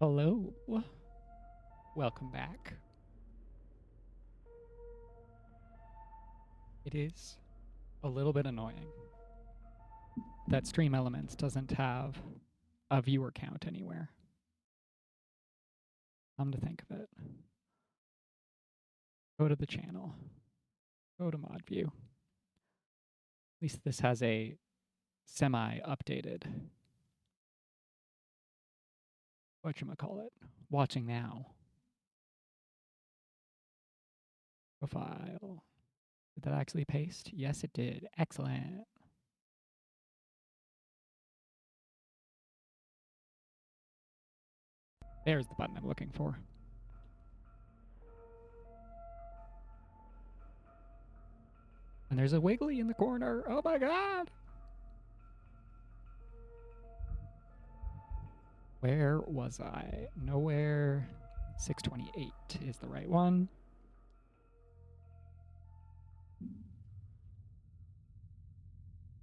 Hello. Welcome back. It is a little bit annoying that Stream Elements doesn't have a viewer count anywhere. Come to think of it. Go to the channel. Go to mod view. At least this has a semi-updated whatchamacallit. Watching now. Profile. Did that actually paste? Yes, it did. Excellent. There's the button I'm looking for. And there's a wiggly in the corner. Oh my god! Where was I? Nowhere. 628 is the right one.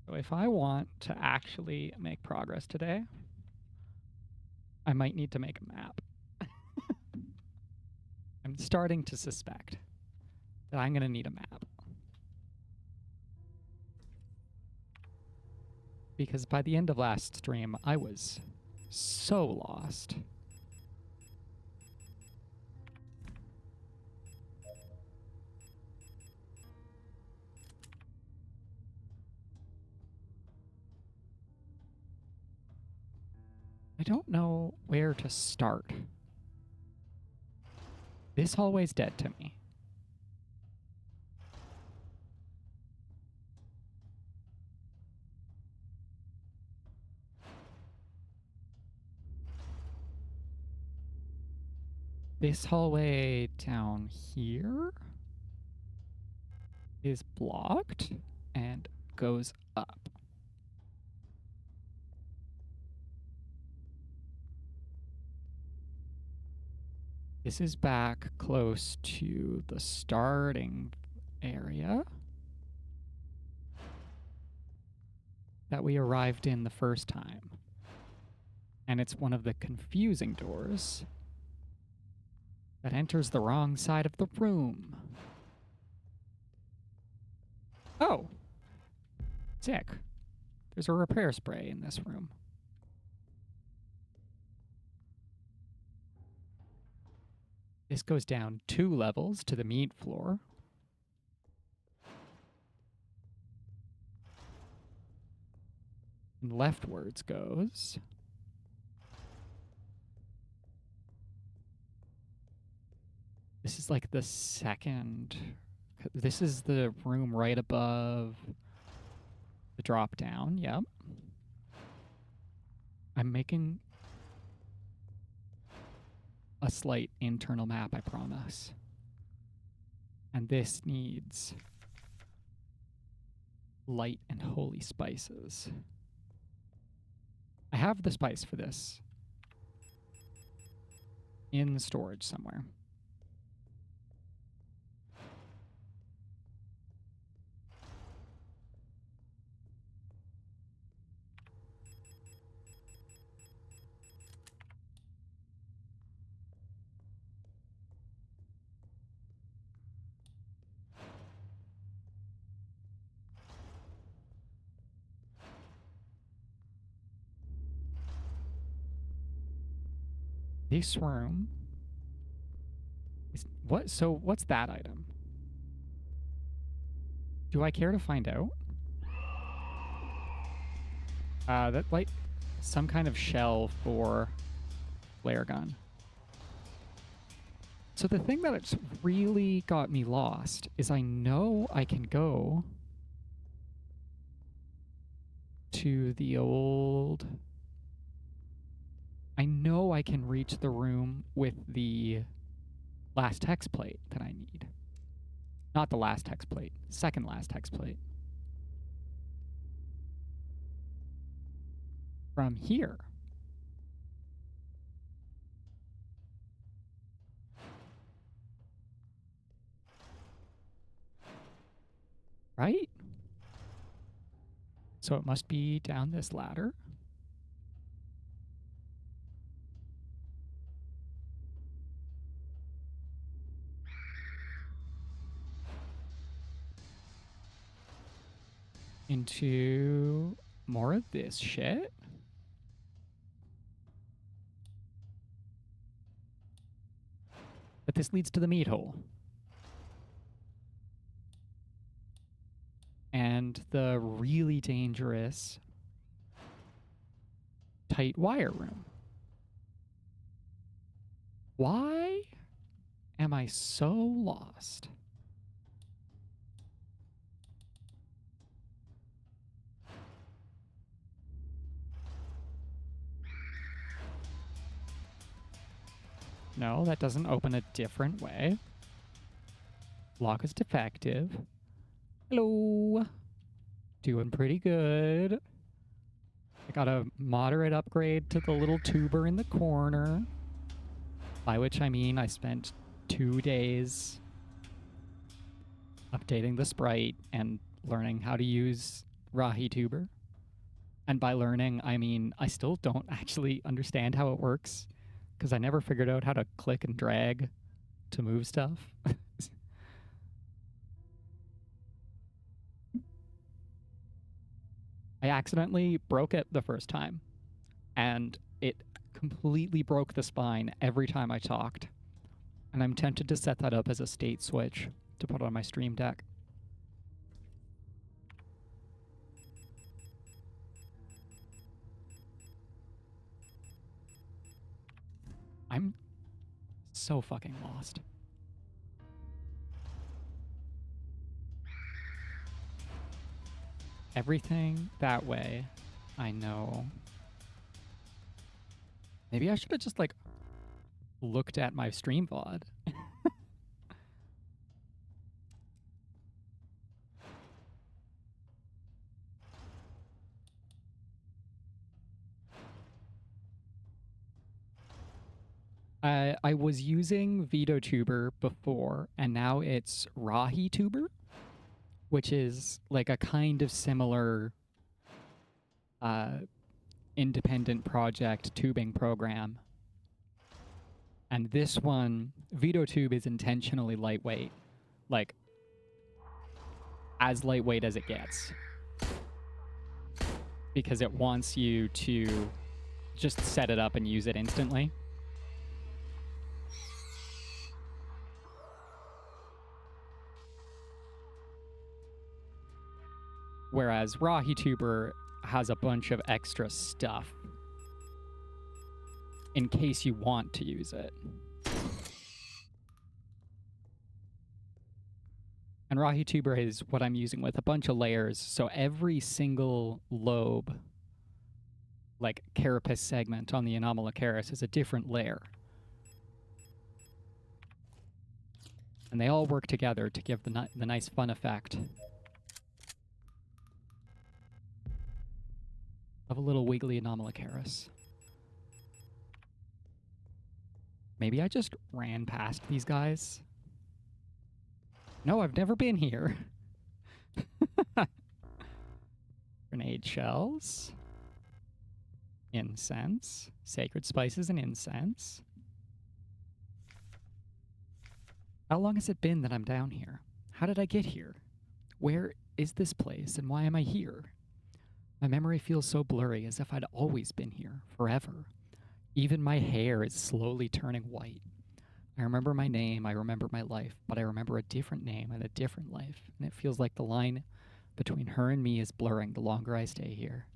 So if I want to actually make progress today, I might need to make a map. I'm starting to suspect that I'm going to need a map. Because by the end of last stream, I was so lost. I don't know where to start. This hallway's dead to me. This hallway down here is blocked and goes up. This is back close to the starting area that we arrived in the first time. And it's one of the confusing doors that enters the wrong side of the room. Oh, sick. There's a repair spray in this room. This goes down 2 levels to the meat floor. And leftwards goes. This is like the second. This is the room right above the drop down. Yep. I'm making a slight internal map, I promise. And this needs light and holy spices. I have the spice for this in storage somewhere. This room is what? So what's that item? Do I care to find out? That like some kind of shell for flare gun. So the thing that it's really got me lost is I know I can go to the old. I know I can reach the room with the last hex plate that I need. Not the last hex plate, second last hex plate. From here. Right? So it must be down this ladder. into more of this shit. But this leads to the meat hole. And the really dangerous tight wire room. Why am I so lost? No, that doesn't open a different way. Lock is defective. Hello. Doing pretty good. I got a moderate upgrade to the little tuber in the corner. By which I mean I spent 2 days updating the sprite and learning how to use Rahi tuber. And by learning, I mean I still don't actually understand how it works because I never figured out how to click and drag to move stuff. I accidentally broke it the first time, and it completely broke the spine every time I talked. And I'm tempted to set that up as a state switch to put on my stream deck. I'm so fucking lost. Everything that way, I know. Maybe I should have just, like, looked at my stream VOD. I was using VitoTuber before, and now it's RahiTuber, which is like a kind of similar independent project tubing program. And this one, VitoTube, is intentionally lightweight, like as lightweight as it gets, because it wants you to just set it up and use it instantly. Whereas RahiTuber has a bunch of extra stuff in case you want to use it. And RahiTuber is what I'm using with a bunch of layers, so every single lobe, like carapace segment on the Anomalocaris, is a different layer. And they all work together to give the nice fun effect of a little wiggly Anomalocaris. Maybe I just ran past these guys. No, I've never been here. Grenade shells. Incense. Sacred spices and incense. How long has it been that I'm down here? How did I get here? Where is this place and why am I here? My memory feels so blurry, as if I'd always been here, forever. Even my hair is slowly turning white. I remember my name, I remember my life, but I remember a different name and a different life, and it feels like the line between her and me is blurring the longer I stay here.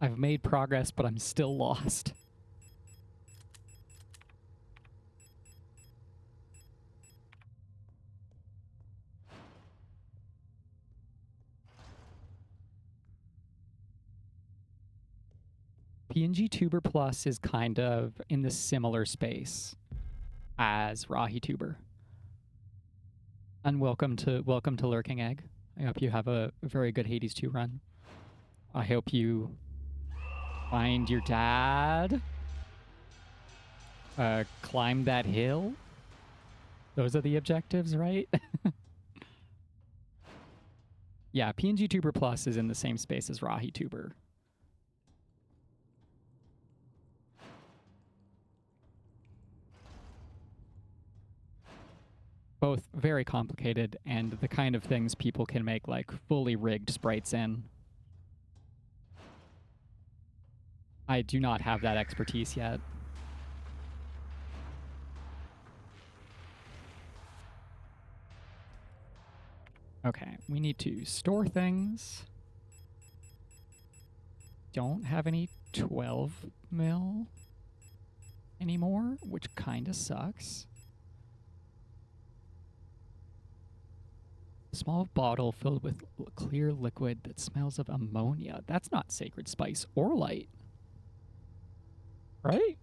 I've made progress, but I'm still lost. PNG Tuber Plus is kind of in the similar space as RahiTuber. And welcome to Lurking Egg. I hope you have a very good Hades 2 run. I hope you find your dad. Climb that hill. Those are the objectives, right? Yeah, PNG Tuber Plus is in the same space as Rahi Tuber. Both very complicated and the kind of things people can make like fully rigged sprites in. I do not have that expertise yet. Okay, we need to store things. Don't have any 12 mil anymore, which kind of sucks. A small bottle filled with clear liquid that smells of ammonia. That's not sacred spice or light. Right?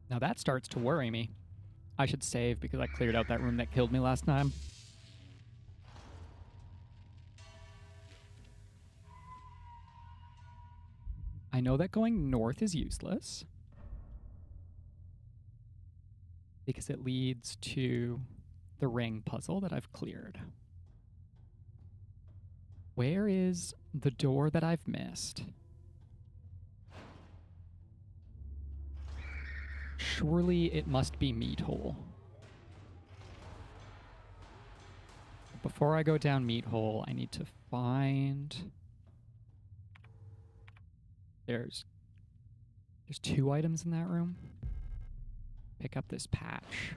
Now that starts to worry me. I should save because I cleared out that room that killed me last time. I know that going north is useless because it leads to the ring puzzle that I've cleared. Where is the door that I've missed? Surely it must be Meat Hole. Before I go down Meat Hole, I need to find... There's 2 items in that room. Pick up this patch.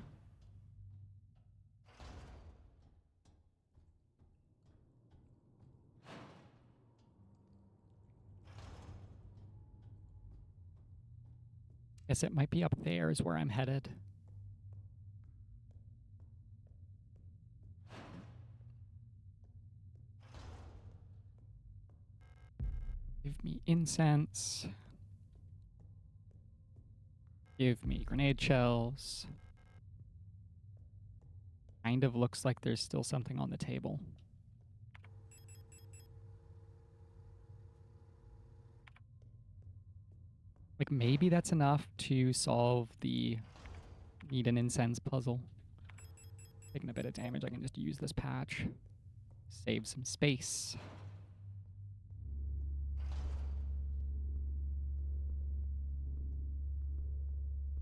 Guess it might be up there is where I'm headed. Give me incense. Give me grenade shells. Kind of looks like there's still something on the table. Like maybe that's enough to solve the need an incense puzzle. Taking a bit of damage, I can just use this patch. Save some space.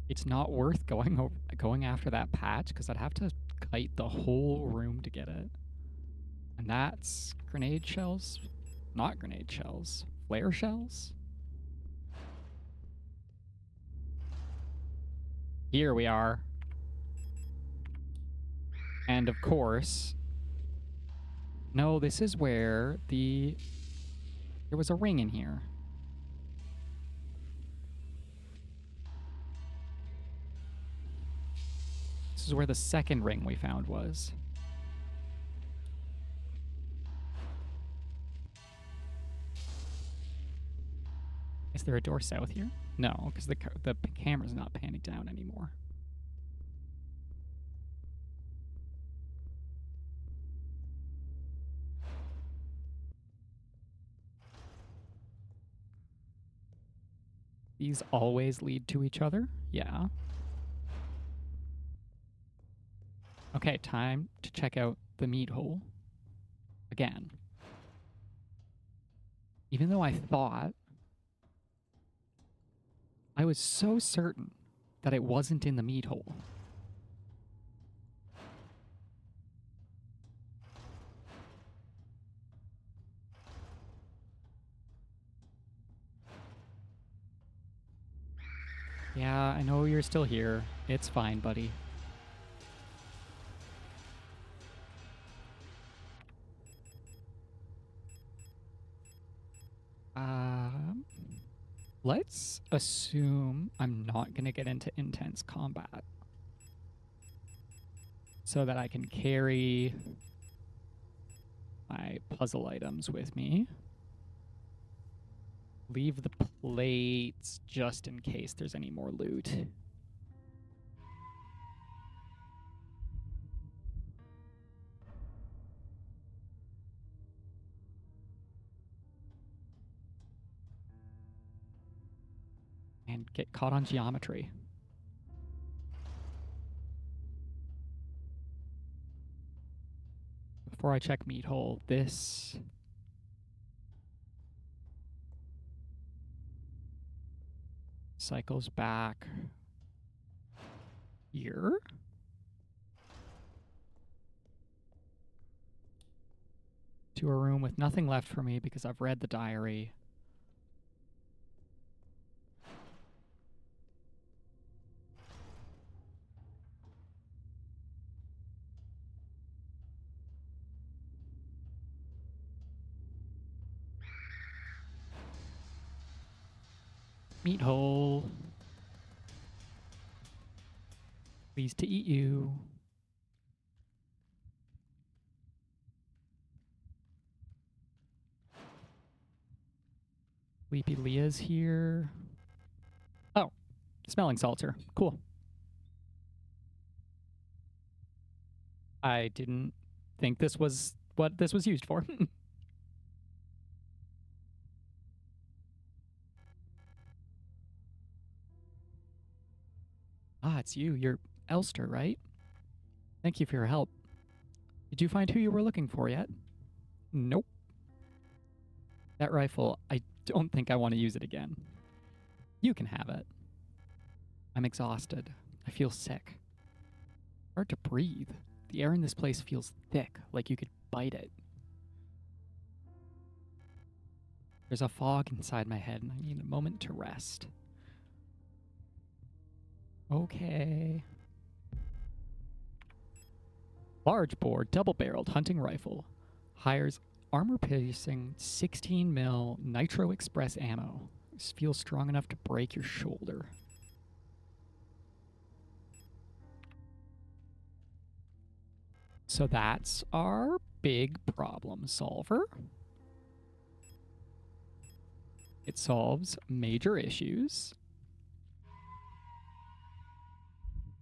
It's not worth going after that patch because I'd have to kite the whole room to get it. And that's grenade shells? Not grenade shells. Flare shells? Here we are. And of course... No, this is where there was a ring in here. This is where the second ring we found was. Is there a door south here? No, because the camera's not panning down anymore. These always lead to each other? Yeah. Okay, time to check out the meat hole again. Even though I thought... I was so certain that it wasn't in the meat hole. Yeah, I know you're still here. It's fine, buddy. Let's assume I'm not going to get into intense combat so that I can carry my puzzle items with me. Leave the plates just in case there's any more loot. Get caught on geometry. Before I check meat hole, this cycles back here. To a room with nothing left for me because I've read the diary. Meat hole. Pleased to eat you. Sleepy Leah's here. Oh, smelling salter. Cool. I didn't think this was what this was used for. Ah, it's you. You're Elster, right? Thank you for your help. Did you find who you were looking for yet? Nope. That rifle, I don't think I want to use it again. You can have it. I'm exhausted. I feel sick. Hard to breathe. The air in this place feels thick, like you could bite it. There's a fog inside my head, and I need a moment to rest. Okay. Large bore, double-barreled hunting rifle. Hires armor-piercing 16 mil Nitro Express ammo. This feels strong enough to break your shoulder. So that's our big problem solver. It solves major issues.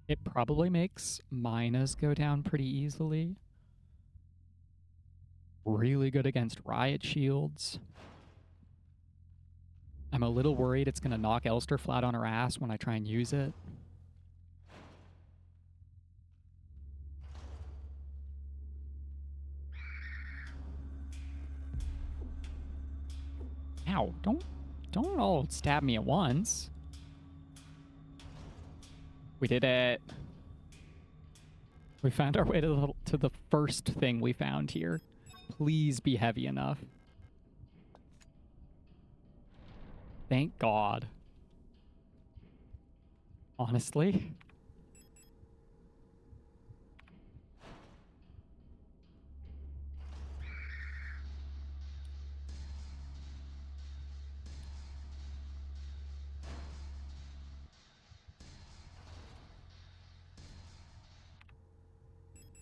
It probably makes Minas go down pretty easily. Really good against riot shields. I'm a little worried it's going to knock Elster flat on her ass when I try and use it. Ow, don't all stab me at once. We did it. We found our way to the first thing we found here. Please be heavy enough. Thank God. Honestly.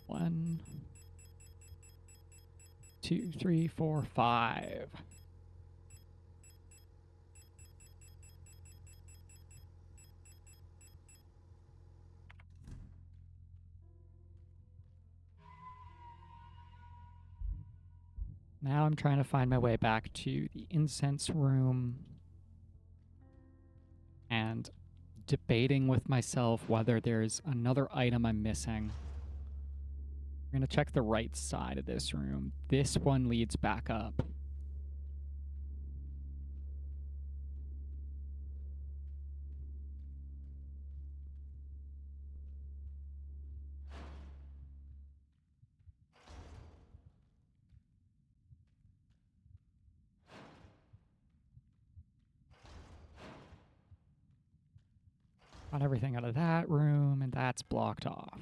One, 2, 3, 4, 5. Now I'm trying to find my way back to the incense room and debating with myself whether there's another item I'm missing. I'm going to check the right side of this room. This one leads back up. Got everything out of that room, and that's blocked off.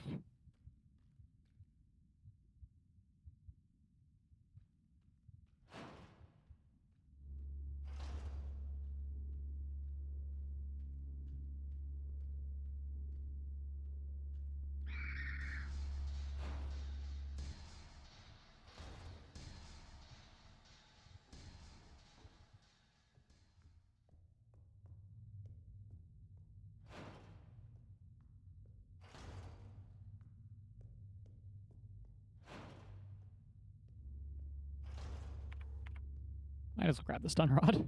Might as well grab the stun rod.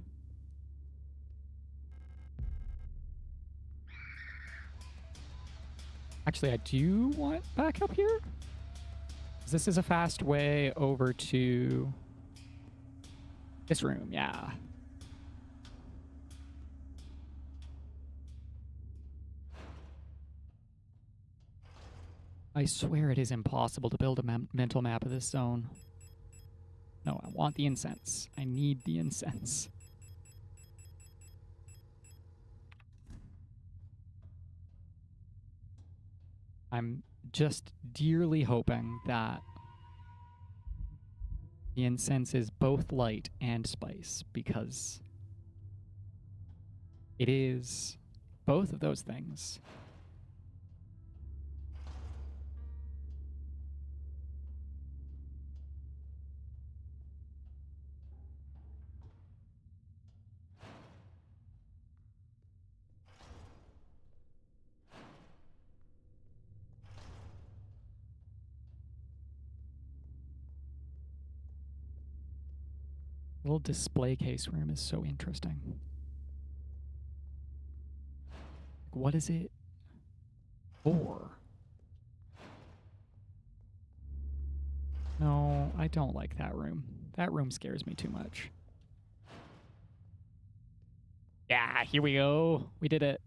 Actually, I do want back up here. This is a fast way over to this room, yeah. I swear it is impossible to build a mental map of this zone. No, I want the incense. I need the incense. I'm just dearly hoping that the incense is both light and spice, because it is both of those things. Little display case room is so interesting. What is it for? No, I don't like that room. That room scares me too much. Yeah, here we go. We did it.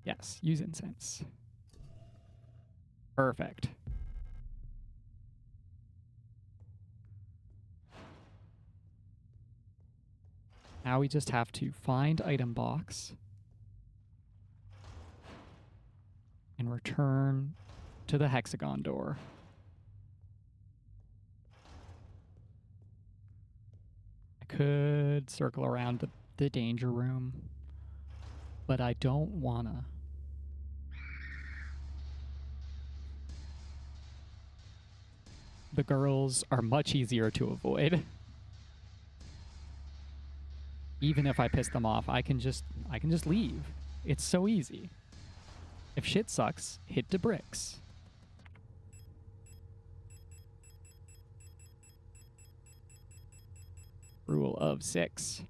Yes, use incense. Perfect. Now we just have to find item box and return to the hexagon door. I could circle around the danger room, but I don't wanna. The girls are much easier to avoid. Even if I piss them off, I can just leave. It's so easy. If shit sucks, hit the bricks. Rule of 6.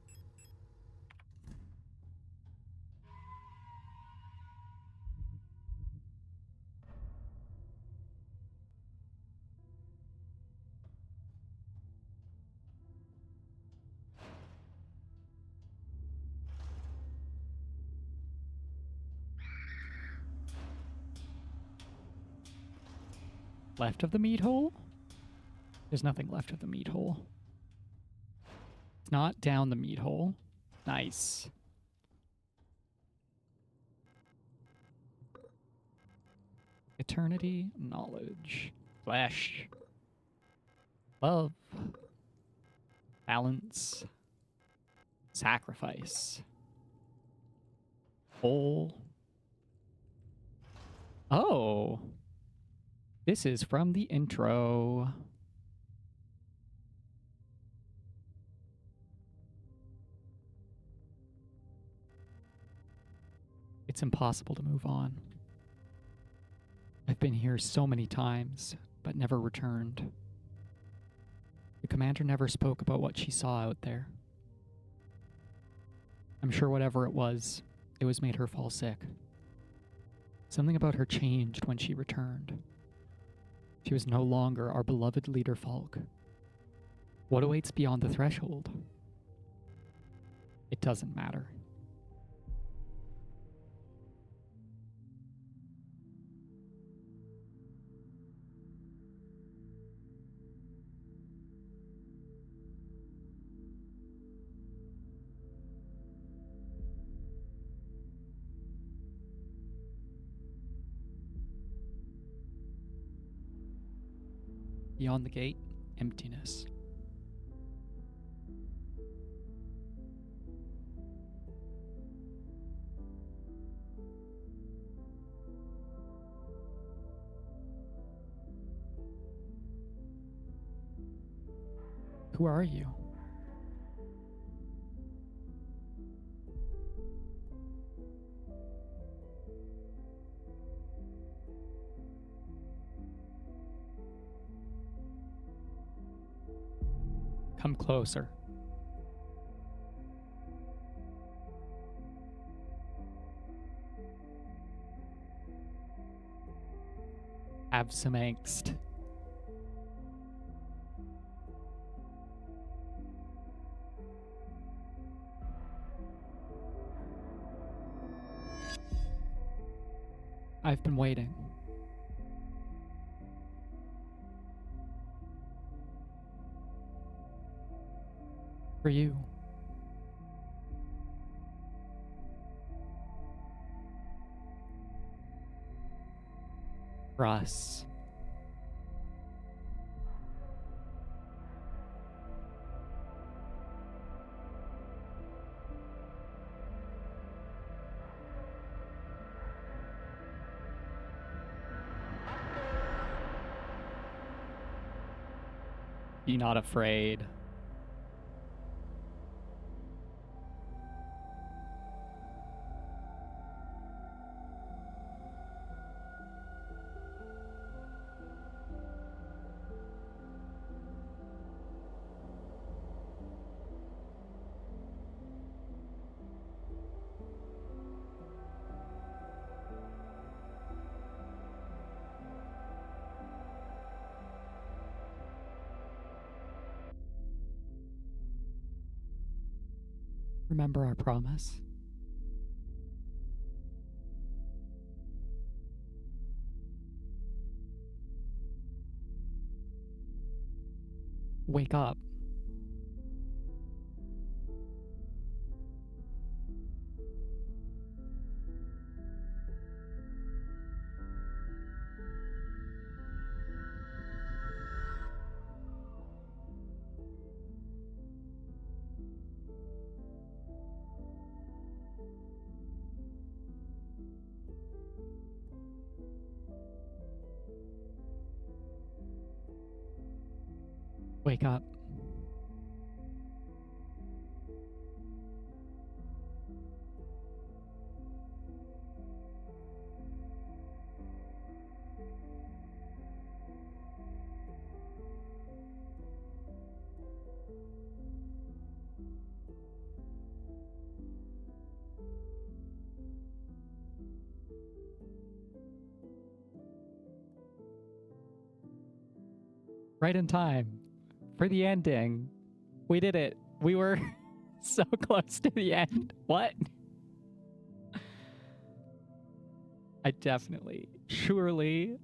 Left of the meat hole? There's nothing left of the meat hole. It's not down the meat hole. Nice. Eternity, knowledge, flesh, love, balance, sacrifice, whole. Oh, this is from the intro. It's impossible to move on. I've been here so many times, but never returned. The commander never spoke about what she saw out there. I'm sure whatever it was made her fall sick. Something about her changed when she returned. She was no longer our beloved leader Falk. What awaits beyond the threshold? It doesn't matter. Beyond the gate, emptiness. Who are you? Come closer. have some angst. I've been waiting. For you. For us. Be not afraid. Remember our promise. Wake up. Wake up. Right in time. For the ending. We did it. We were so close to the end. What? I definitely, surely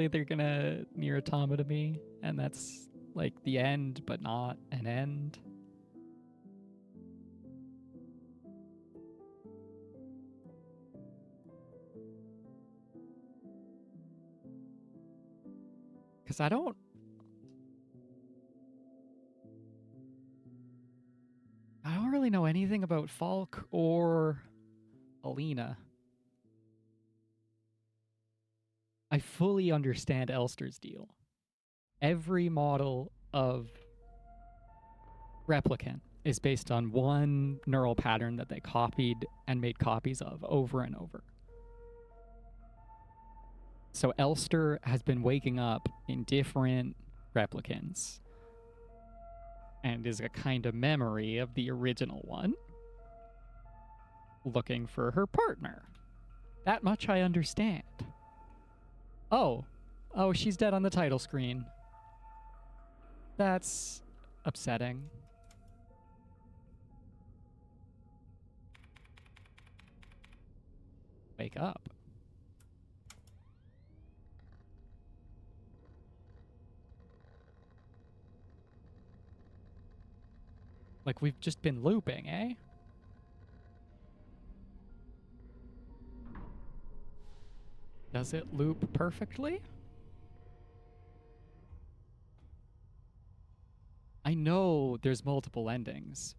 they're gonna near automata me, and that's like the end, but not an end. Because I don't really know anything about Falk or Alina. I fully understand Elster's deal. Every model of replicant is based on one neural pattern that they copied and made copies of over and over. So Elster has been waking up in different replicants and is a kind of memory of the original one, looking for her partner. That much I understand. Oh, she's dead on the title screen. That's upsetting. Wake up. Like we've just been looping, eh? Does it loop perfectly? I know there's multiple endings.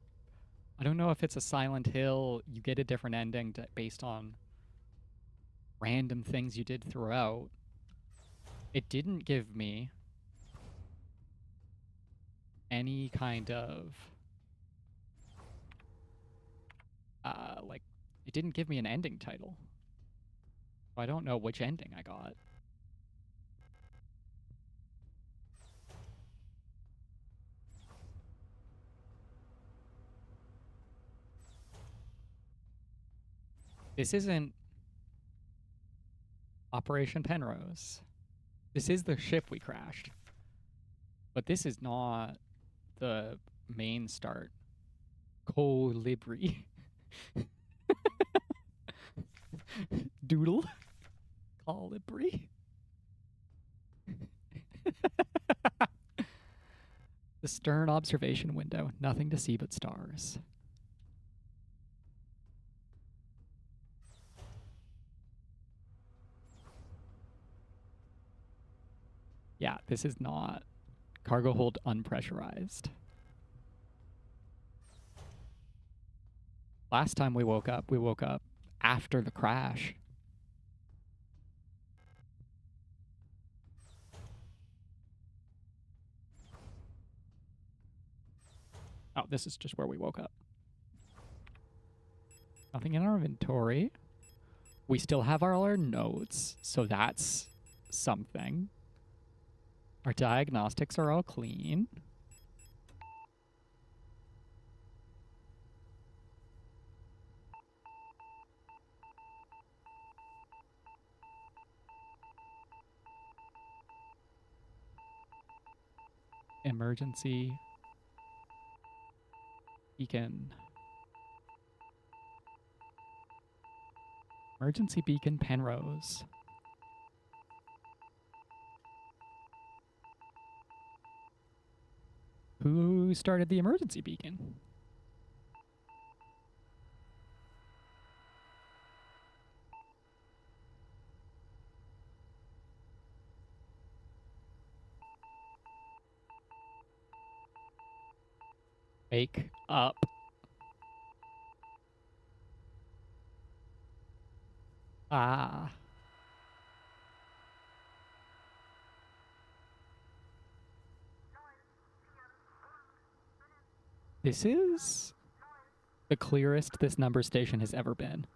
I don't know if it's a Silent Hill, you get a different ending based on random things you did throughout. It didn't give me any kind of like it didn't give me an ending title. I don't know which ending I got. This isn't Operation Penrose. This is the ship we crashed. But this is not the main start. Colibri. Doodle. Colibri. The stern observation window. Nothing to see but stars. Yeah, this is not cargo hold unpressurized. Last time we woke up after the crash. Oh, this is just where we woke up. Nothing in our inventory. We still have all our notes, so that's something. Our diagnostics are all clean. Emergency beacon. Emergency beacon Penrose. Who started the emergency beacon? Wake up. Ah. This is the clearest this number station has ever been.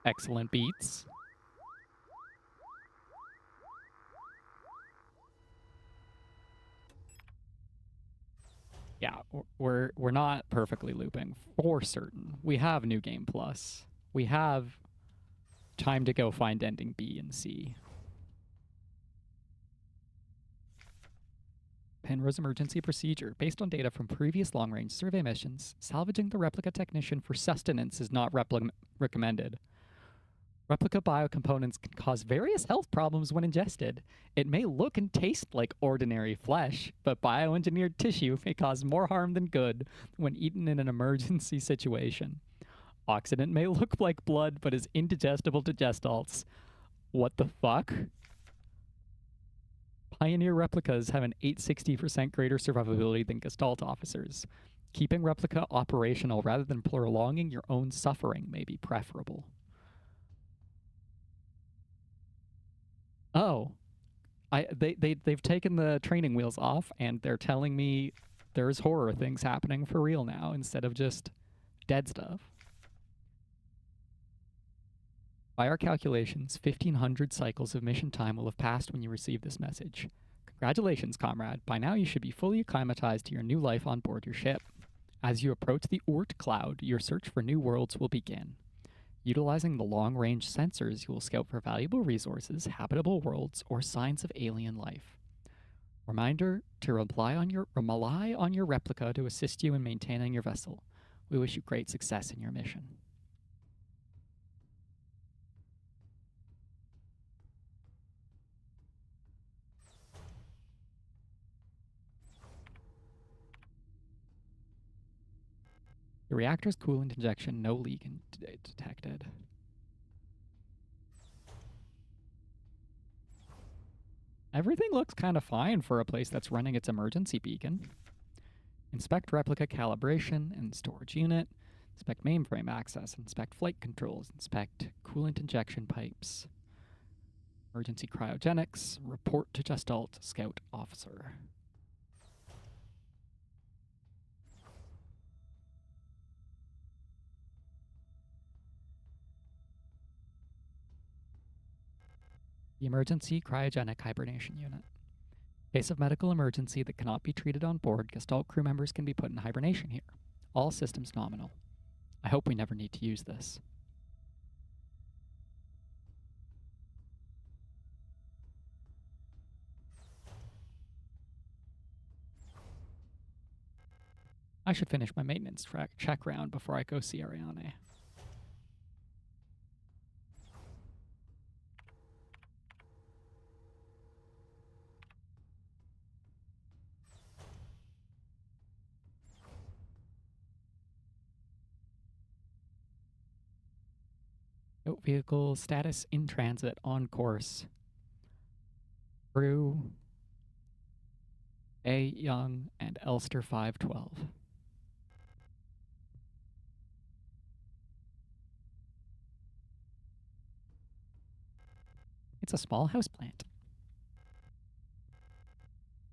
Excellent beats. Yeah, we're not perfectly looping for certain. We have New Game Plus. We have time to go find ending B and C. Penrose emergency procedure. Based on data from previous long-range survey missions, salvaging the replica technician for sustenance is not recommended. Replica biocomponents can cause various health problems when ingested. It may look and taste like ordinary flesh, but bioengineered tissue may cause more harm than good when eaten in an emergency situation. Oxidant may look like blood, but is indigestible to gestalts. What the fuck? Pioneer replicas have an 860% greater survivability than Gestalt officers. Keeping replica operational rather than prolonging your own suffering may be preferable. Oh, they've taken the training wheels off, and they're telling me there's horror things happening for real now instead of just dead stuff. By our calculations, 1,500 cycles of mission time will have passed when you receive this message. Congratulations, comrade. By now you should be fully acclimatized to your new life on board your ship. As you approach the Oort cloud, your search for new worlds will begin. Utilizing the long-range sensors, you will scout for valuable resources, habitable worlds, or signs of alien life. Reminder to rely on your replica to assist you in maintaining your vessel. We wish you great success in your mission. The reactor's coolant injection, no leak detected. Everything looks kind of fine for a place that's running its emergency beacon. Inspect replica calibration and storage unit. Inspect mainframe access. Inspect flight controls. Inspect coolant injection pipes. Emergency cryogenics. Report to Gestalt Scout Officer. The emergency cryogenic hibernation unit. In case of medical emergency that cannot be treated on board, Gestalt crew members can be put in hibernation here. All systems nominal. I hope we never need to use this. I should finish my maintenance check round before I go see Ariane. Note vehicle status in transit on course. Crew A. Young and Elster 512. It's a small houseplant.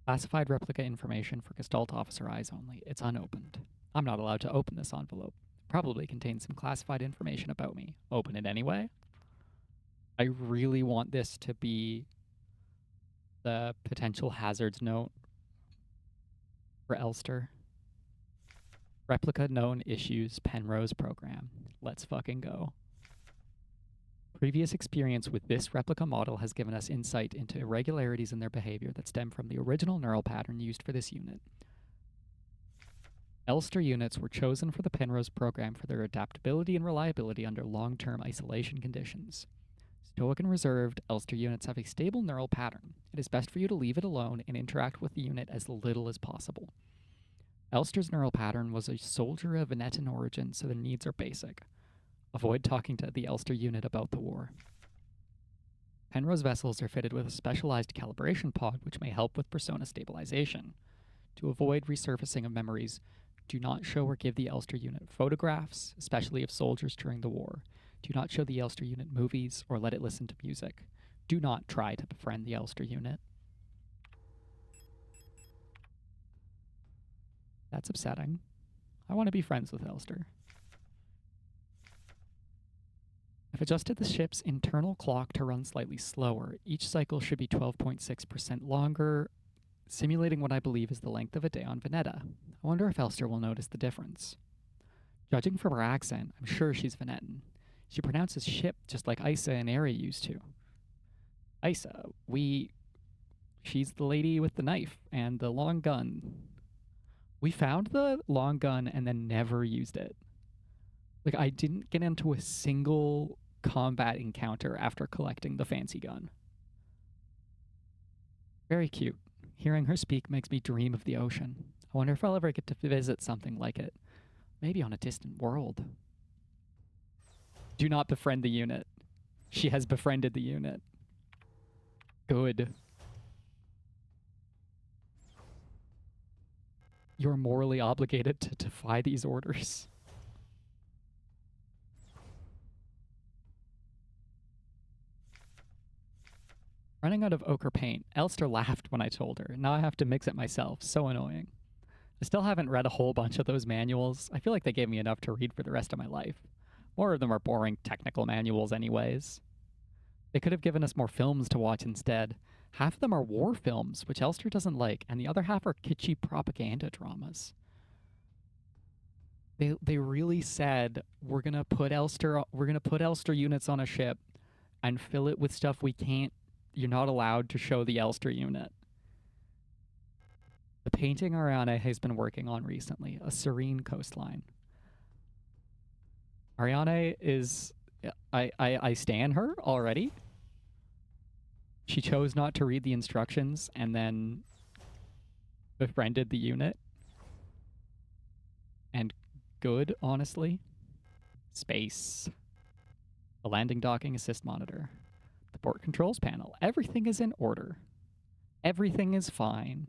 Classified replica information for Gestalt officer eyes only. It's unopened. I'm not allowed to open this envelope. It probably contains some classified information about me. Open it anyway. I really want this to be the potential hazards note for Elster. Replica known issues Penrose program. Let's fucking go. Previous experience with this replica model has given us insight into irregularities in their behavior that stem from the original neural pattern used for this unit. Elster units were chosen for the Penrose program for their adaptability and reliability under long-term isolation conditions. Stoic and reserved, Elster units have a stable neural pattern. It is best for you to leave it alone and interact with the unit as little as possible. Elster's neural pattern was a soldier of Venetan origin, so their needs are basic. Avoid talking to the Elster unit about the war. Penrose vessels are fitted with a specialized calibration pod which may help with persona stabilization. To avoid resurfacing of memories, do not show or give the Elster unit photographs, especially of soldiers during the war. Do not show the Elster unit movies or let it listen to music. Do not try to befriend the Elster unit. That's upsetting. I want to be friends with Elster. I've adjusted the ship's internal clock to run slightly slower. Each cycle should be 12.6% longer, simulating what I believe is the length of a day on Veneta. I wonder if Elster will notice the difference. Judging from her accent, I'm sure she's Venetan. She pronounces ship just like Isa and Ari used to. Isa, she's the lady with the knife and the long gun. We found the long gun and then never used it. Like, I didn't get into a single combat encounter after collecting the fancy gun. Very cute. Hearing her speak makes me dream of the ocean. I wonder if I'll ever get to visit something like it. Maybe on a distant world. Do not befriend the unit. She has befriended the unit. Good. You're morally obligated to defy these orders. Running out of ochre paint. Elster laughed when I told her. Now I have to mix it myself. So annoying. I still haven't read a whole bunch of those manuals. I feel like they gave me enough to read for the rest of my life. More of them are boring technical manuals anyways. They could have given us more films to watch instead. Half of them are war films, which Elster doesn't like, and the other half are kitschy propaganda dramas. They really said we're gonna put Elster units on a ship and fill it with stuff we can't. You're not allowed to show the Elster unit. The painting Ariane has been working on recently, a serene coastline. Ariane is... I stan her already. She chose not to read the instructions and then befriended the unit. And good, honestly. Space. The landing docking assist monitor. The port controls panel. Everything is in order. Everything is fine.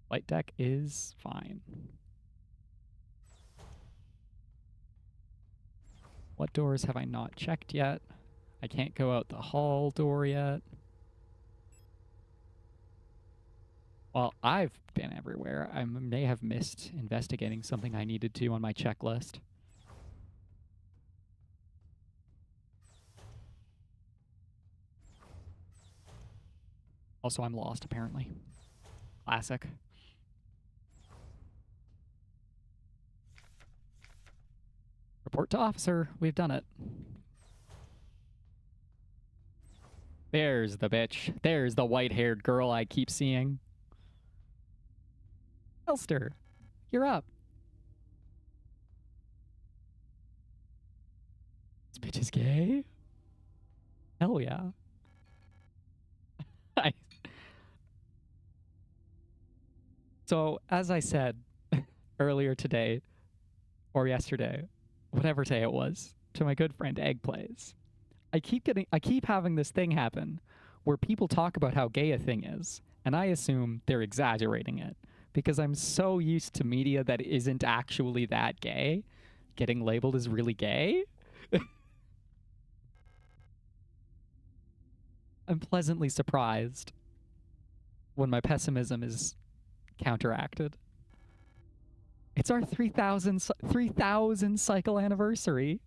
Flight deck is fine. What doors have I not checked yet? I can't go out the hall door yet. Well, I've been everywhere. I may have missed investigating something I needed to on my checklist. Also, I'm lost, apparently. Classic. Report to officer. We've done it. There's the bitch. There's the white-haired girl I keep seeing. Elster, you're up. This bitch is gay? Hell yeah. So, as I said earlier today, or yesterday, whatever day it was, to my good friend Egg Plays, I keep having this thing happen where people talk about how gay a thing is, and I assume they're exaggerating it because I'm so used to media that isn't actually that gay getting labeled as really gay. I'm pleasantly surprised when my pessimism is counteracted. It's our 3,000 cycle anniversary.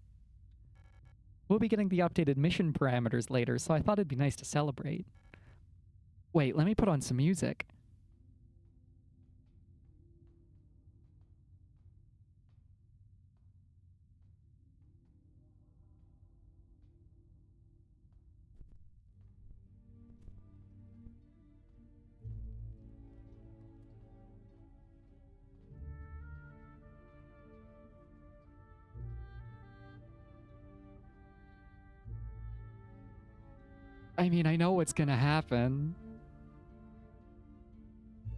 We'll be getting the updated mission parameters later, so I thought it'd be nice to celebrate. Wait, let me put on some music. I mean, I know what's gonna happen.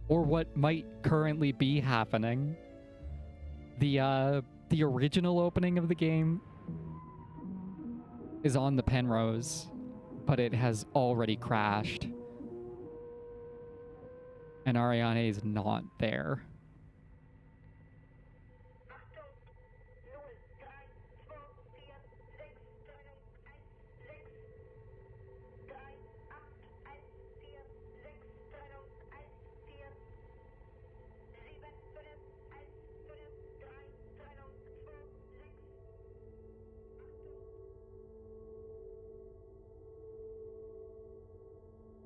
Or what might currently be happening. The original opening of the game is on the Penrose, but it has already crashed. And Ariane is not there.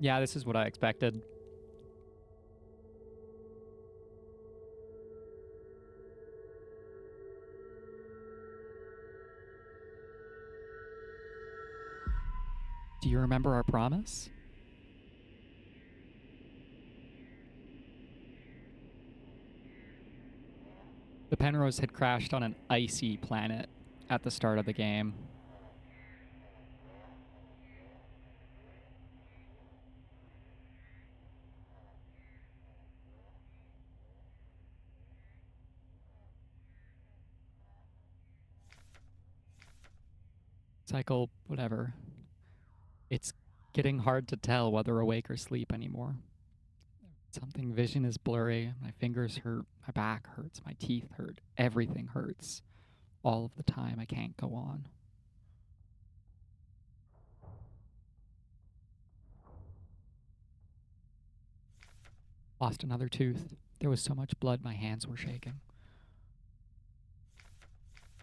Yeah, this is what I expected. Do you remember our promise? The Penrose had crashed on an icy planet at the start of the game. Cycle, whatever. It's getting hard to tell whether awake or sleep anymore. Something vision is blurry, my fingers hurt, my back hurts, my teeth hurt, everything hurts. All of the time, I can't go on. Lost another tooth. There was so much blood, my hands were shaking.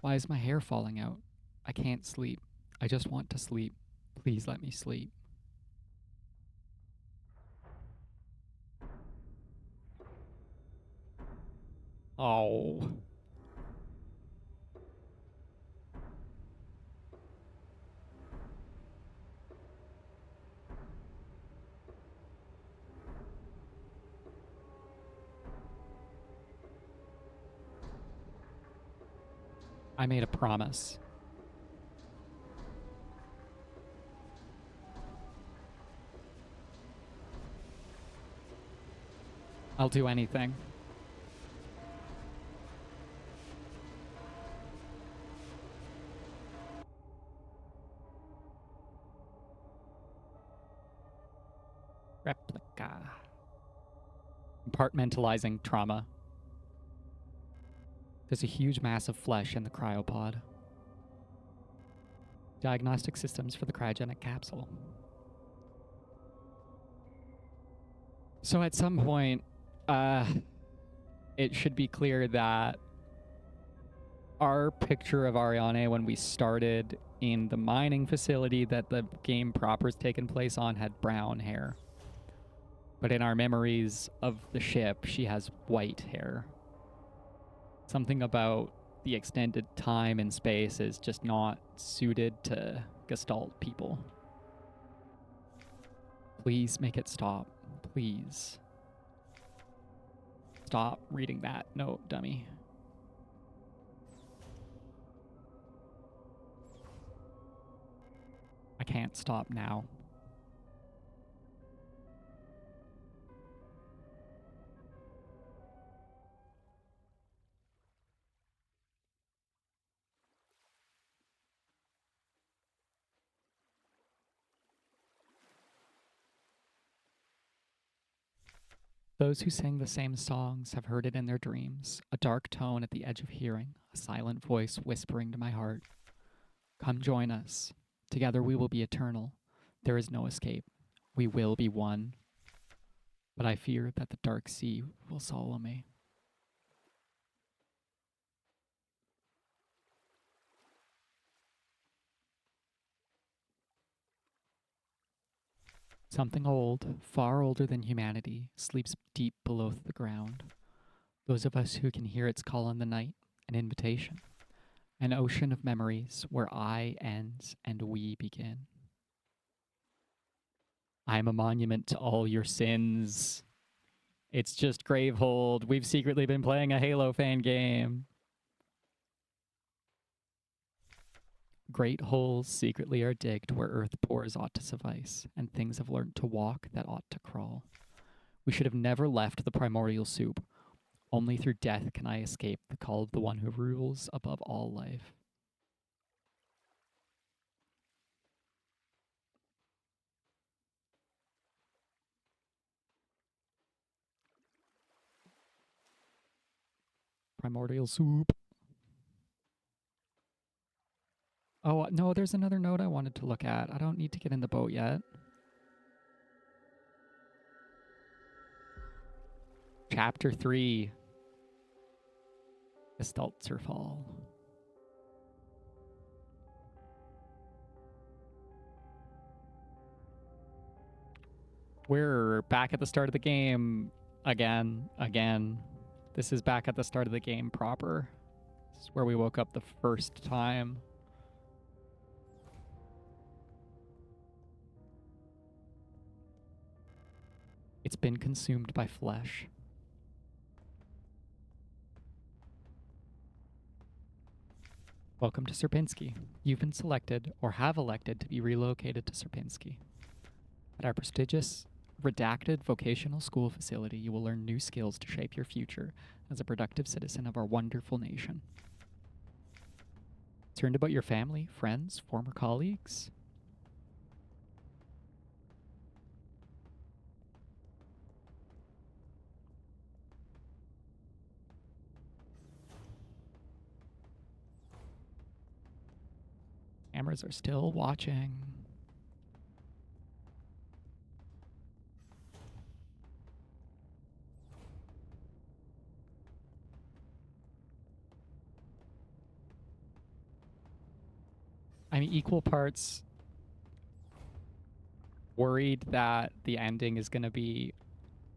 Why is my hair falling out? I can't sleep. I just want to sleep. Please let me sleep. Oh. I made a promise. I'll do anything. Replica. Compartmentalizing trauma. There's a huge mass of flesh in the cryopod. Diagnostic systems for the cryogenic capsule. So at some point, it should be clear that our picture of Ariane when we started in the mining facility that the game proper has taken place on had brown hair. But in our memories of the ship, she has white hair. Something about the extended time and space is just not suited to Gestalt people. Please make it stop. Please. Stop reading that note, dummy. I can't stop now. Those who sang the same songs have heard it in their dreams, a dark tone at the edge of hearing, a silent voice whispering to my heart. Come join us. Together we will be eternal. There is no escape. We will be one. But I fear that the dark sea will swallow me. Something old, far older than humanity, sleeps deep below the ground. Those of us who can hear its call in the night, an invitation, an ocean of memories where I ends and we begin. I am a monument to all your sins. It's just Gravehold. We've secretly been playing a Halo fan game. Great holes secretly are digged where earth pores ought to suffice, and things have learnt to walk that ought to crawl. We should have never left the primordial soup. Only through death can I escape the call of the one who rules above all life. Primordial soup. Oh, no, there's another note I wanted to look at. I don't need to get in the boat yet. Chapter 3. Gestaltzerfall. We're back at the start of the game again. This is back at the start of the game proper. This is where we woke up the first time. It's been consumed by flesh. Welcome to Sierpinski. You've been selected or have elected to be relocated to Sierpinski. At our prestigious, redacted vocational school facility, you will learn new skills to shape your future as a productive citizen of our wonderful nation. Concerned about your family, friends, former colleagues? Cameras are still watching. I'm equal parts worried that the ending is going to be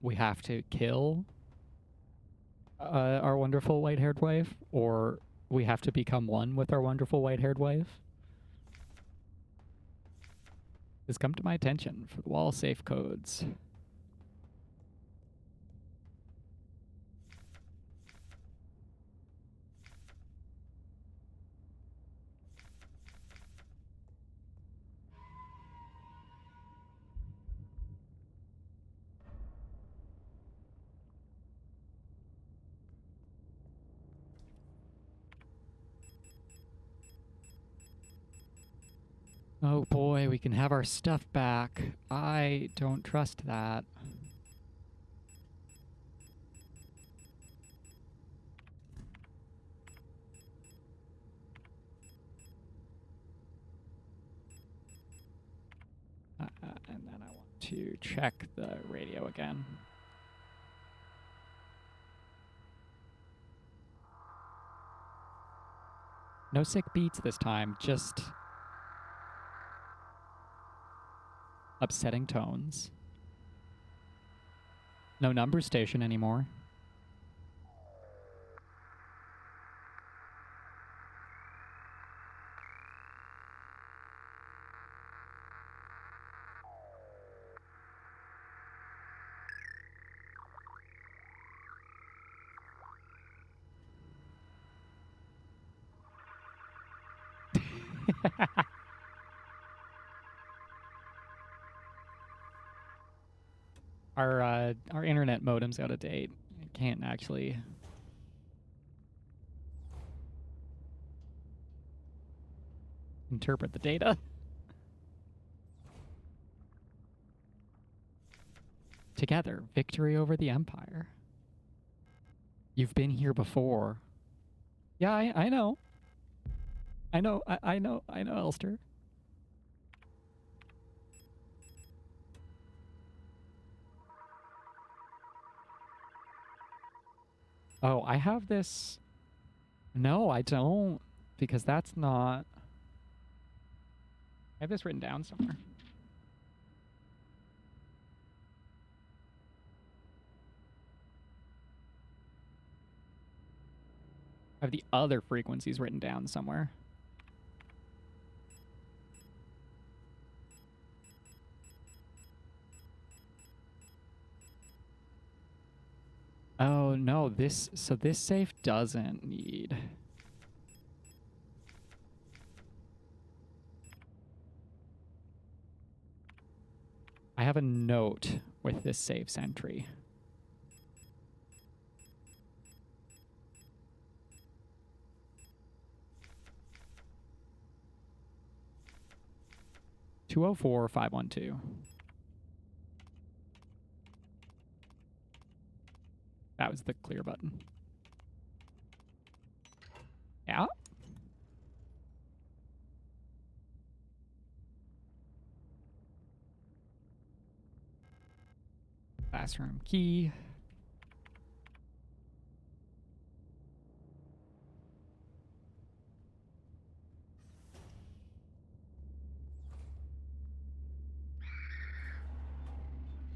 we have to kill our wonderful white-haired wife, or we have to become one with our wonderful white-haired wife. Has come to my attention for the wall safe codes. Oh boy, we can have our stuff back. I don't trust that. And then I want to check the radio again. No sick beats this time, just upsetting tones. No number station anymore. Our internet modem's out of date. It can't actually interpret the data. Together, victory over the Empire. You've been here before. Yeah, I know. I know, I know, Elster. Oh, I have this. No, I don't. Because that's not. I have this written down somewhere. I have the other frequencies written down somewhere. Oh, no, so this safe doesn't need. I have a note with this safe's entry. $204,512. That was the clear button. Yeah. Classroom key.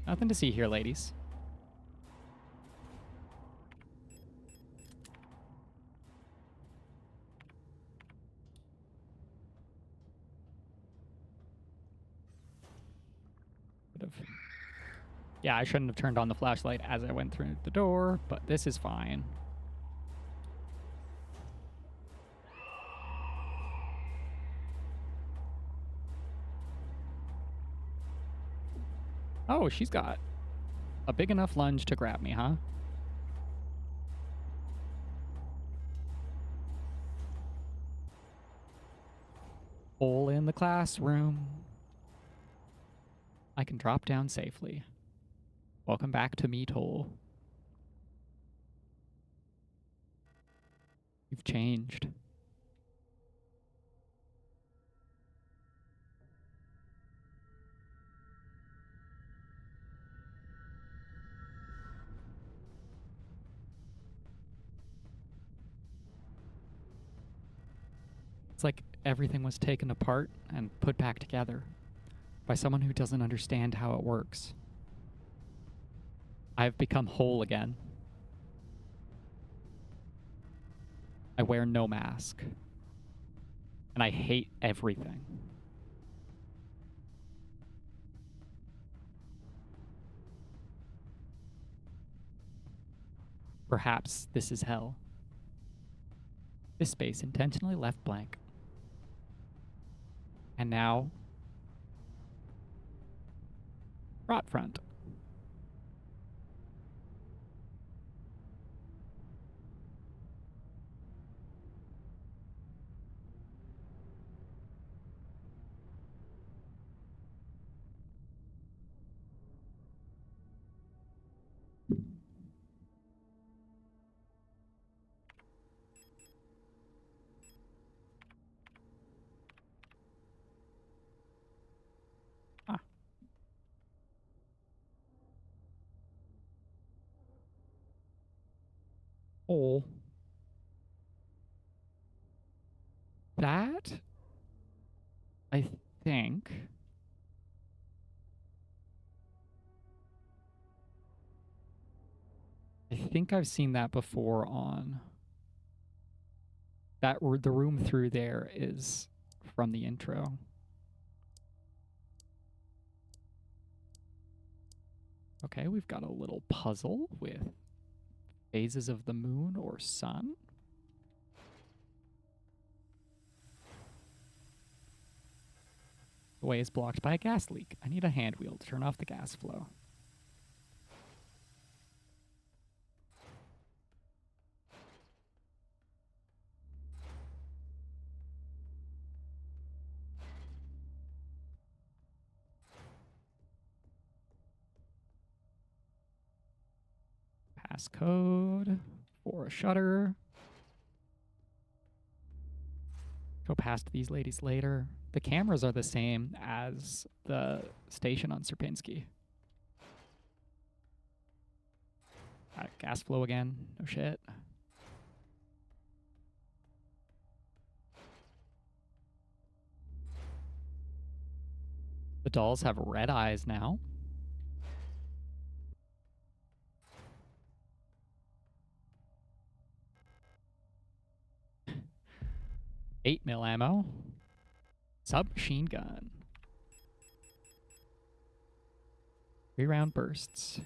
Nothing to see here, ladies. Yeah, I shouldn't have turned on the flashlight as I went through the door, but this is fine. Oh, she's got a big enough lunge to grab me, huh? Hole in the classroom. I can drop down safely. Welcome back to Meat Hole. You've changed. It's like everything was taken apart and put back together by someone who doesn't understand how it works. I've become whole again. I wear no mask. And I hate everything. Perhaps this is hell. This space intentionally left blank. And now, rot front. Ah. Hole. that, I think... I think I've seen that before on... the room through there is from the intro. Okay, we've got a little puzzle with phases of the moon or sun. The way is blocked by a gas leak. I need a hand wheel to turn off the gas flow. Passcode for a shutter. Go past these ladies later. The cameras are the same as the station on Sierpinski. Gas flow again. No shit. The dolls have red eyes now. .8mm ammo. Submachine gun. 3-round bursts.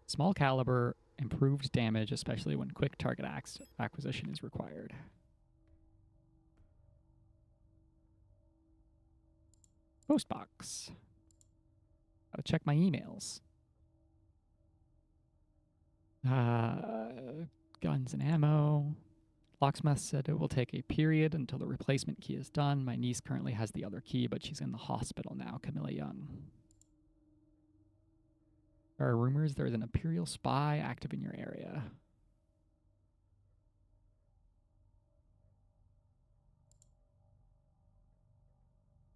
Small caliber, improved damage, especially when quick target acquisition is required. Post box. Gotta check my emails. Guns and ammo. Locksmith said it will take a period until the replacement key is done. My niece currently has the other key, but she's in the hospital now. Camilla Young. There are rumors there is an Imperial spy active in your area.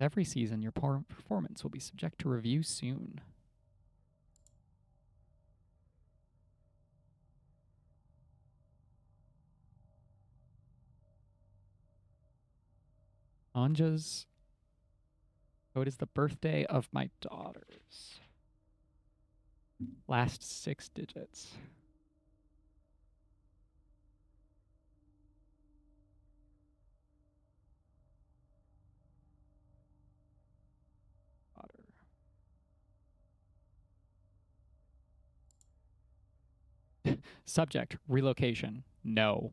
Every season, your performance will be subject to review soon. Anja's code is the birthday of my daughters. Last 6 digits. Subject, relocation. No.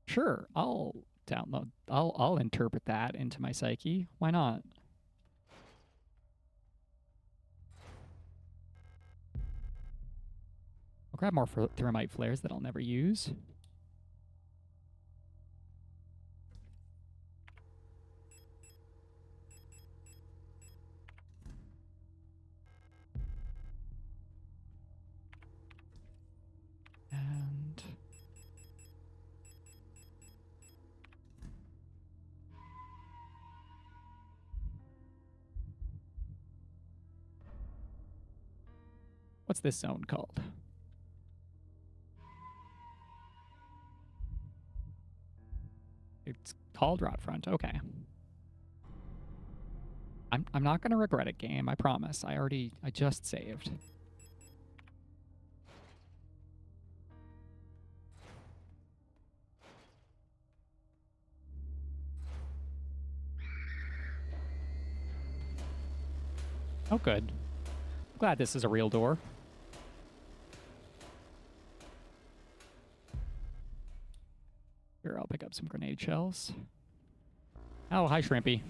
Sure, I'll download. I'll interpret that into my psyche. Why not? I'll grab more thermite flares that I'll never use. And what's this zone called? It's called Rot Front. Okay. I'm not gonna regret it, game. I promise. I just saved. Oh, good. Glad this is a real door. Here, I'll pick up some grenade shells. Oh, hi, Shrimpy.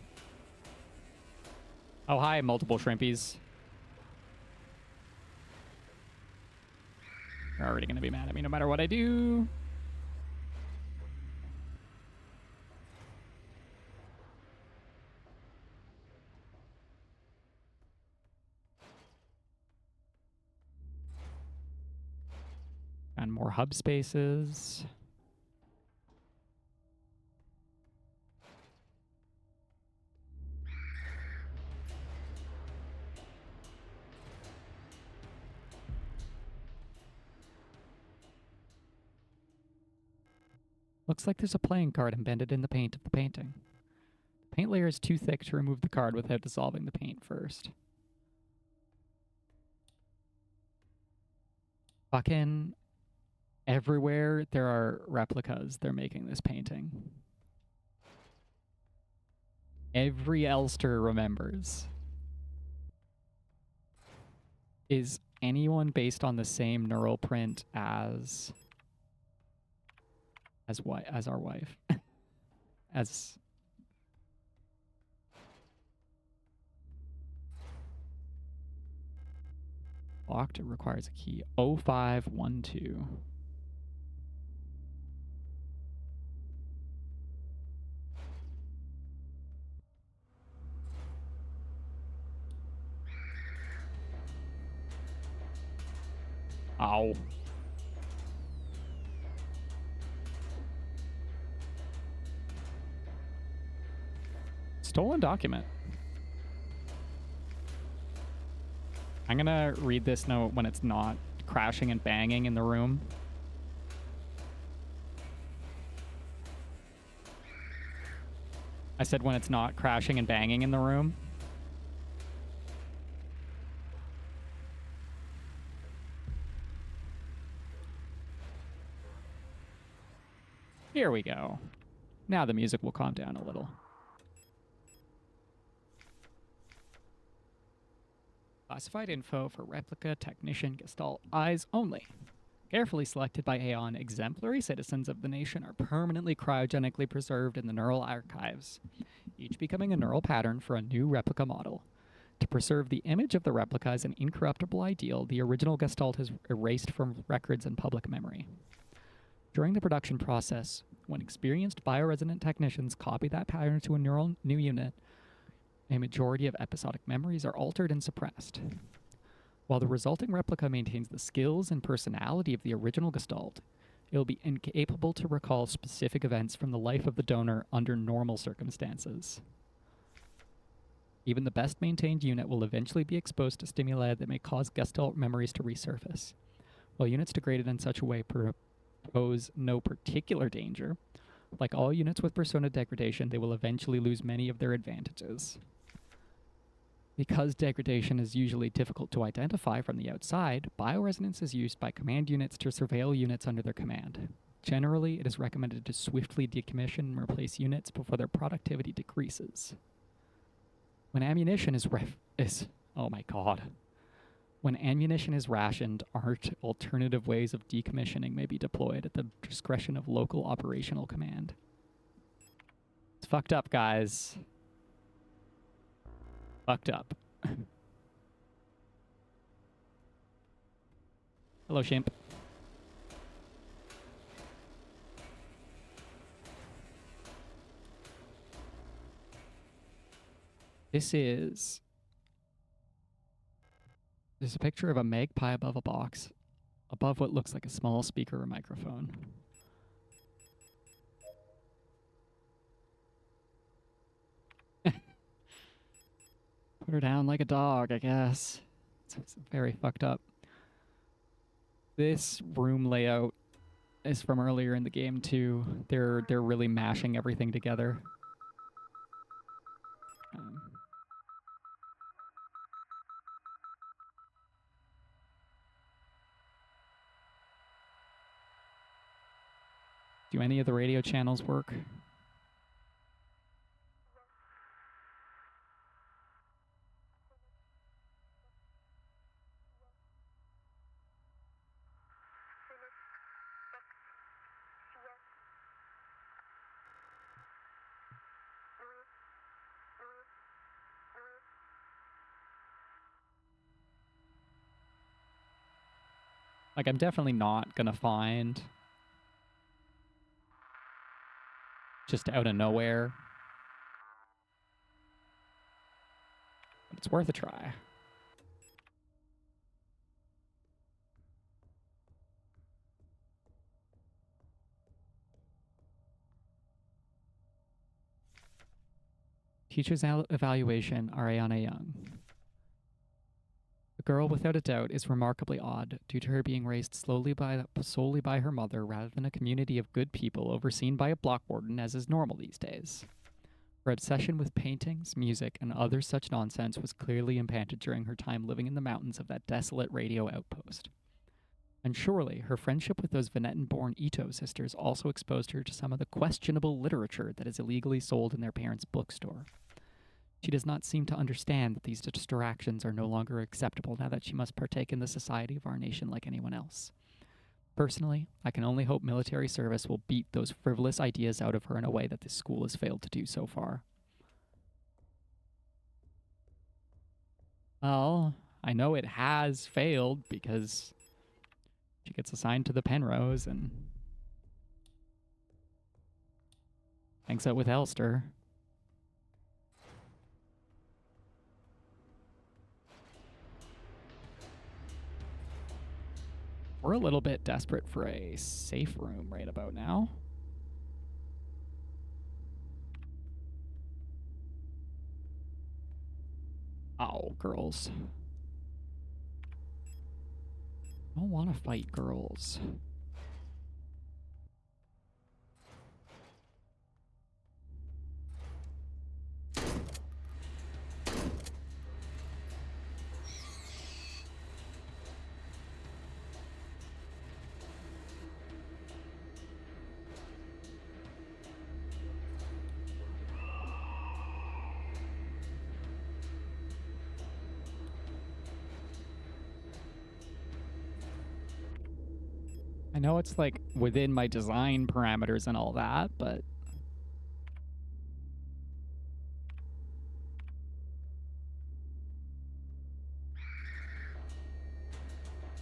Oh, hi, multiple Shrimpies. You're already going to be mad at me no matter what I do. And more hub spaces. Looks like there's a playing card embedded in the paint of the painting. The paint layer is too thick to remove the card without dissolving the paint first. Fucking everywhere there are replicas, they're making this painting. Every Elster remembers. Is anyone based on the same neural print as our wife? As locked, it requires a key. 0512. Ow. Stolen document. I'm gonna read this note when it's not crashing and banging in the room. I said when it's not crashing and banging in the room. Here we go. Now the music will calm down a little. Classified info for replica technician Gestalt eyes only. Carefully selected by Aeon, exemplary citizens of the nation are permanently cryogenically preserved in the neural archives, each becoming a neural pattern for a new replica model. To preserve the image of the replica as an incorruptible ideal, the original Gestalt is erased from records and public memory. During the production process, when experienced bioresonant technicians copy that pattern to a neural new unit, a majority of episodic memories are altered and suppressed. While the resulting replica maintains the skills and personality of the original Gestalt, it will be incapable to recall specific events from the life of the donor under normal circumstances. Even the best maintained unit will eventually be exposed to stimuli that may cause Gestalt memories to resurface. While units degraded in such a way pose no particular danger, like all units with persona degradation, they will eventually lose many of their advantages. Because degradation is usually difficult to identify from the outside, bioresonance is used by command units to surveil units under their command. Generally, it is recommended to swiftly decommission and replace units before their productivity decreases. When ammunition is When ammunition is rationed, alternative ways of decommissioning may be deployed at the discretion of local operational command. It's fucked up, guys. Fucked up. Hello, Shimp. There's a picture of a magpie above a box, above what looks like a small speaker or microphone. Put her down like a dog, I guess. It's very fucked up. This room layout is from earlier in the game too. They're really mashing everything together. Do any of the radio channels work? Like, I'm definitely not gonna find just out of nowhere, but it's worth a try. Teacher's evaluation, Ariana Young. The girl, without a doubt, is remarkably odd, due to her being raised solely by her mother rather than a community of good people overseen by a block warden, as is normal these days. Her obsession with paintings, music, and other such nonsense was clearly implanted during her time living in the mountains of that desolate radio outpost. And surely her friendship with those Venetan-born Ito sisters also exposed her to some of the questionable literature that is illegally sold in their parents' bookstore. She does not seem to understand that these distractions are no longer acceptable now that she must partake in the society of our nation like anyone else. Personally, I can only hope military service will beat those frivolous ideas out of her in a way that this school has failed to do so far. Well, I know it has failed because she gets assigned to the Penrose and hangs out with Elster. We're a little bit desperate for a safe room right about now. Oh, girls. I don't want to fight girls. I know it's like within my design parameters and all that, but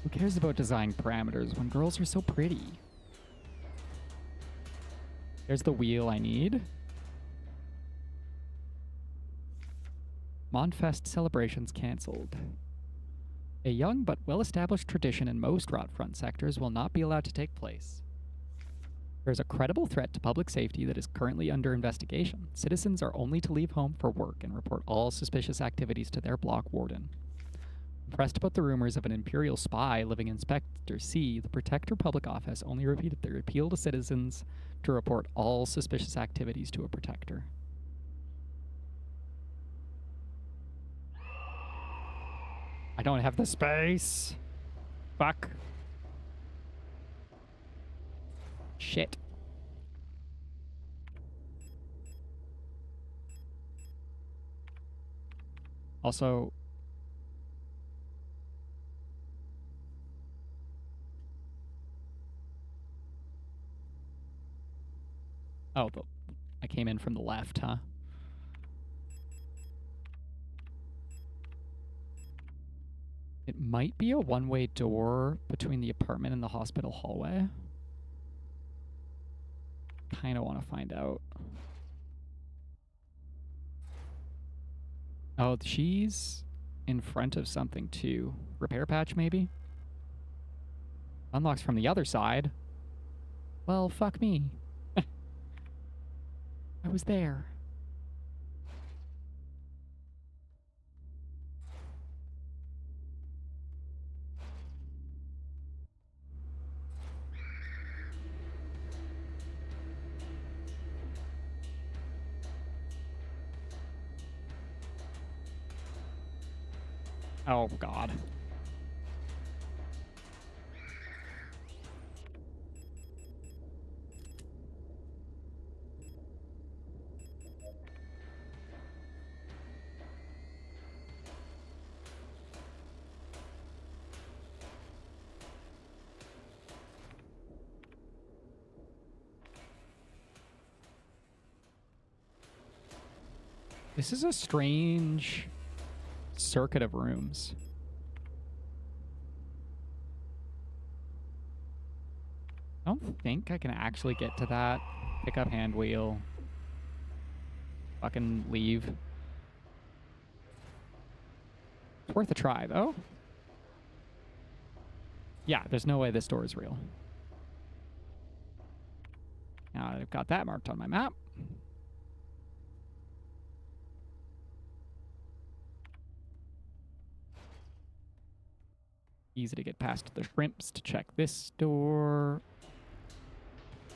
who cares about design parameters when girls are so pretty? There's the wheel I need. Monfest celebrations cancelled. A young but well-established tradition in most Rotfront sectors will not be allowed to take place. There is a credible threat to public safety that is currently under investigation. Citizens are only to leave home for work and report all suspicious activities to their block warden. Impressed about the rumors of an Imperial spy living in Sector C, the Protector Public Office only repeated their appeal to citizens to report all suspicious activities to a Protector. I don't have the space. Fuck. Shit. Also, oh, I came in from the left, huh? It might be a one-way door between the apartment and the hospital hallway. Kind of want to find out. Oh, she's in front of something too. Repair patch, maybe? Unlocks from the other side. Well, fuck me. I was there. Oh, God. This is a strange circuit of rooms. I don't think I can actually get to that. Pick up hand wheel. Fucking leave. It's worth a try, though. Yeah, there's no way this door is real. Now I've got that marked on my map. Easy to get past the shrimps to check this door.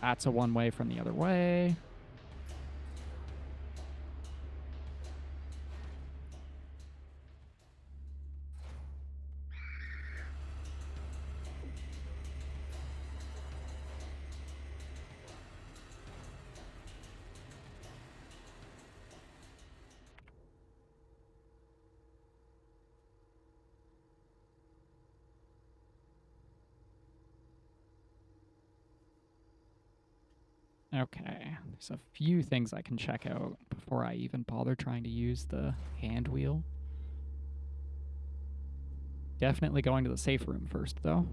That's a one-way from the other way. Okay, there's a few things I can check out before I even bother trying to use the hand wheel. Definitely going to the safe room first, though.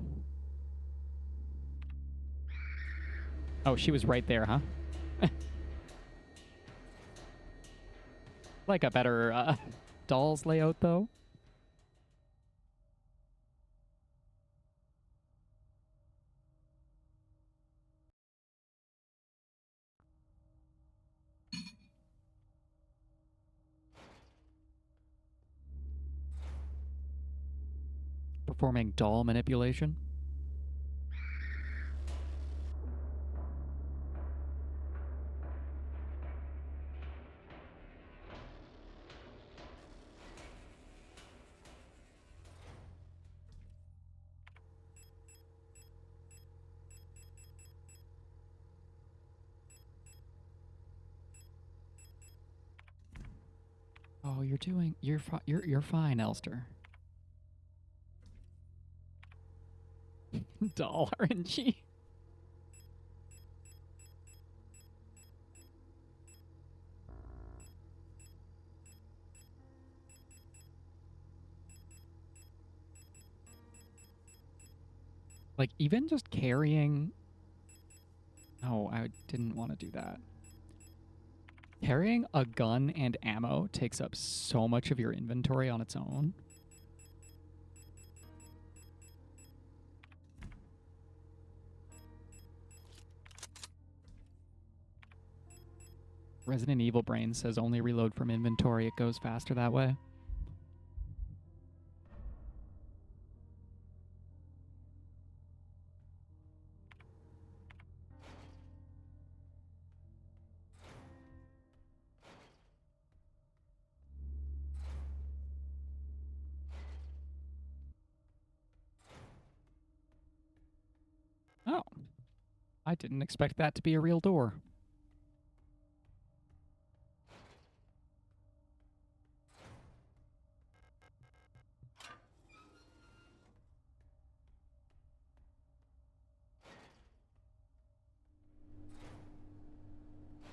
Oh, she was right there, huh? Like a better dolls layout, though. Performing doll manipulation. Oh, you're fine, Elster. Doll RNG. Like, even just carrying... Oh, I didn't want to do that. Carrying a gun and ammo takes up so much of your inventory on its own. Resident Evil Brain says only reload from inventory. It goes faster that way. Oh. I didn't expect that to be a real door.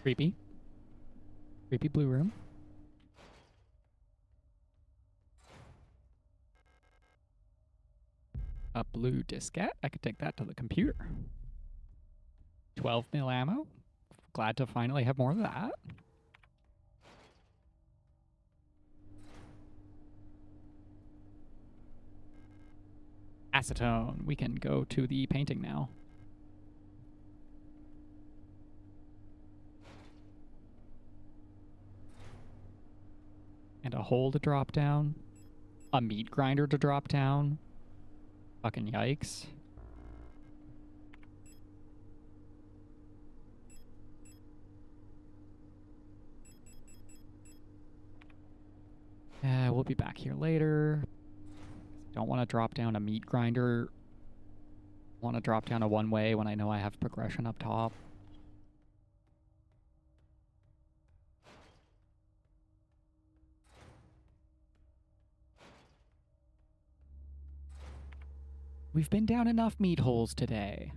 Creepy. Creepy blue room. A blue diskette. I could take that to the computer. 12 mil ammo. Glad to finally have more of that. Acetone. We can go to the painting now. And a hole to drop down. A meat grinder to drop down. Fucking yikes. We'll be back here later. Don't want to drop down a meat grinder. Want to drop down a one-way when I know I have progression up top. We've been down enough meat holes today.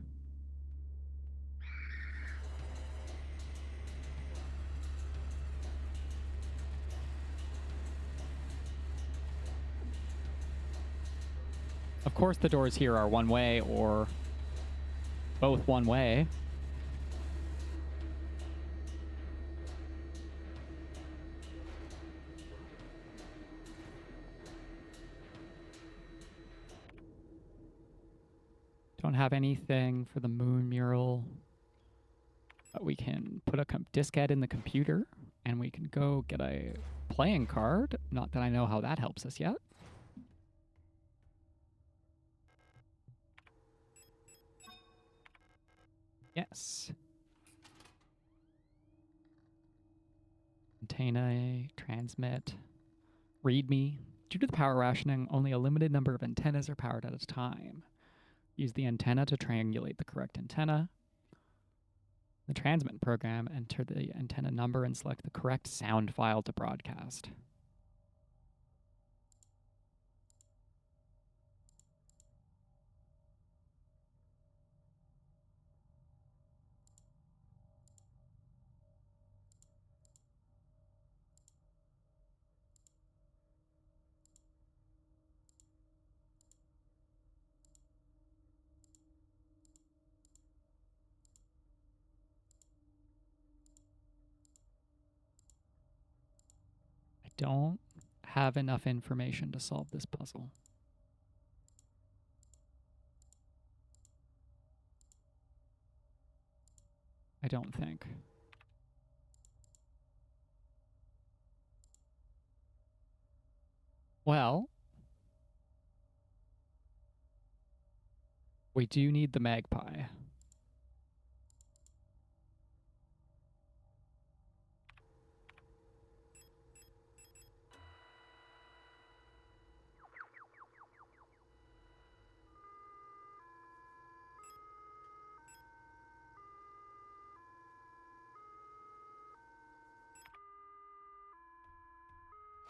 Of course the doors here are one way or both one way. Don't have anything for the moon mural. But we can put a diskette in the computer and we can go get a playing card. Not that I know how that helps us yet. Yes. Antennae, transmit, readme. Due to the power rationing, only a limited number of antennas are powered at a time. Use the antenna to triangulate the correct antenna. The transmit program, enter the antenna number and select the correct sound file to broadcast. I don't have enough information to solve this puzzle. I don't think. Well, we do need the magpie.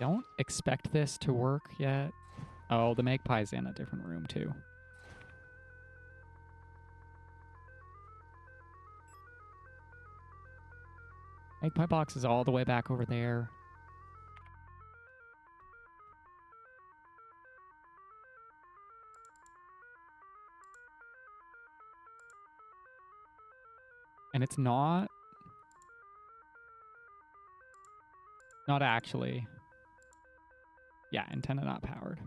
Don't expect this to work yet. Oh, the magpie's in a different room too. Magpie box is all the way back over there. And it's not actually. Yeah, antenna not powered.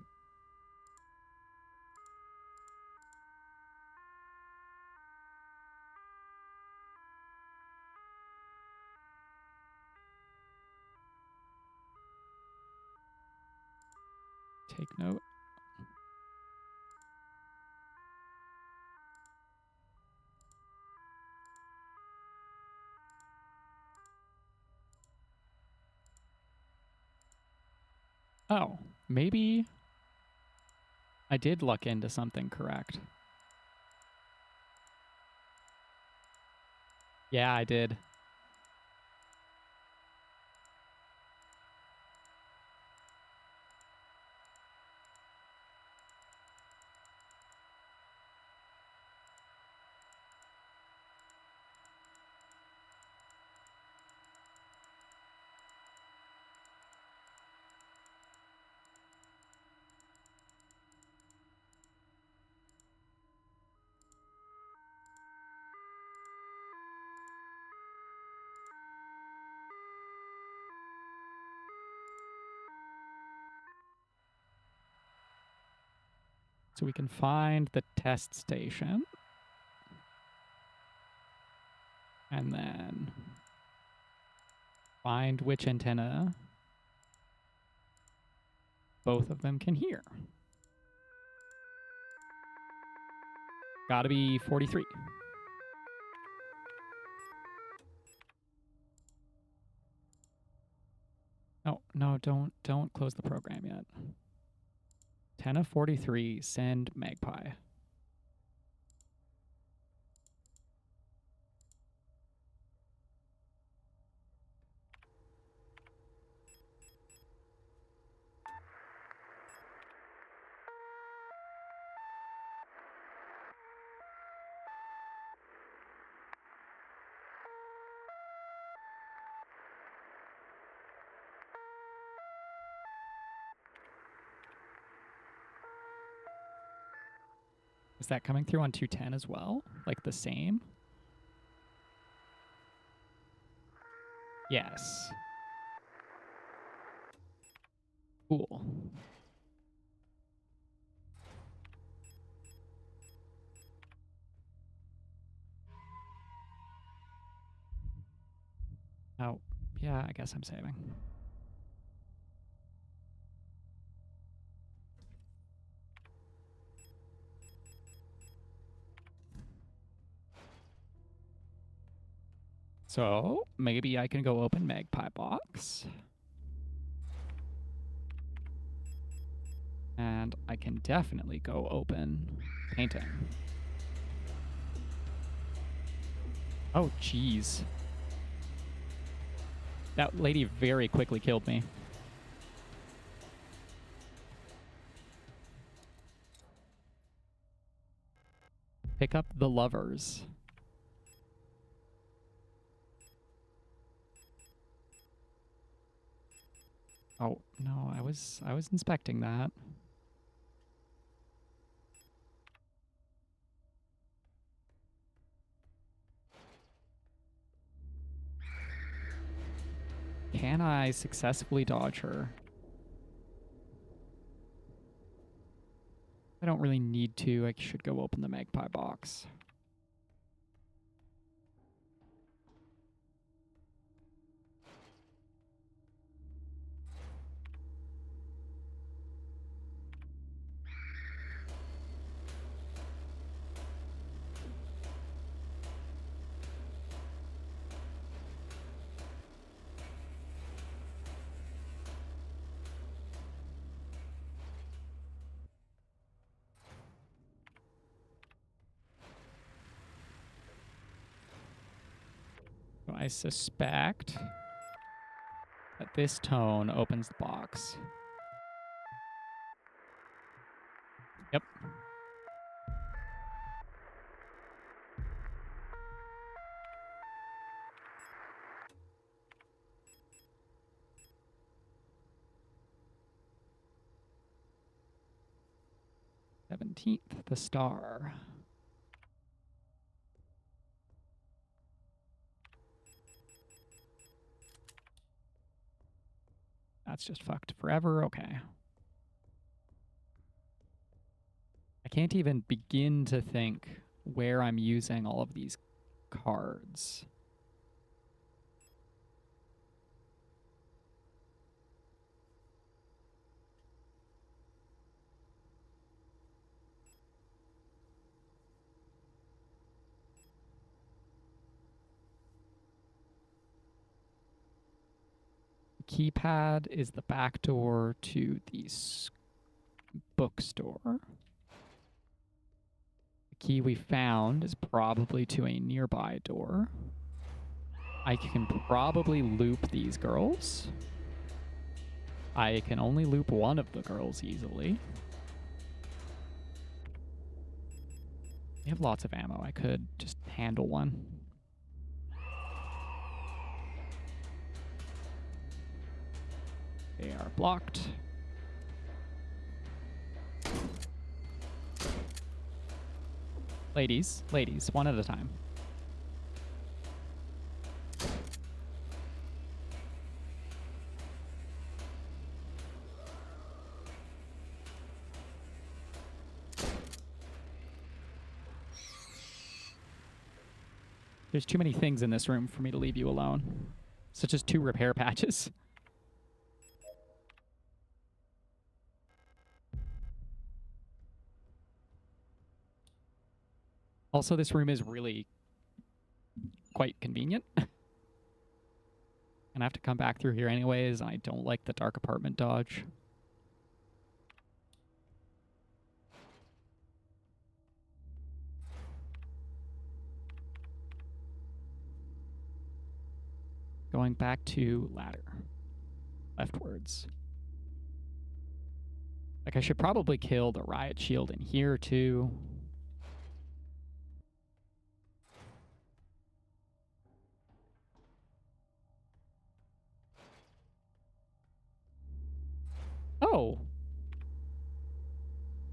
Take note. Oh, maybe I did luck into something correct. Yeah, I did. So we can find the test station. And then find which antenna both of them can hear. Gotta be 43. Oh, no, don't close the program yet. Antenna 43, send magpie. Is that coming through on 210 as well? Like the same? Yes. Cool. Oh, yeah, I guess I'm saving. So maybe I can go open Magpie Box. And I can definitely go open painting. Oh, jeez. That lady very quickly killed me. Pick up the lovers. Oh, no, I was inspecting that. Can I successfully dodge her? I don't really need to. I should go open the Magpie Box. So I suspect that this tone opens the box. Yep. "17th, the star." That's just fucked forever. Okay. I can't even begin to think where I'm using all of these cards. Keypad is the back door to the bookstore. The key we found is probably to a nearby door. I can probably loop these girls. I can only loop one of the girls easily. We have lots of ammo. I could just handle one. They are blocked. Ladies, one at a time. There's too many things in this room for me to leave you alone, such as 2 repair patches. Also, this room is really quite convenient. And I have to come back through here anyways, and I don't like the dark apartment dodge. Going back to ladder. Leftwards. Like, I should probably kill the riot shield in here, too. Oh.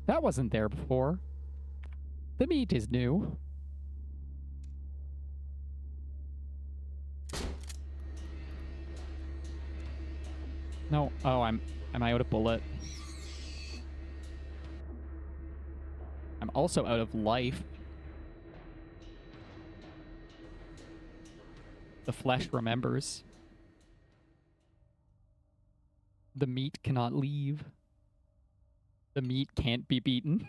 That wasn't there before. The meat is new. No. Oh, am I out of bullet? I'm also out of life. The flesh remembers. The meat cannot leave. The meat can't be beaten.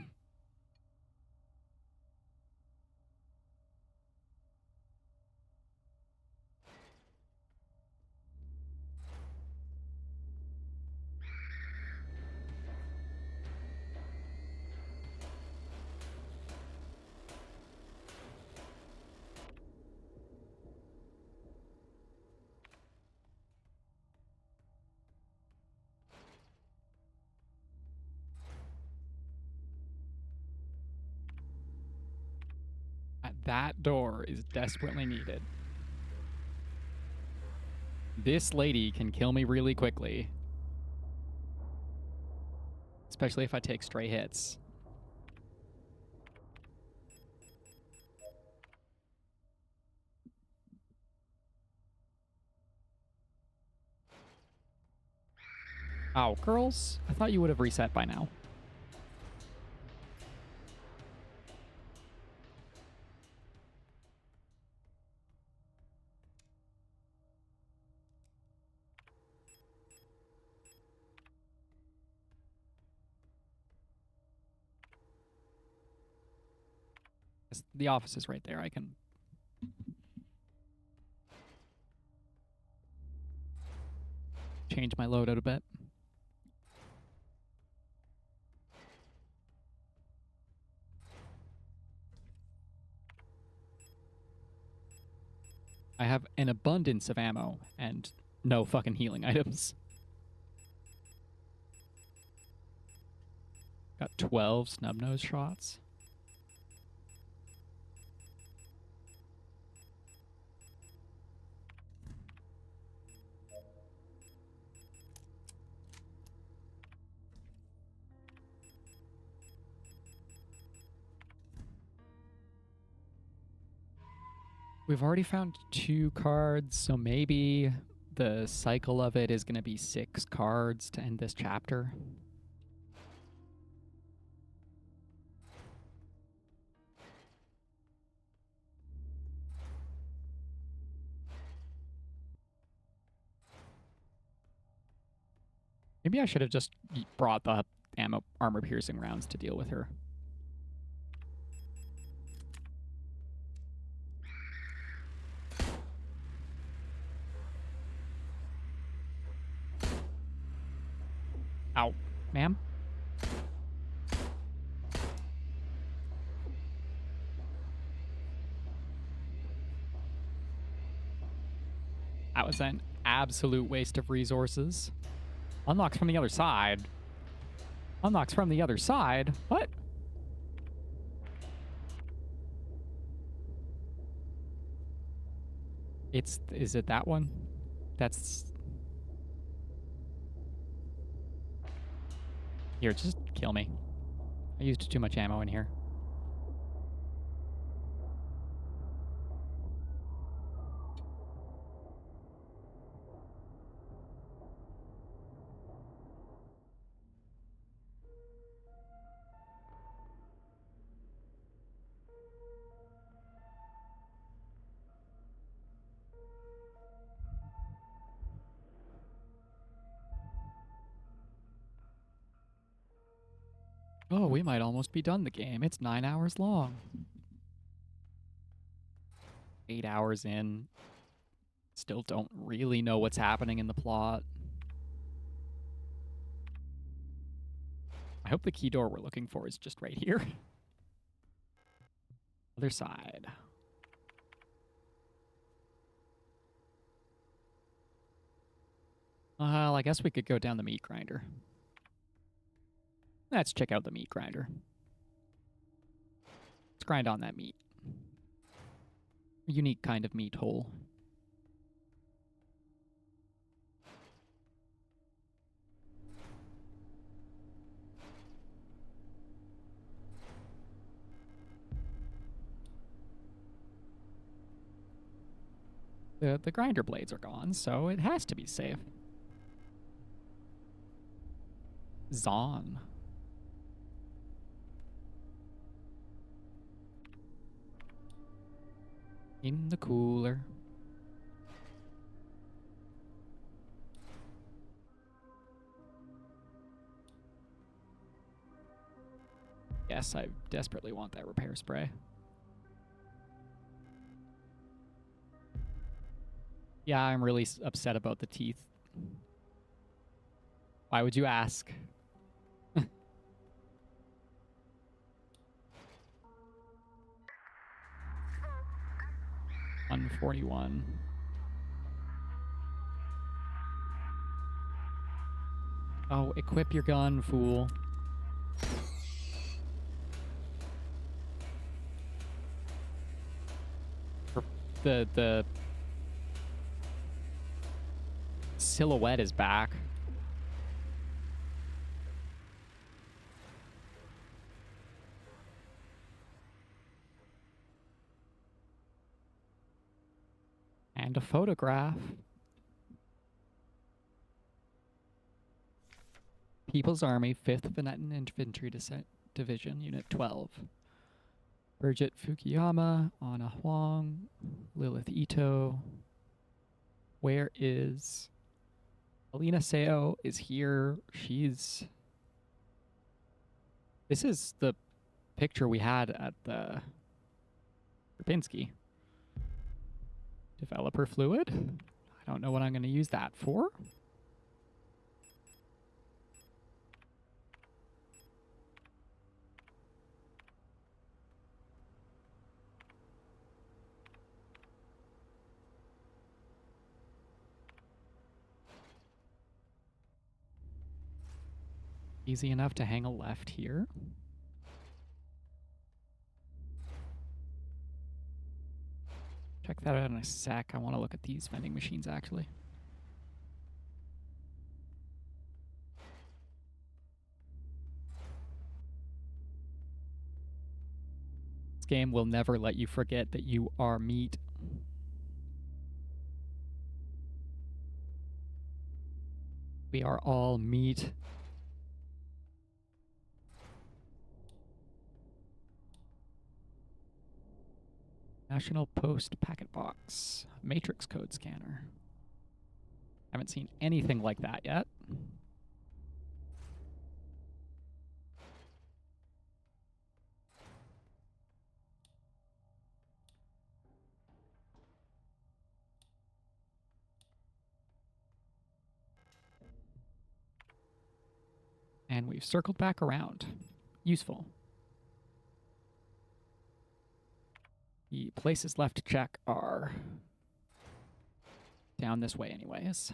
That door is desperately needed. This lady can kill me really quickly. Especially if I take stray hits. Oh, girls, I thought you would have reset by now. The office is right there. I can... change my loadout a bit. I have an abundance of ammo and no fucking healing items. Got 12 snub-nose shots. We've already found 2 cards, so maybe the cycle of it is going to be 6 cards to end this chapter. Maybe I should have just brought the armor-piercing rounds to deal with her. Ow. Ma'am? That was an absolute waste of resources. Unlocks from the other side. Unlocks from the other side? What? Is it that one? That's... Here, just kill me. I used too much ammo in here. Oh, we might almost be done the game. It's 9 hours long. 8 hours in. Still don't really know what's happening in the plot. I hope the key door we're looking for is just right here. Other side. Well, I guess we could go down the meat grinder. Let's check out the meat grinder. Let's grind on that meat. A unique kind of meat hole. The grinder blades are gone, so it has to be safe. Zon. In the cooler. Yes, I desperately want that repair spray. Yeah, I'm really upset about the teeth. Why would you ask? 141. Oh, equip your gun, fool. The silhouette is back. And a photograph. People's Army, 5th Veneton Infantry Division, Unit 12. Birgit Fukuyama, Anna Huang, Lilith Ito. Where is... Alina Seo is here. She's... This is the picture we had at the Rapinski. Developer fluid. I don't know what I'm going to use that for. Easy enough to hang a left here. Check that out in a sec. I want to look at these vending machines, actually. This game will never let you forget that you are meat. We are all meat. National Post Packet Box. Matrix code scanner. Haven't seen anything like that yet. And we've circled back around. Useful. The places left to check are down this way anyways.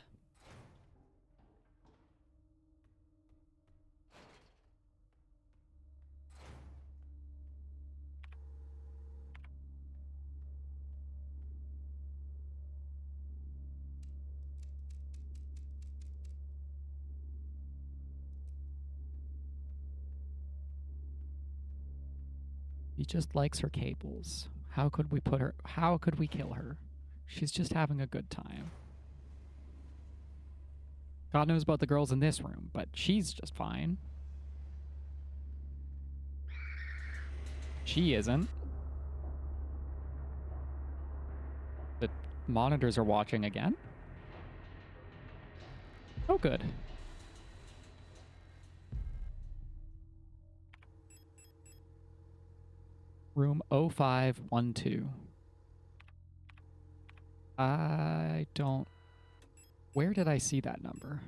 She just likes her cables. How could we put her... How could we kill her? She's just having a good time. God knows about the girls in this room, but she's just fine. She isn't. The monitors are watching again. Oh, good. Room 0512. I don't... Where did I see that number?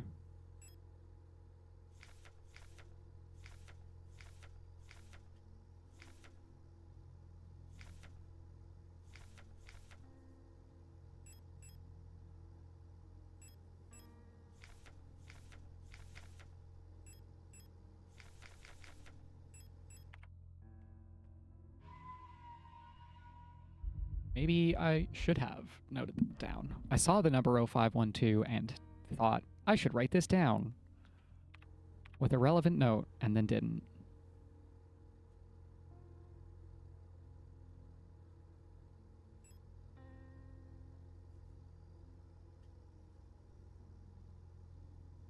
Maybe I should have noted them down. I saw the number 0512 and thought, I should write this down with a relevant note, and then didn't.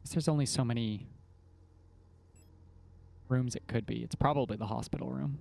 There's only so many rooms it could be. It's probably the hospital room.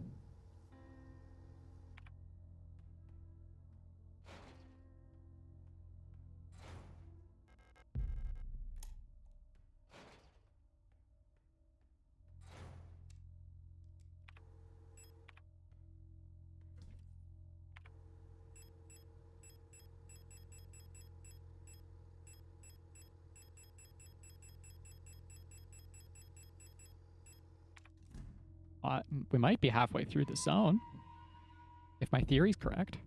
We might be halfway through the zone, if my theory's correct.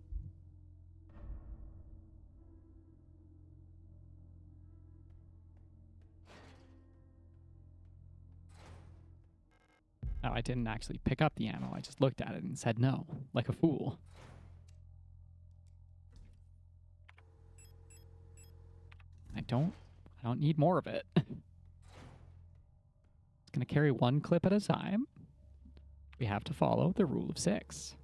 No, I didn't actually pick up the ammo. I just looked at it and said no, like a fool. I don't need more of it. It's gonna carry one clip at a time. We have to follow the rule of 6.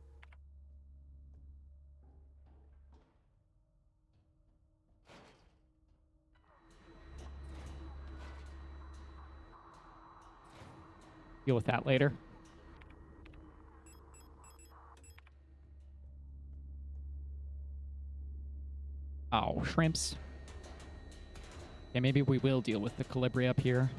Deal with that later. Oh, shrimps. Okay, maybe we will deal with the Calibri up here.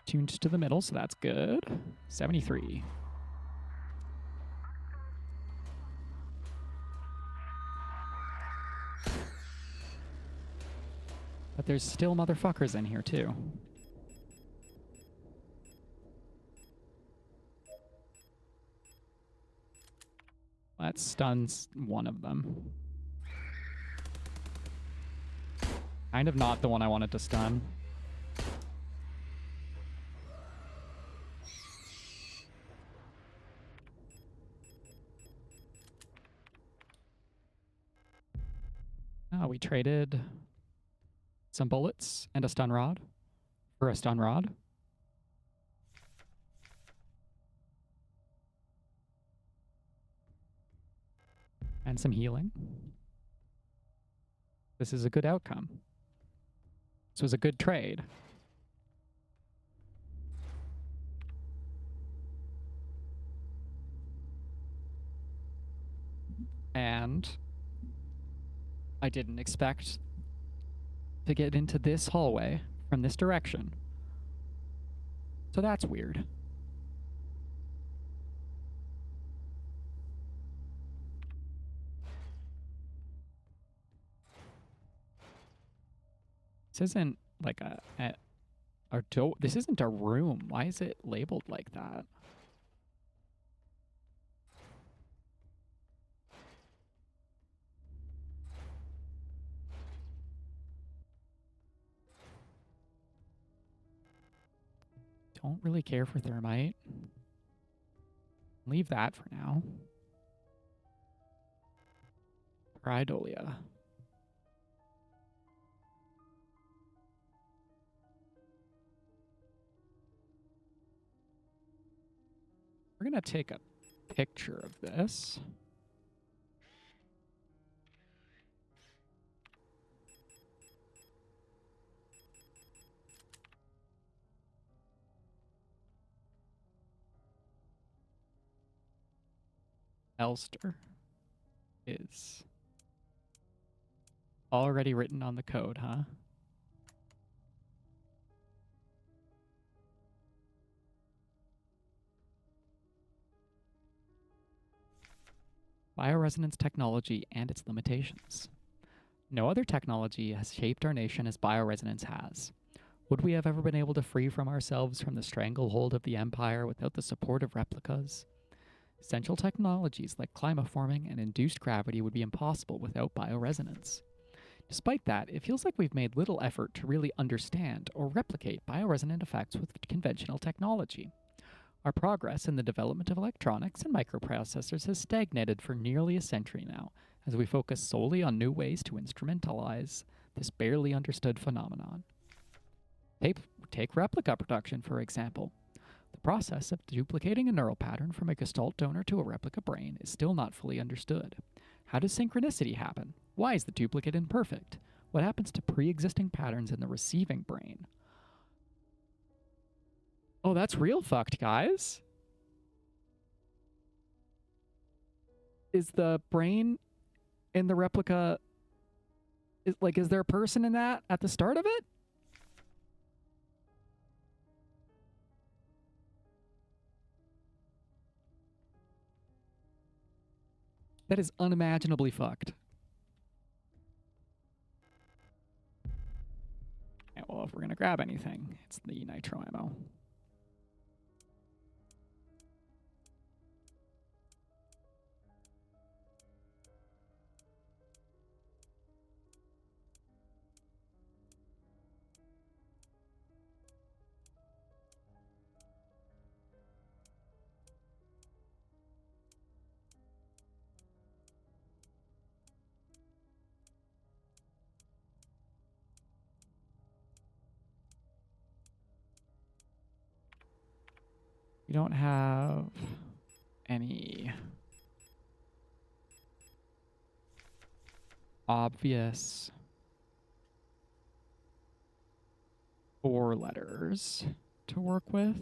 Tuned to the middle, so that's good. 73. But there's still motherfuckers in here, too. That stuns one of them. Kind of not the one I wanted to stun. Oh, we traded some bullets and a stun rod for a stun rod. And some healing. This is a good outcome. This was a good trade. And I didn't expect to get into this hallway from this direction. So that's weird. This isn't like this isn't a room. Why is it labeled like that? Don't really care for thermite. Leave that for now. Pridolia. We're going to take a picture of this. Elster is already written on the code, huh? Bioresonance technology and its limitations. No other technology has shaped our nation as bioresonance has. Would we have ever been able to free from ourselves from the stranglehold of the Empire without the support of replicas? Essential technologies like climaforming and induced gravity would be impossible without bioresonance. Despite that, it feels like we've made little effort to really understand or replicate bioresonant effects with conventional technology. Our progress in the development of electronics and microprocessors has stagnated for nearly a century now, as we focus solely on new ways to instrumentalize this barely understood phenomenon. Take replica production, for example. The process of duplicating a neural pattern from a Gestalt donor to a replica brain is still not fully understood. How does synchronicity happen? Why is the duplicate imperfect? What happens to pre-existing patterns in the receiving brain? Oh, that's real fucked, guys. Is the brain in the replica... is there a person in that at the start of it? That is unimaginably fucked. Yeah, well, if we're going to grab anything, it's the nitro ammo. We don't have any obvious 4 letters to work with.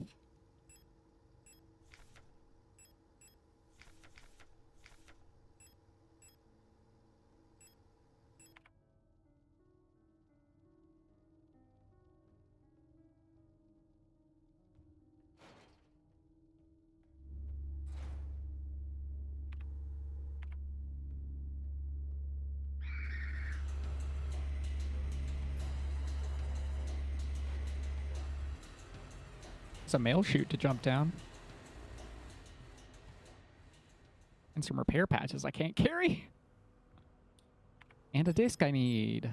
It's a mail chute to jump down. And some repair patches I can't carry. And a disc I need.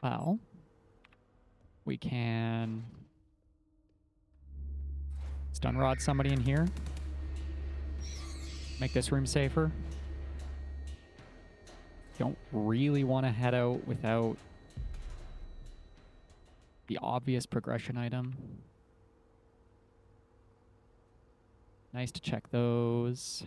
Well, we can stun rod somebody in here. Make this room safer. Don't really want to head out without the obvious progression item. Nice to check those.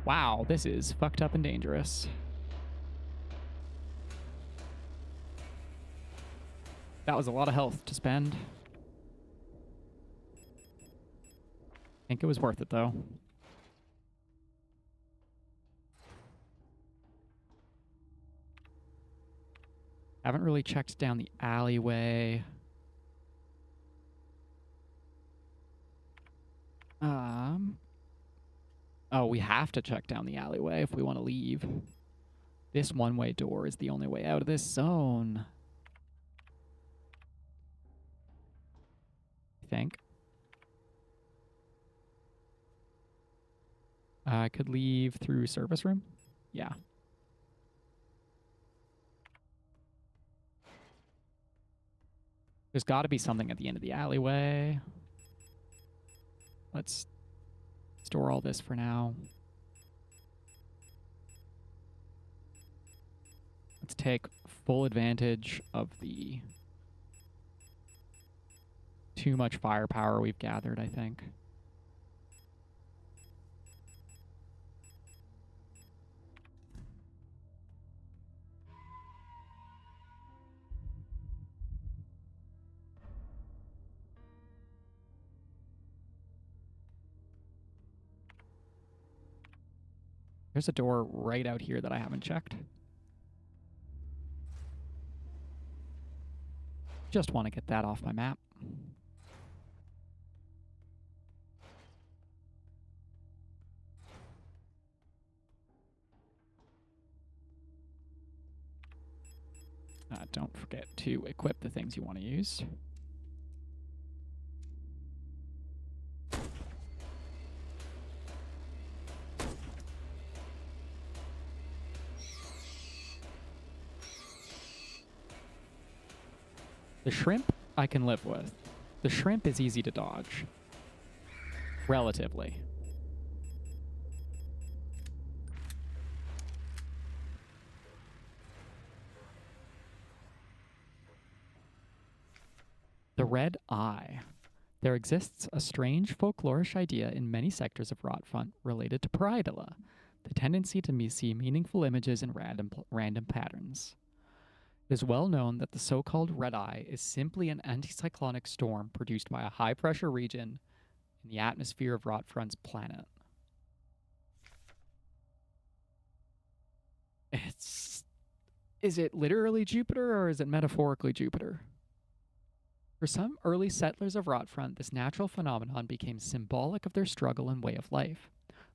Wow, this is fucked up and dangerous. That was a lot of health to spend. I think it was worth it, though. Haven't really checked down the alleyway. Oh, we have to check down the alleyway if we want to leave. This one-way door is the only way out of this zone. I think. I could leave through service room? Yeah. There's got to be something at the end of the alleyway. Let's store all this for now. Let's take full advantage of the too much firepower we've gathered, I think. There's a door right out here that I haven't checked. Just want to get that off my map. Don't forget to equip the things you want to use. The shrimp I can live with. The shrimp is easy to dodge. Relatively. The red eye. There exists a strange folklorish idea in many sectors of Rotfront related to pareidolia, the tendency to see meaningful images in random patterns. It is well known that the so-called red eye is simply an anticyclonic storm produced by a high-pressure region in the atmosphere of Rotfront's planet. Is it literally Jupiter or is it metaphorically Jupiter? For some early settlers of Rotfront, this natural phenomenon became symbolic of their struggle and way of life.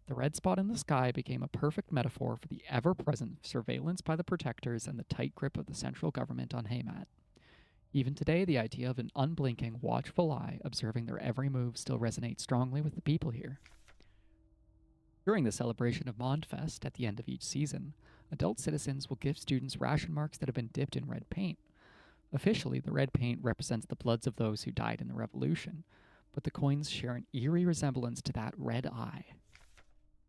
The red spot in the sky became a perfect metaphor for the ever-present surveillance by the protectors and the tight grip of the central government on Haymat. Even today, the idea of an unblinking, watchful eye observing their every move still resonates strongly with the people here. During the celebration of Mondfest at the end of each season, adult citizens will give students ration marks that have been dipped in red paint. Officially, the red paint represents the bloods of those who died in the revolution, but the coins share an eerie resemblance to that red eye.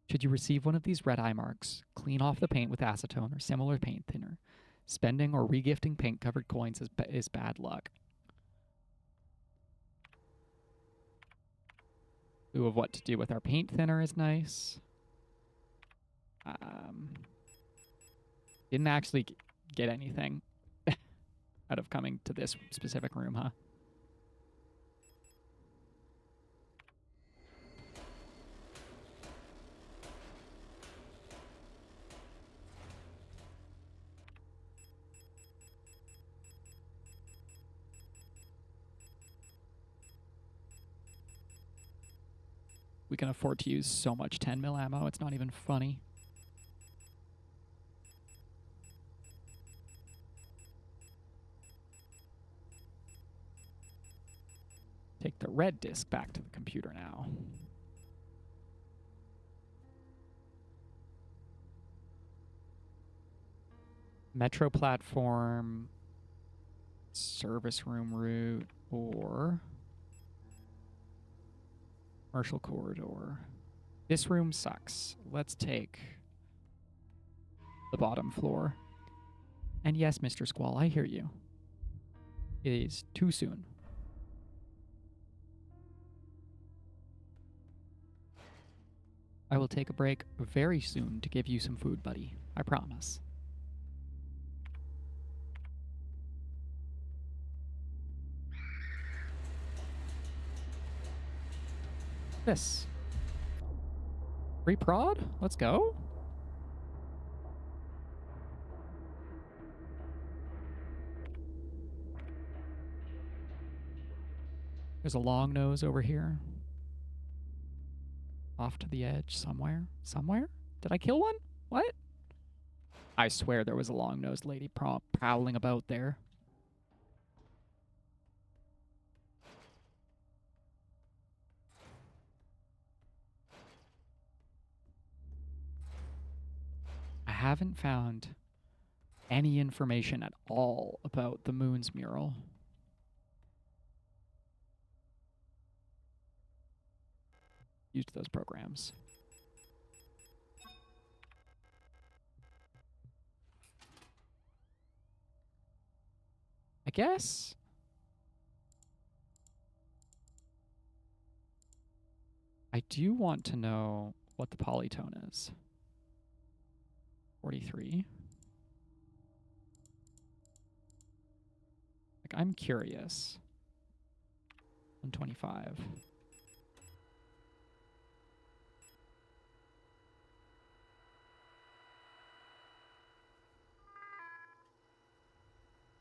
Should you receive one of these red eye marks, clean off the paint with acetone or similar paint thinner. Spending or regifting paint-covered coins is bad luck. Clue of what to do with our paint thinner is nice. Didn't actually get anything out of coming to this specific room, huh? We can afford to use so much 10 mil ammo, it's not even funny. Take the red disc back to the computer now. Metro platform, service room route, or commercial corridor. This room sucks. Let's take the bottom floor. And yes, Mr. Squall, I hear you. It is too soon. I will take a break very soon to give you some food, buddy. I promise. This. Free prod? Let's go. There's a long nose over here. Off to the edge somewhere. Somewhere? Did I kill one? What? I swear there was a long-nosed lady prowling about there. I haven't found any information at all about the Moon's mural. Used those programs. I guess I do want to know what the polytone is. 43. Like, I'm curious. 125.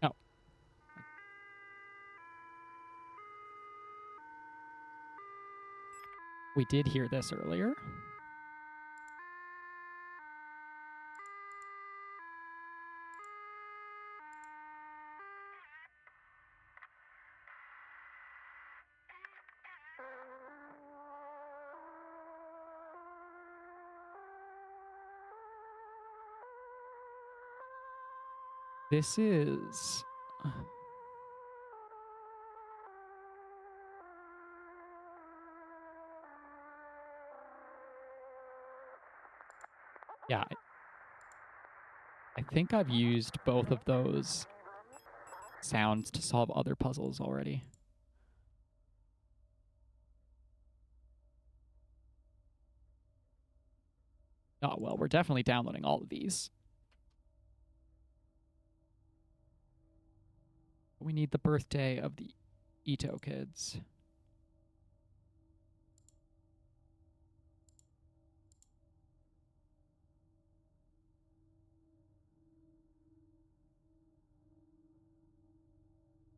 Oh. We did hear this earlier. This is... Yeah. I think I've used both of those sounds to solve other puzzles already. Oh, well, we're definitely downloading all of these. We need the birthday of the Ito kids.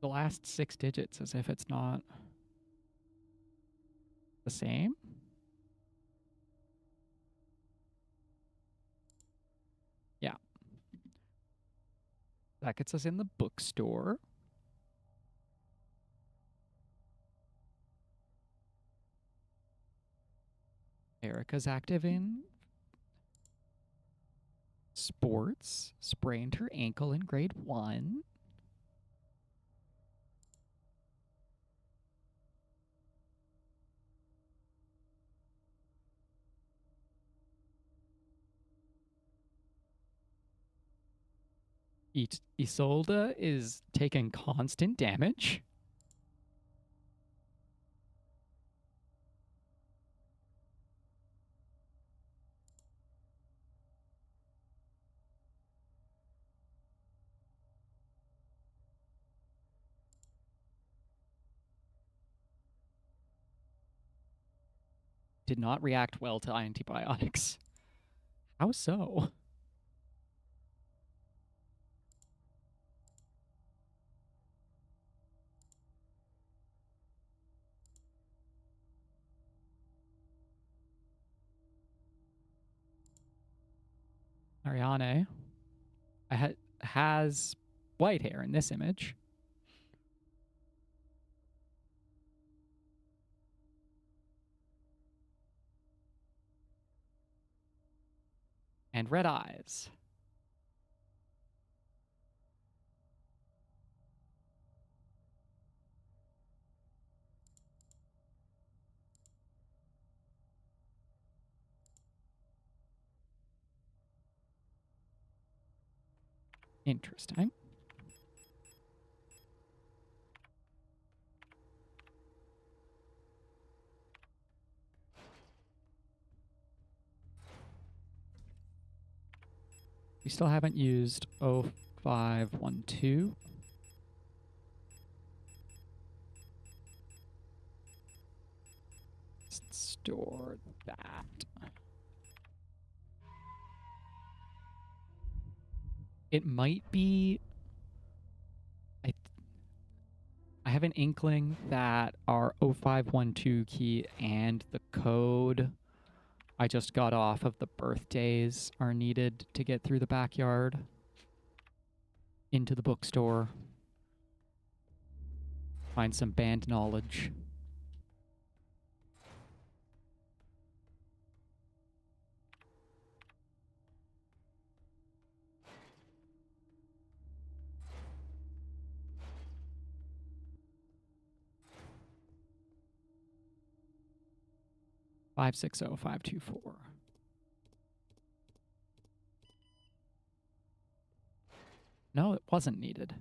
The last 6 digits, as if it's not the same. Yeah. That gets us in the bookstore. Erica's active in sports. Sprained her ankle in grade 1. Isolde is taking constant damage. Did not react well to antibiotics. How so? Ariane has white hair in this image. And red eyes. Interesting. We still haven't used 0512. Store that. It might be. I have an inkling that our 0512 key and the code I just got off of the birthdays are needed to get through the backyard into the bookstore. Find some band knowledge. Five 524. No, it wasn't needed.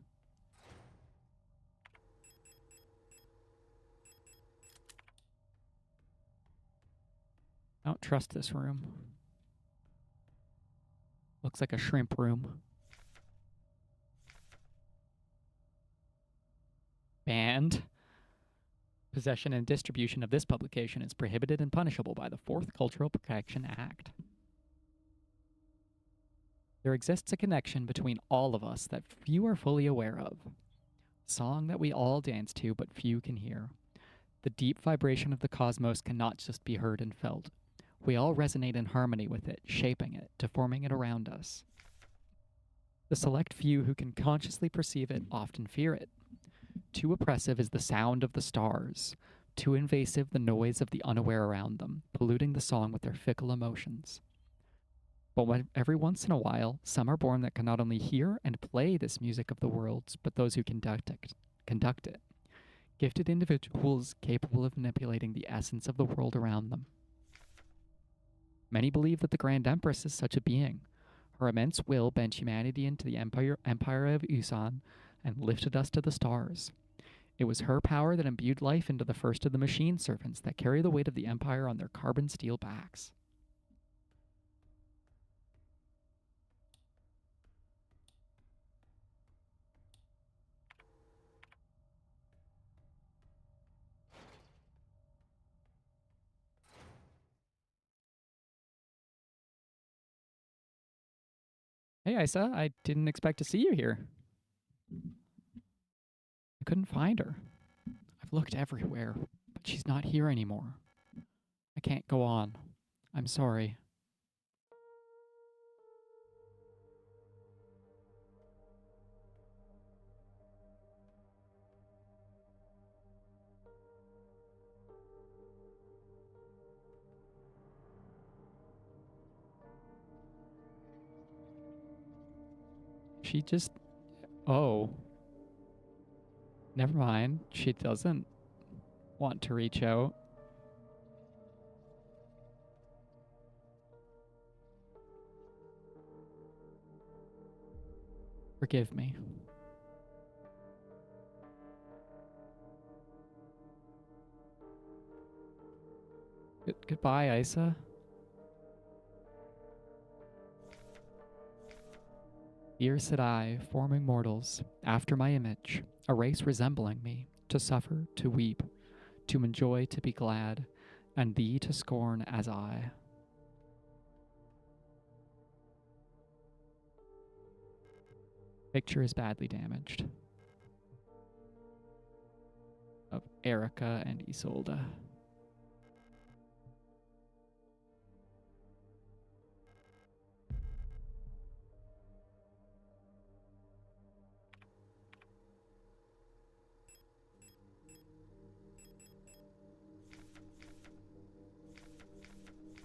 I don't trust this room. Looks like a shrimp room. Banned. Possession and distribution of this publication is prohibited and punishable by the 4th Cultural Protection Act. There exists a connection between all of us that few are fully aware of. A song that we all dance to but few can hear. The deep vibration of the cosmos cannot just be heard and felt. We all resonate in harmony with it, shaping it, deforming it around us. The select few who can consciously perceive it often fear it. Too oppressive is the sound of the stars, too invasive the noise of the unaware around them, polluting the song with their fickle emotions. But every once in a while, some are born that can not only hear and play this music of the worlds, but those who conduct it. Gifted individuals capable of manipulating the essence of the world around them. Many believe that the Grand Empress is such a being. Her immense will bent humanity into the empire of Usan and lifted us to the stars. It was her power that imbued life into the first of the machine servants that carry the weight of the empire on their carbon steel backs. Hey, Isa, I didn't expect to see you here. I couldn't find her. I've looked everywhere, but she's not here anymore. I can't go on. I'm sorry. She just... Oh. Never mind. She doesn't want to reach out. Forgive me. Goodbye, Isa. Here sit I, forming mortals, after my image, a race resembling me, to suffer, to weep, to enjoy, to be glad, and thee to scorn as I. Picture is badly damaged. Of Erica and Isolde.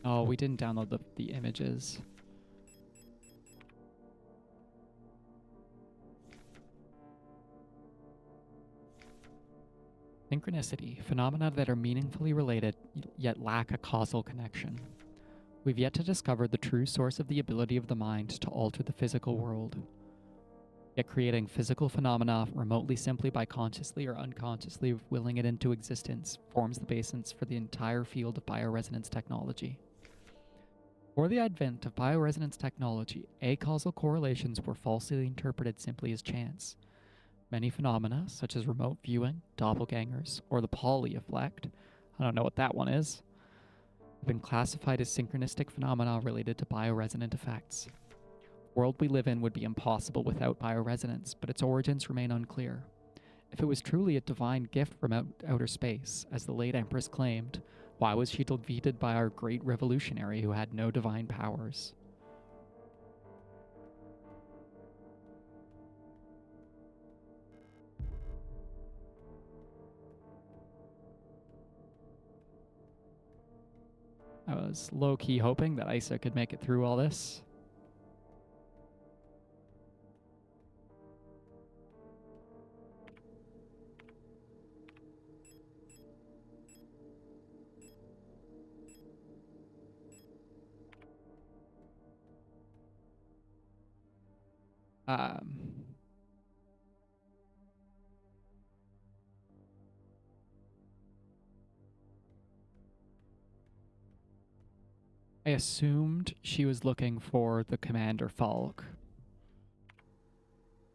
Oh, we didn't download the images. Synchronicity, phenomena that are meaningfully related yet lack a causal connection. We've yet to discover the true source of the ability of the mind to alter the physical world. Yet creating physical phenomena remotely simply by consciously or unconsciously willing it into existence forms the basis for the entire field of bioresonance technology. Before the advent of bioresonance technology, acausal correlations were falsely interpreted simply as chance. Many phenomena, such as remote viewing, doppelgangers, or the Pauli effect, I don't know what that one is, have been classified as synchronistic phenomena related to bioresonant effects. The world we live in would be impossible without bioresonance, but its origins remain unclear. If it was truly a divine gift from outer space, as the late Empress claimed, why was she defeated by our great revolutionary who had no divine powers? I was low-key hoping that Isa could make it through all this. I assumed she was looking for the Commander Falk.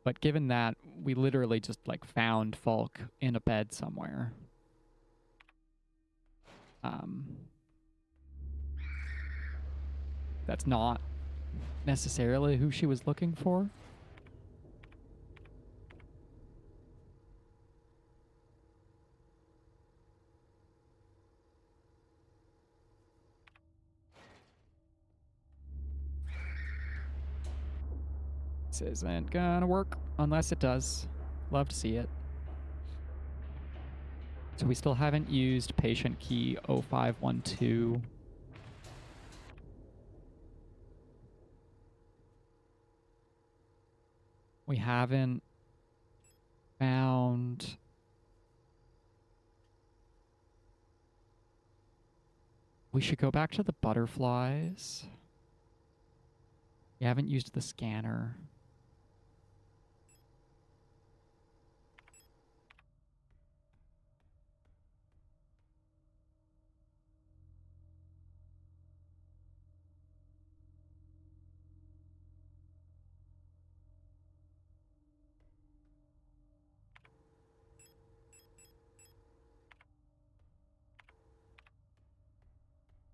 But given that we literally just like found Falk in a bed somewhere. That's not necessarily who she was looking for. This isn't gonna work unless it does. Love to see it. So we still haven't used patient key 0512. We haven't found... We should go back to the butterflies. We haven't used the scanner.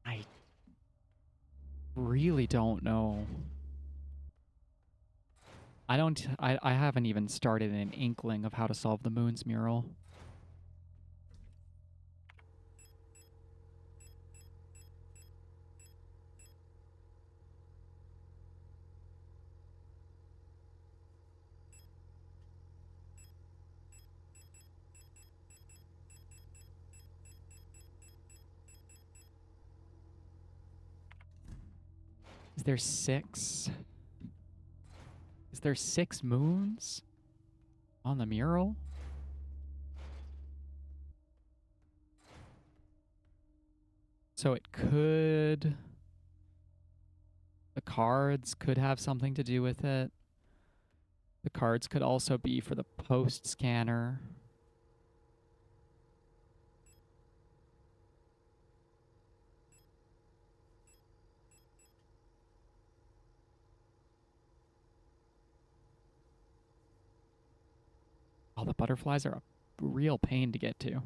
I really don't know. I haven't even started an inkling of how to solve the Moon's mural. Is there 6? Is there 6 moons on the mural? So it could... The cards could have something to do with it. The cards could also be for the post scanner. Oh, the butterflies are a real pain to get to.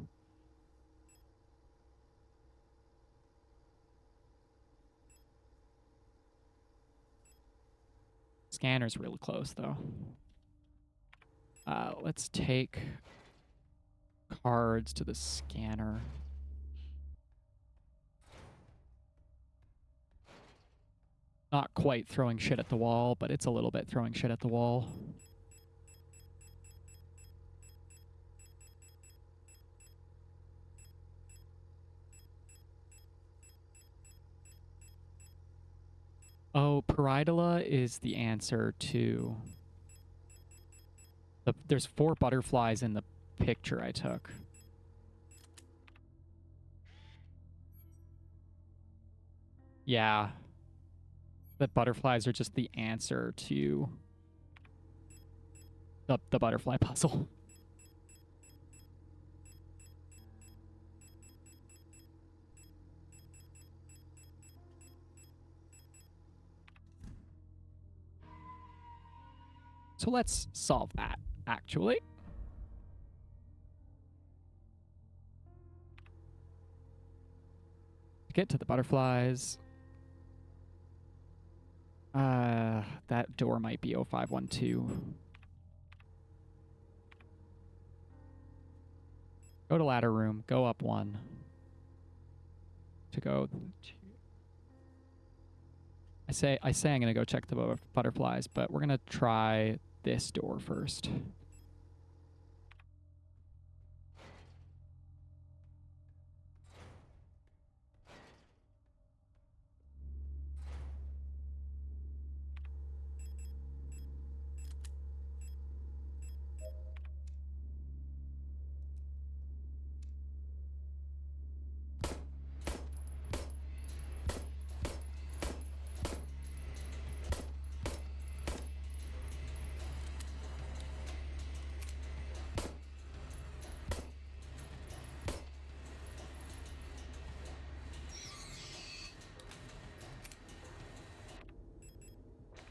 Scanner's really close, though. Let's take cards to the scanner. Not quite throwing shit at the wall, but it's a little bit throwing shit at the wall. Oh, Pareidola is the answer to... There's 4 butterflies in the picture I took. Yeah. The butterflies are just the answer to the butterfly puzzle. So let's solve that, actually. To get to the butterflies... that door might be 0512. Go to ladder room, go up 1. To go... I say I'm gonna go check the butterflies, but we're gonna try this door first.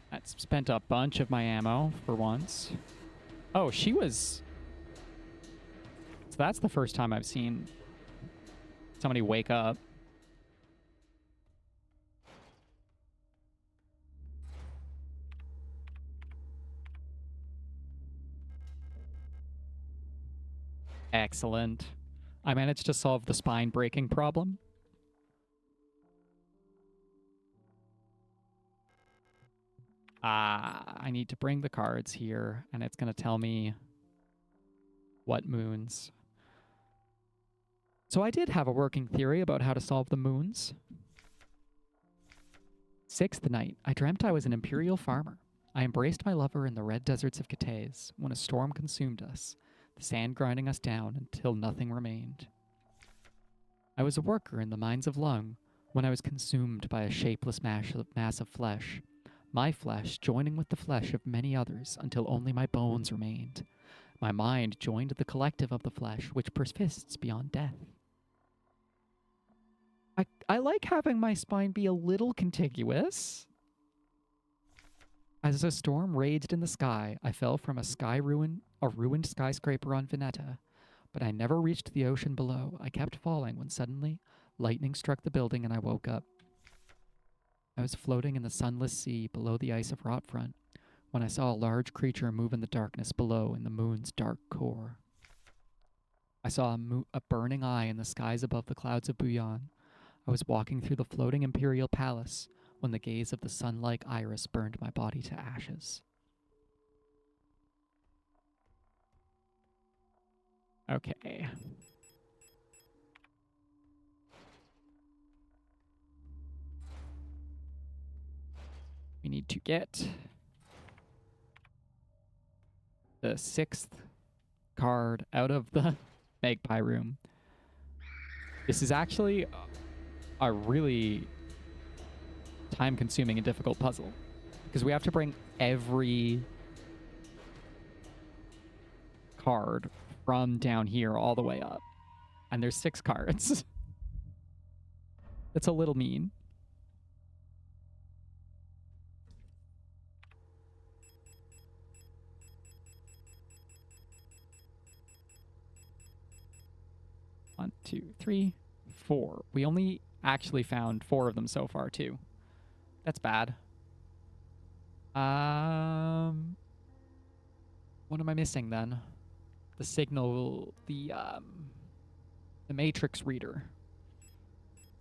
I spent a bunch of my ammo for once. Oh, she was... So that's the first time I've seen somebody wake up. Excellent. I managed to solve the spine breaking problem. I need to bring the cards here, and it's going to tell me what moons. So I did have a working theory about how to solve the moons. 6th night, I dreamt I was an imperial farmer. I embraced my lover in the red deserts of Cathays when a storm consumed us, the sand grinding us down until nothing remained. I was a worker in the mines of Lung when I was consumed by a shapeless mass of flesh. My flesh joining with the flesh of many others until only my bones remained. My mind joined the collective of the flesh, which persists beyond death. I like having my spine be a little contiguous. As a storm raged in the sky, I fell from a ruined skyscraper on Veneta, but I never reached the ocean below. I kept falling when suddenly lightning struck the building and I woke up. I was floating in the sunless sea below the ice of Rotfront when I saw a large creature move in the darkness below in the moon's dark core. I saw a burning eye in the skies above the clouds of Buyan. I was walking through the floating imperial palace when the gaze of the sun-like iris burned my body to ashes. Okay. We need to get the 6th card out of the magpie room. This is actually a really time-consuming and difficult puzzle because we have to bring every card from down here all the way up. And there's 6 cards. That's a little mean. One, 2, 3, 4. We only actually found 4 of them so far, too. That's bad. What am I missing then? The signal, the matrix reader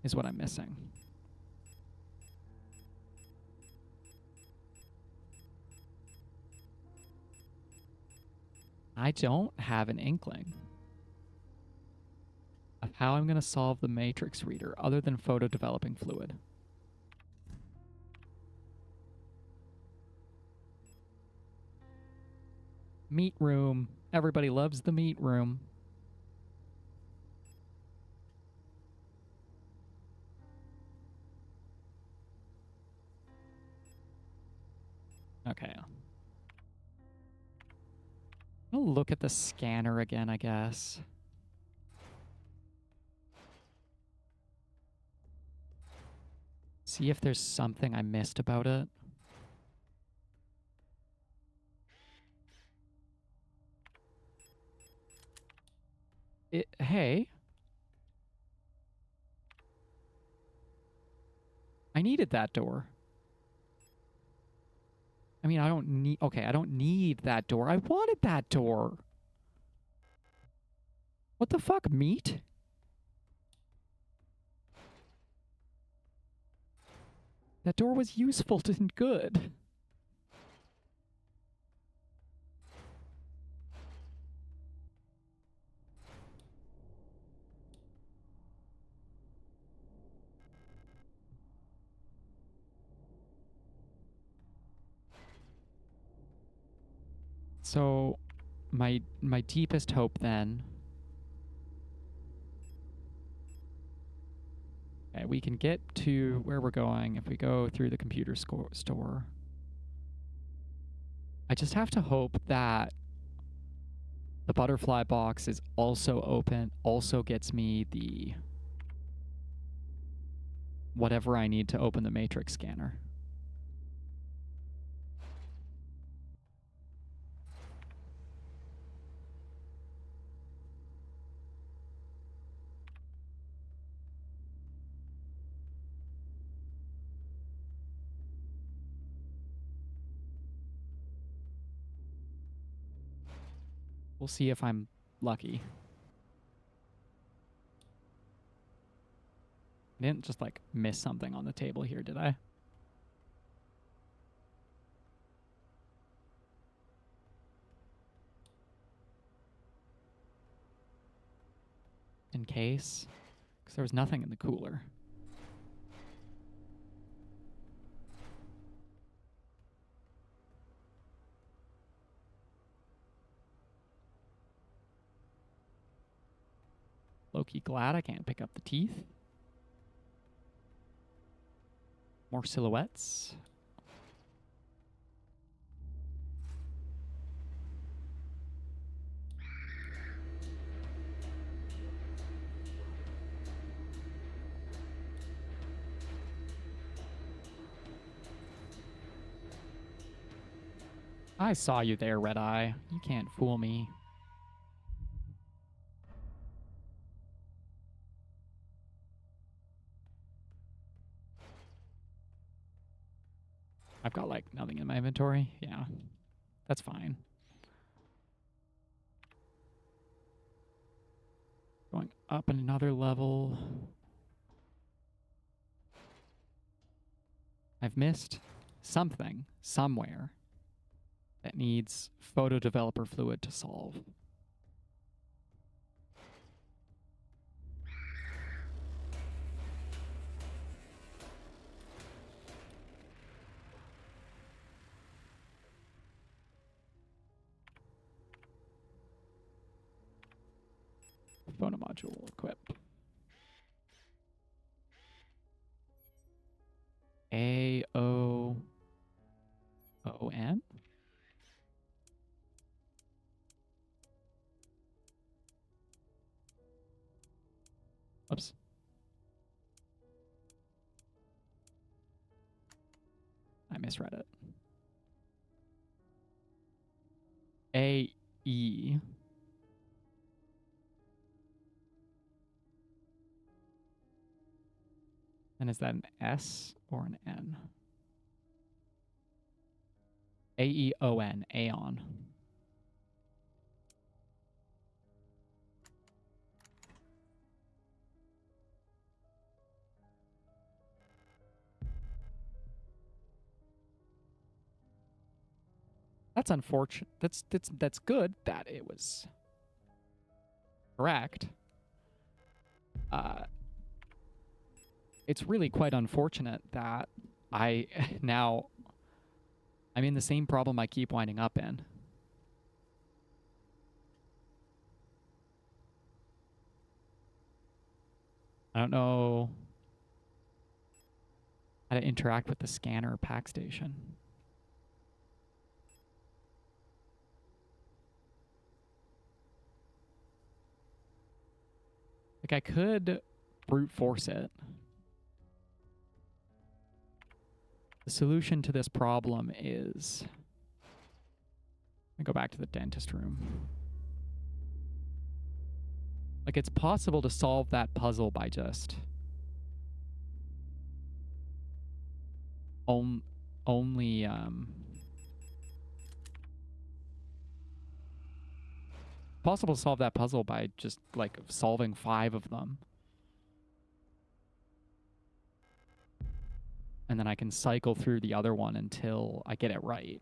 is what I'm missing. I don't have an inkling of how I'm going to solve the matrix reader other than photo developing fluid. Meat room. Everybody loves the meat room. Okay. I'll look at the scanner again, I guess. See if there's something I missed about it. Hey. I needed that door. I mean, I don't need... Okay, I don't need that door. I wanted that door. What the fuck, meat? That door was useful and good. So, my deepest hope then... Okay, we can get to where we're going if we go through the computer store. I just have to hope that the butterfly box is also open, also gets me the... whatever I need to open the matrix scanner. We'll see if I'm lucky. I didn't just, like, miss something on the table here, did I? In case. Because there was nothing in the cooler. Low-key glad I can't pick up the teeth. More silhouettes. I saw you there, Red Eye. You can't fool me. I've got, like, nothing in my inventory. Yeah, that's fine. Going up another level. I've missed something somewhere that needs photo developer fluid to solve. Photo module equipped. AOON? Oops. I misread it. A-E. And is that an S or an N? A-E-O-N, Aeon. That's unfortunate. That's good that it was correct. It's really quite unfortunate that I'm in the same problem I keep winding up in. I don't know how to interact with the scanner pack station. Like, I could brute force it. The solution to this problem is... I go back to the dentist room. Like, it's possible to solve that puzzle by just... only... possible to solve that puzzle by just, like, solving 5 of them. And then I can cycle through the other one until I get it right.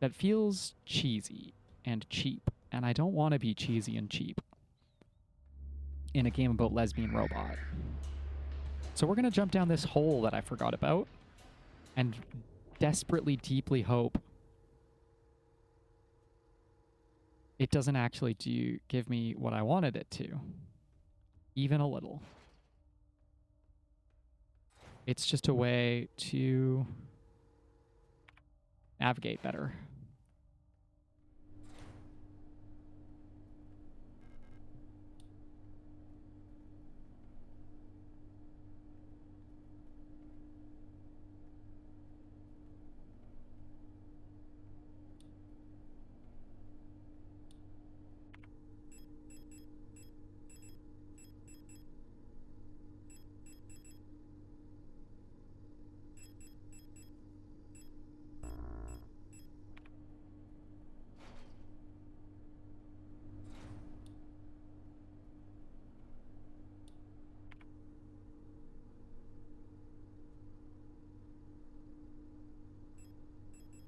That feels cheesy and cheap, and I don't want to be cheesy and cheap in a game about lesbian robot. So we're going to jump down this hole that I forgot about and desperately, deeply hope it doesn't actually give me what I wanted it to. Even a little. It's just a way to navigate better.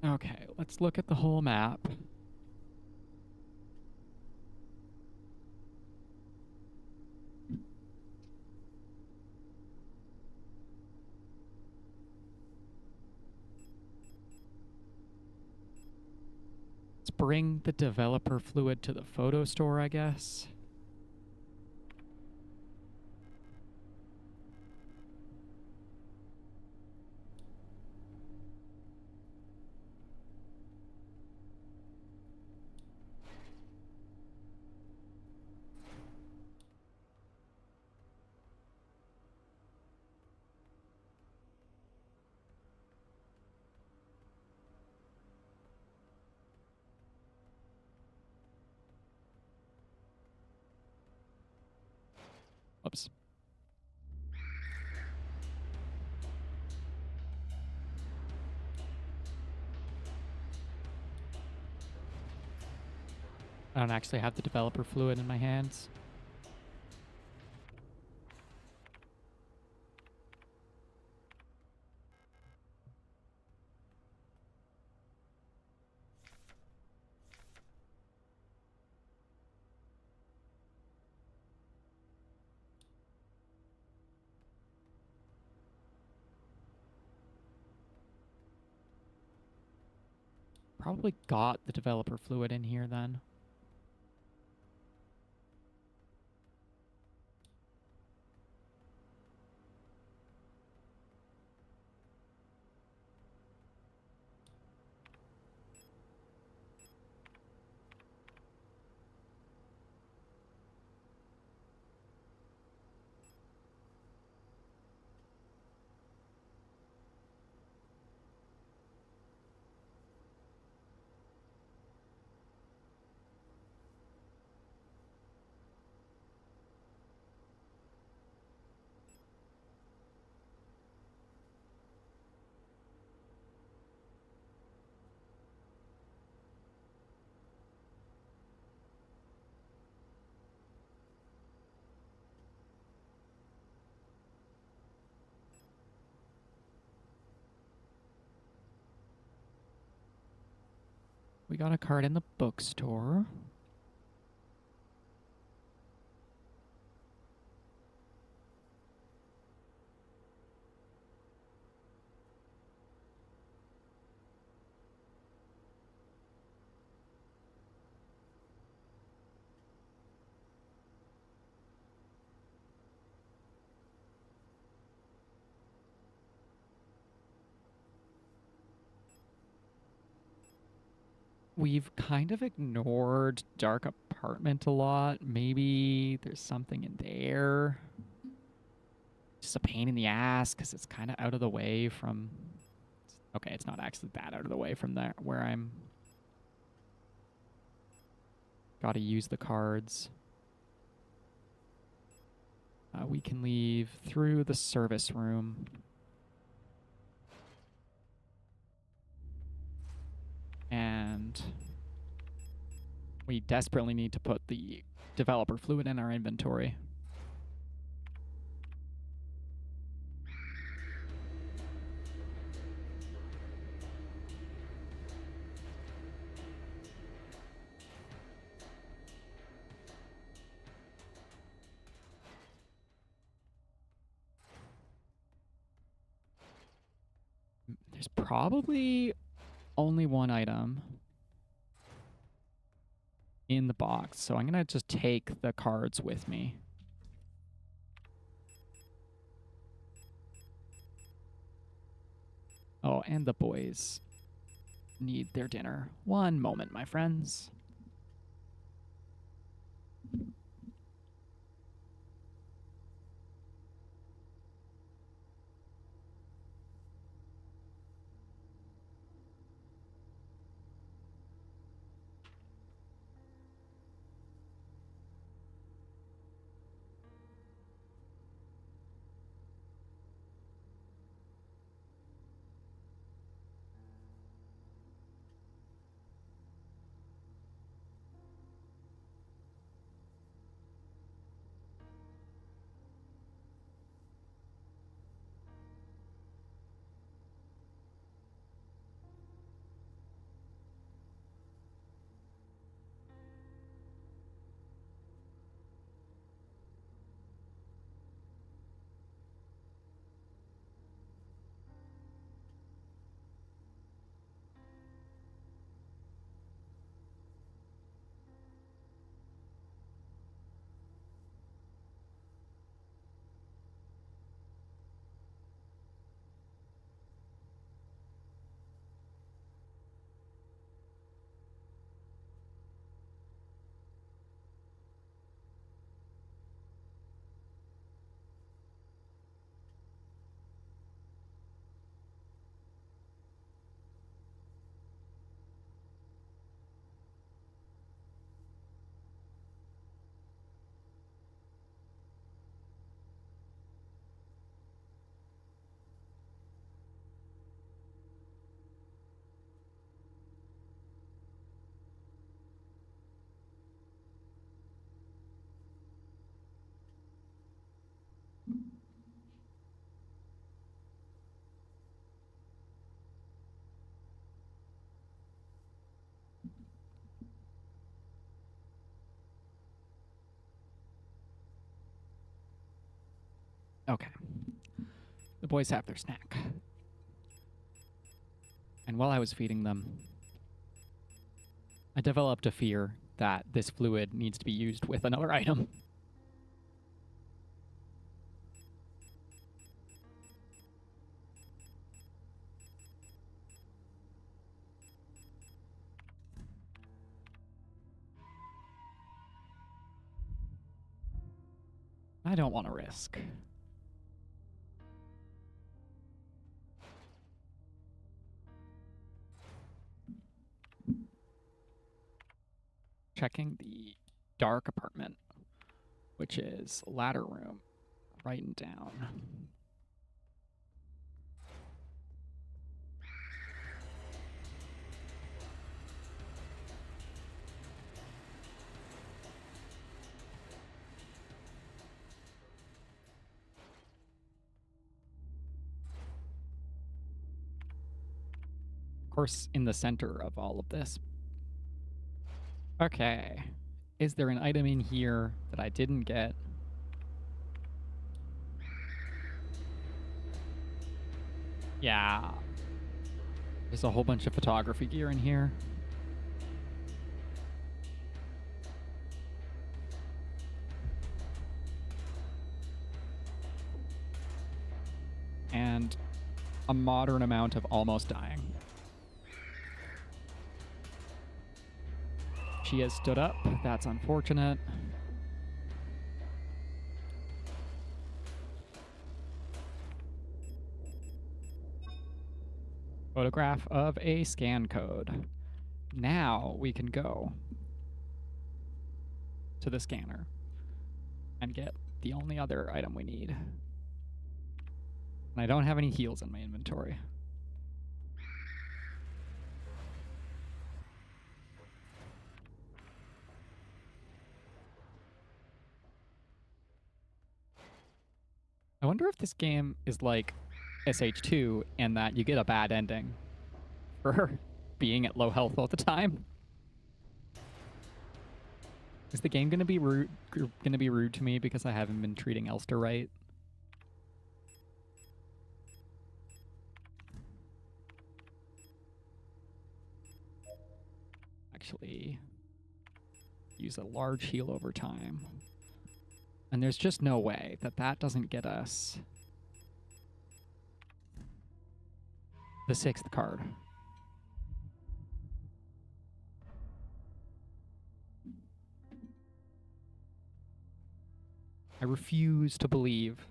Okay, let's look at the whole map. Let's bring the developer fluid to the photo store, I guess. Oops. I don't actually have the developer fluid in my hands. Probably got the developer fluid in here then. we got a card in the bookstore. We've kind of ignored Dark Apartment a lot. Maybe there's something in there. Just a pain in the ass because it's kind of out of the way from... Okay, it's not actually that out of the way from there where I'm... Gotta use the cards. We can leave through the service room. And we desperately need to put the developer fluid in our inventory. There's probably only one item in the box, so I'm gonna just take the cards with me. Oh, and the boys need their dinner. One moment, my friends. Okay. The boys have their snack. And while I was feeding them, I developed a fear that this fluid needs to be used with another item. I don't want to risk. Checking the dark apartment, which is ladder room, writing down. Of course, in the center of all of this Okay. Is there an item in here that I didn't get? Yeah. There's a whole bunch of photography gear in here. And a modern amount of almost dying. She has stood up. That's unfortunate. Photograph of a scan code. Now we can go to the scanner and get the only other item we need. And I don't have any heals in my inventory. I wonder if this game is like SH2 and that you get a bad ending for being at low health all the time. Is the game gonna be rude to me because I haven't been treating Elster right? Actually, use a large heal over time. And there's just no way that that doesn't get us the 6th card. I refuse to believe.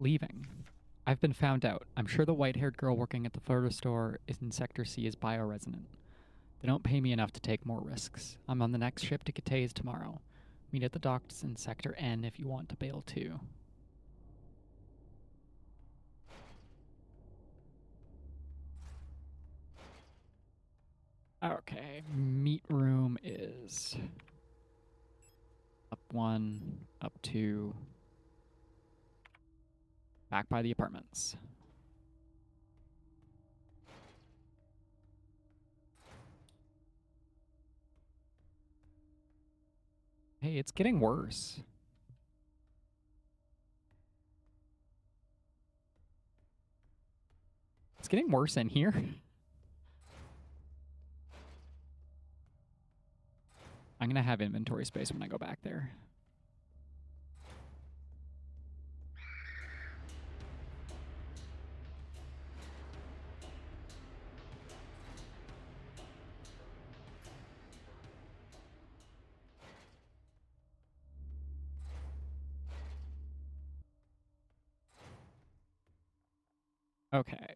Leaving. I've been found out. I'm sure the white-haired girl working at the photo store in Sector C is bioresonant. They don't pay me enough to take more risks. I'm on the next ship to Cathays tomorrow. Meet at the docks in Sector N if you want to bail too. Okay, meat room is up 1, up 2, back by the apartments. Hey, it's getting worse. It's getting worse in here. I'm gonna have inventory space when I go back there. Okay.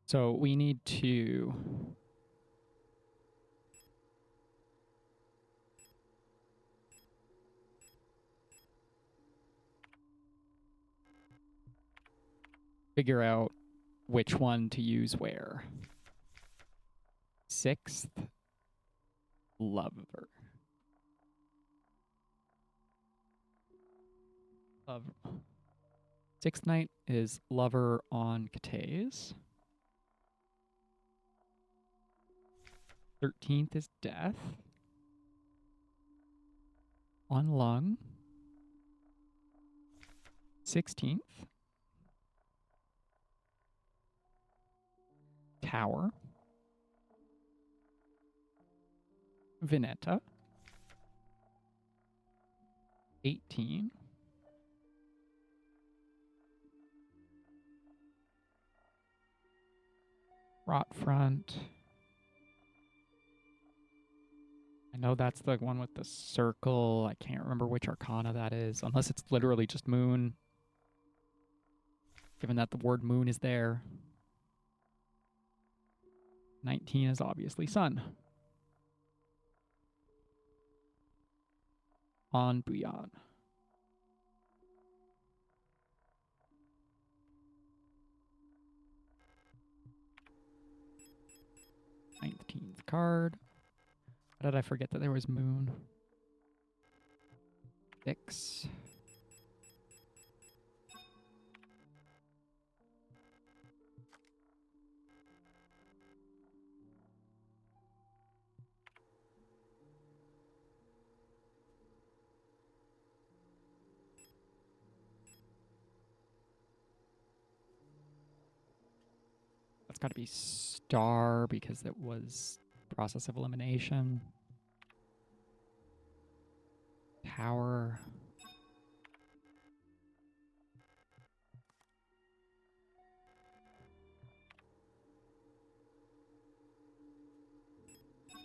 So we need to figure out which one to use where. 6th, lover. Lover. 6th night is lover on Cathays. 13th is death on lung. 16th, tower. Vineta. 18. Rot front. I know that's the one with the circle. I can't remember which arcana that is, unless it's literally just moon, given that the word moon is there. 19 is obviously sun. On Bouillon. Nineteenth card. How did I forget that there was moon? 6. That's got to be star because it was process of elimination. Tower.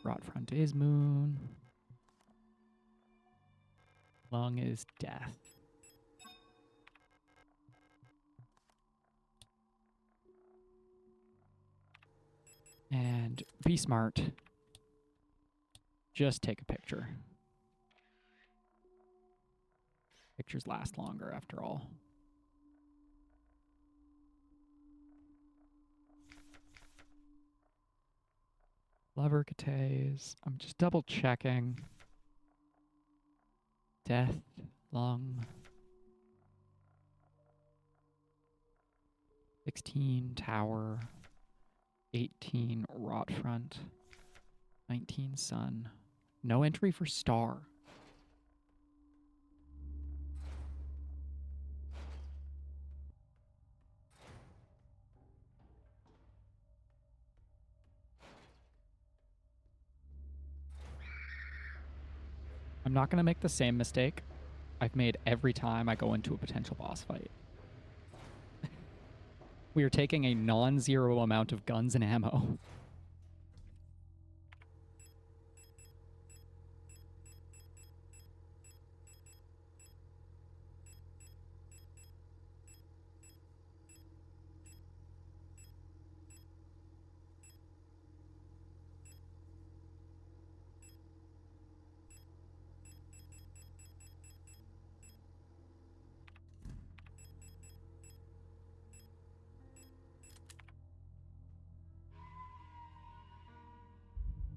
Broad front is moon. Lung is death. And be smart. Just take a picture. Pictures last longer after all. Levercates. I'm just double checking. Death, lung. 16, tower. 18, rot front. 19, sun. No entry for star. I'm not going to make the same mistake I've made every time I go into a potential boss fight. We are taking a non-zero amount of guns and ammo.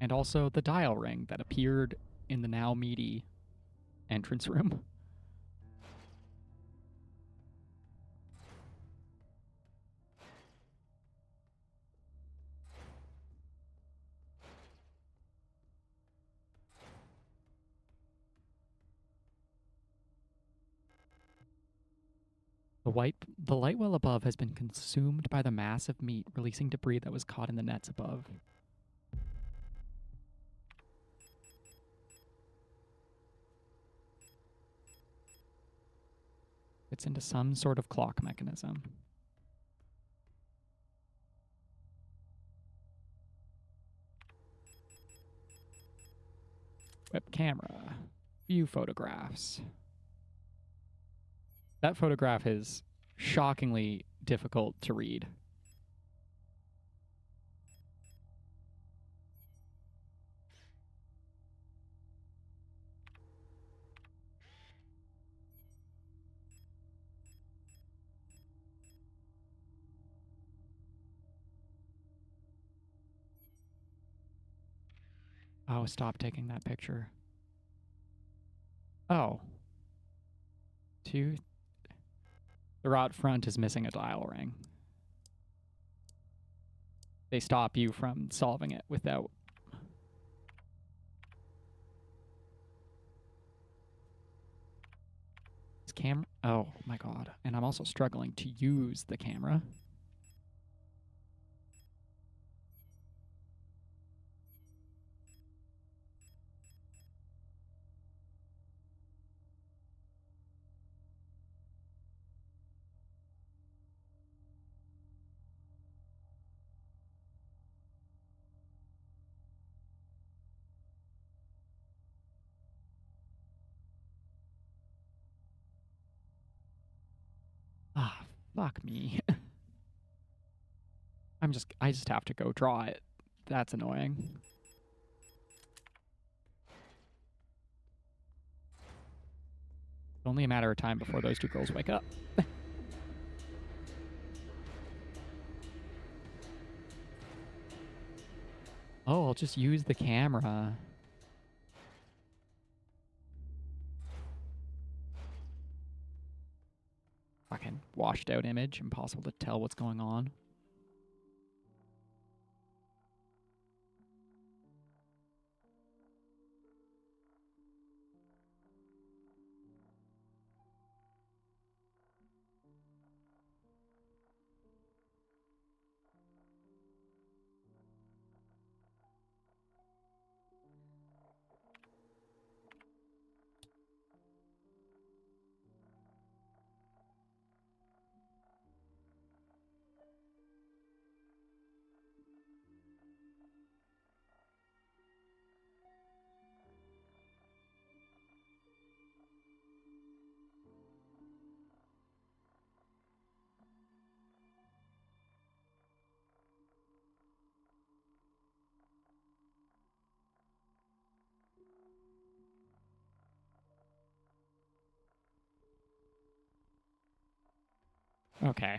And also the dial ring that appeared in the now meaty entrance room. The light well above has been consumed by the mass of meat, releasing debris that was caught in the nets above. It's into some sort of clock mechanism. Web camera. View photographs. That photograph is shockingly difficult to read. Oh, stop taking that picture. Oh. The rot front is missing a dial ring. They stop you from solving it without. This camera. Oh my god. And I'm also struggling to use the camera. Ah, fuck me. I just have to go draw it That's annoying. It's only a matter of time before those two girls wake up. Oh, I'll just use the camera. Fucking washed out image. Impossible to tell what's going on. Okay.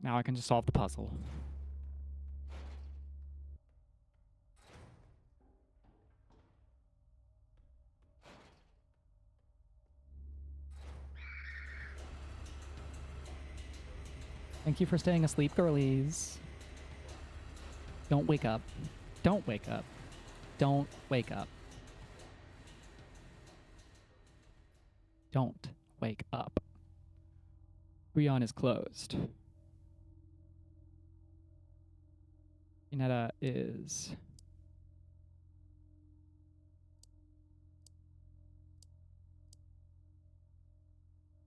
Now I can just solve the puzzle. Thank you for staying asleep, girlies. Don't wake up. Don't wake up. Don't wake up. Don't wake up. Brion is closed. Inetta is...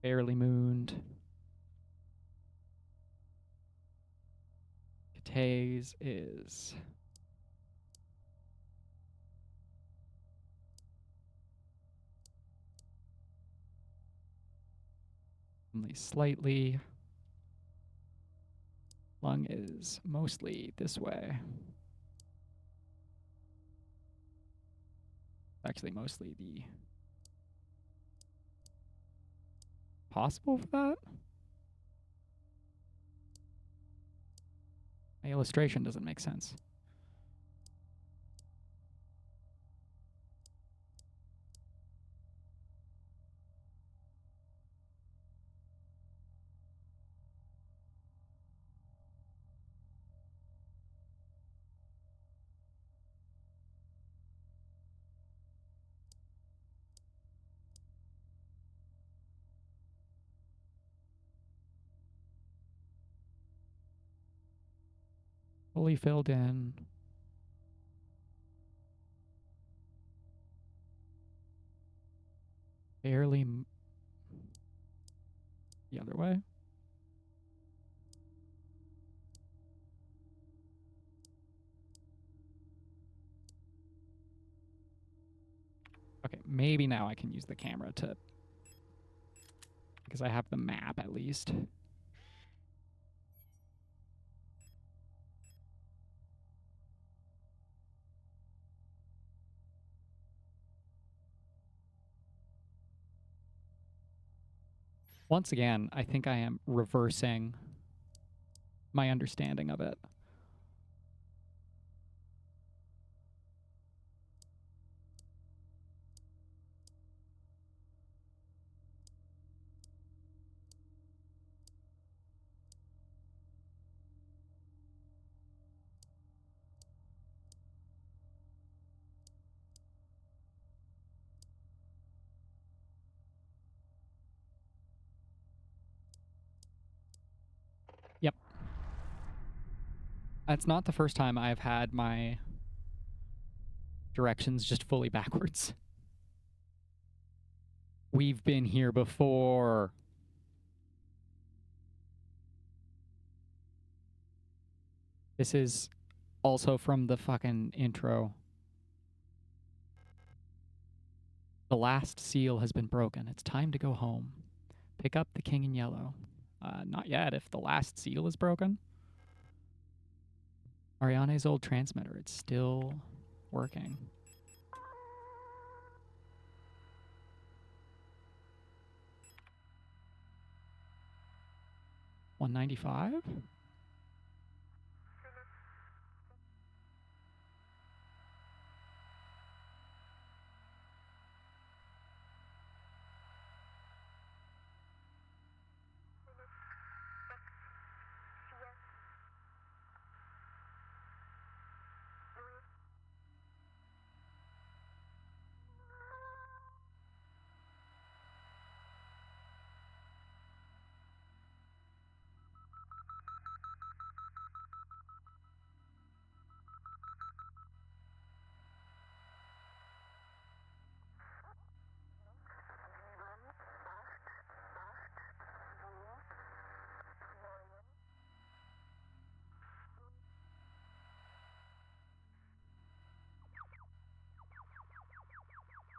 barely mooned. Kate's is... only slightly. Lung is mostly this way. Actually, mostly the... possible for that? My illustration doesn't make sense. Fully filled in. Barely the other way. Okay, maybe now I can use the camera to... because I have the map at least. Once again, I think I am reversing my understanding of it. Yep. That's not the first time I've had my directions just fully backwards. We've been here before. This is also from the fucking intro. The last seal has been broken. It's time to go home. Pick up the king in yellow. Not yet, if the last seal is broken. Ariane's old transmitter. It's still working. $195?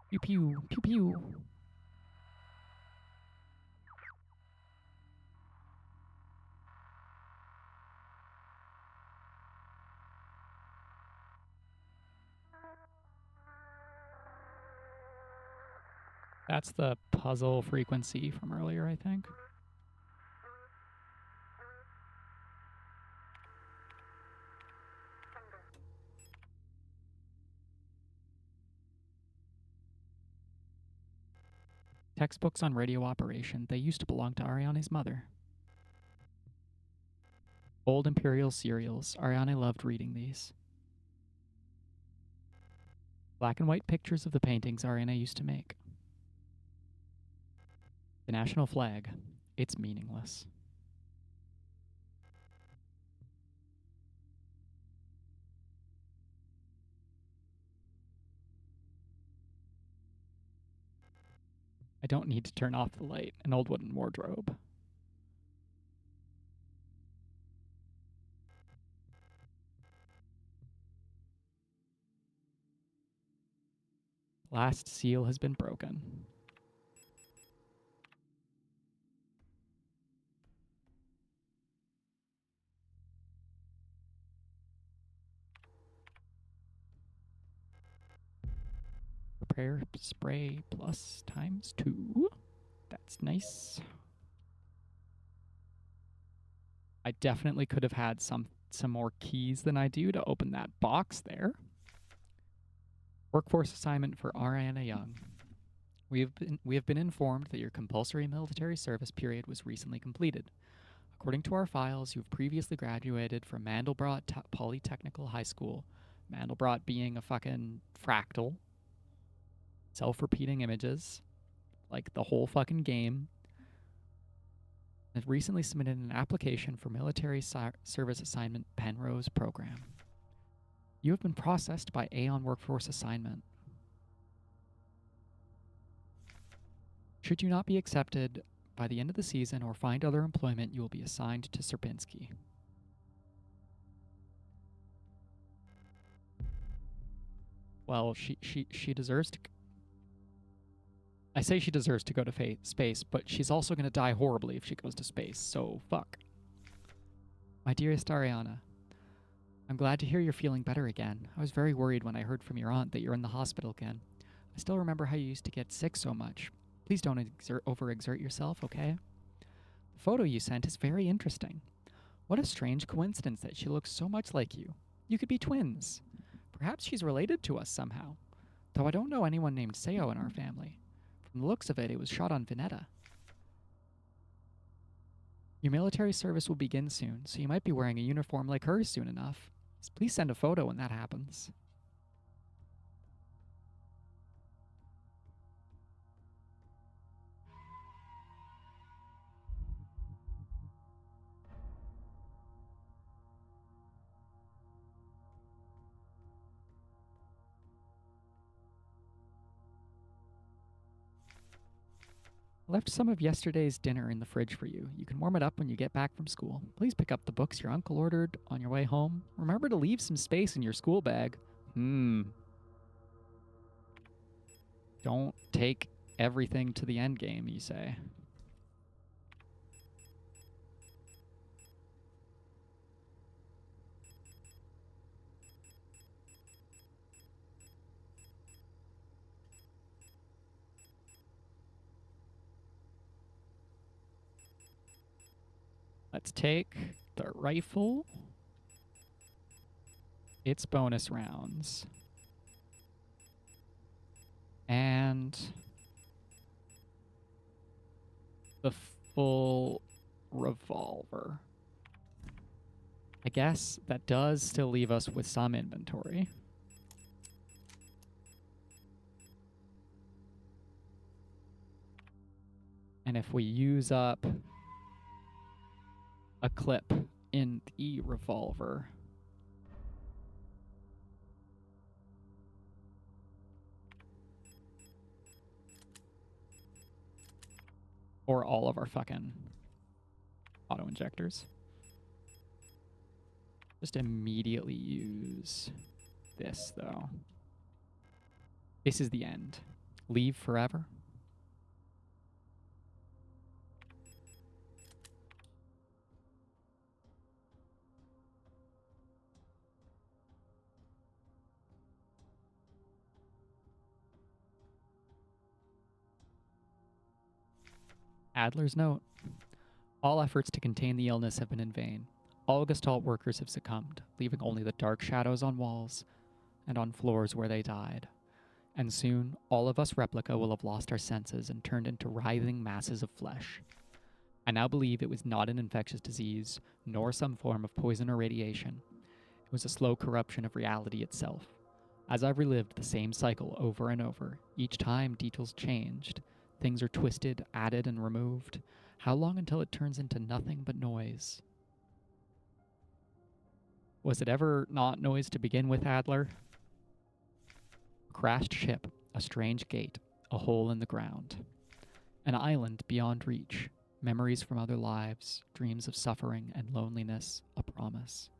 Pew pew, pew pew. That's the puzzle frequency from earlier, I think. Textbooks on radio operation. They used to belong to Ariane's mother. Old Imperial cereals. Ariane loved reading these. Black and white pictures of the paintings Ariane used to make. The national flag. It's meaningless. I don't need to turn off the light. An old wooden wardrobe. Last seal has been broken. Prepare spray plus ×2. That's nice. I definitely could have had some more keys than I do to open that box there. Workforce assignment for Ariana Young. We have been informed that your compulsory military service period was recently completed. According to our files, you have previously graduated from Mandelbrot Polytechnical High School. Mandelbrot being a fucking fractal. Self-repeating images. Like the whole fucking game. And recently submitted an application for military service assignment Penrose program. You have been processed by Aeon Workforce Assignment. Should you not be accepted by the end of the season or find other employment, you will be assigned to Sierpinski. Well, she deserves to... I say she deserves to go to space, but she's also going to die horribly if she goes to space, so fuck. My dearest Ariana, I'm glad to hear you're feeling better again. I was very worried when I heard from your aunt that you're in the hospital again. I still remember how you used to get sick so much. Please don't overexert yourself, okay? The photo you sent is very interesting. What a strange coincidence that she looks so much like you. You could be twins. Perhaps she's related to us somehow. Though I don't know anyone named Seo in our family. From the looks of it, it was shot on Veneta. Your military service will begin soon, so you might be wearing a uniform like hers soon enough. Please send a photo when that happens. I left some of yesterday's dinner in the fridge for you. You can warm it up when you get back from school. Please pick up the books your uncle ordered on your way home. Remember to leave some space in your school bag. Don't take everything to the end game, you say. Let's take the rifle. Its bonus rounds. And the full revolver. I guess that does still leave us with some inventory. And if we use up a clip in the revolver, or all of our fucking auto injectors, just immediately use this, though. This is the end. Leave forever. Adler's note. All efforts to contain the illness have been in vain. All Gestalt workers have succumbed, leaving only the dark shadows on walls and on floors where they died. And soon, all of us replica will have lost our senses and turned into writhing masses of flesh. I now believe it was not an infectious disease, nor some form of poison or radiation. It was a slow corruption of reality itself. As I've relived the same cycle over and over, each time details changed. Things are twisted, added, and removed. How long until it turns into nothing but noise? Was it ever not noise to begin with, Adler? A crashed ship, a strange gate, a hole in the ground. An island beyond reach, memories from other lives, dreams of suffering and loneliness, a promise,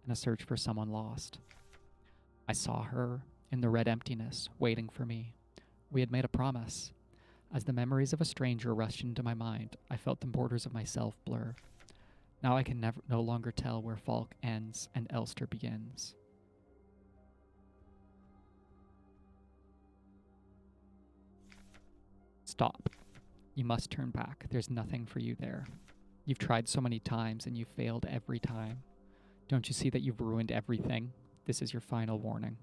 and a search for someone lost. I saw her in the red emptiness, waiting for me. We had made a promise. As the memories of a stranger rushed into my mind, I felt the borders of myself blur. Now I can no longer tell where Falk ends and Elster begins. Stop. You must turn back. There's nothing for you there. You've tried so many times and you've failed every time. Don't you see that you've ruined everything? This is your final warning.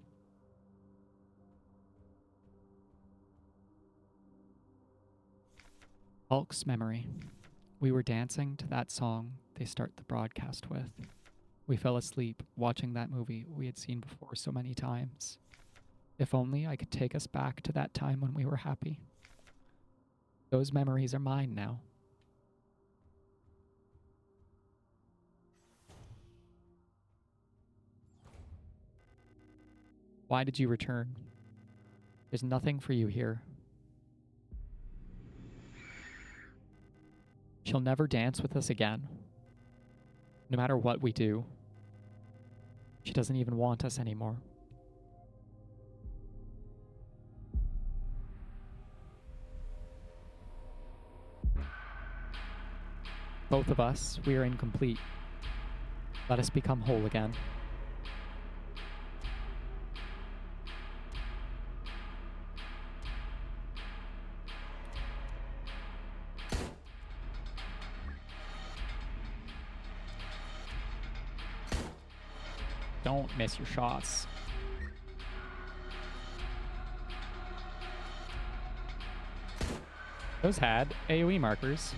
Falk's memory. We were dancing to that song they start the broadcast with. We fell asleep watching that movie we had seen before so many times. If only I could take us back to that time when we were happy. Those memories are mine now. Why did you return? There's nothing for you here. She'll never dance with us again. No matter what we do. She doesn't even want us anymore. Both of us, we are incomplete. Let us become whole again. Don't miss your shots. Those had AoE markers.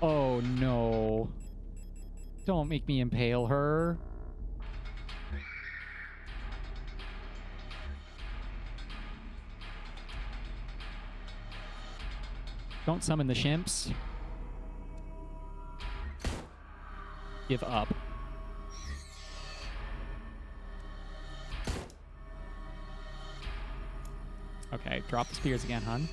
Oh no. Don't make me impale her. Don't summon the shimps. Give up. Okay, drop the spears again, hun.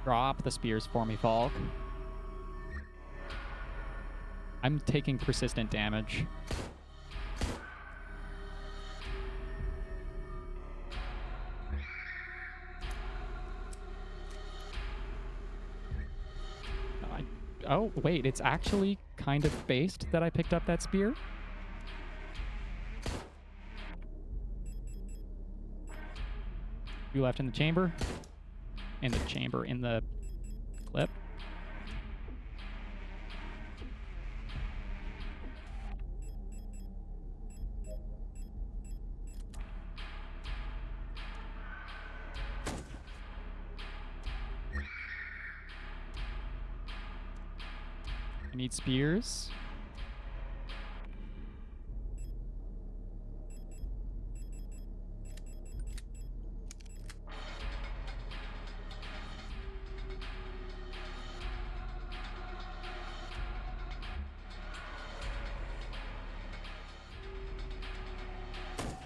Drop the spears for me, Falk. I'm taking persistent damage. Oh, wait, it's actually kind of based that I picked up that spear? You left in the chamber? in the chamber, in the clip. I need spears.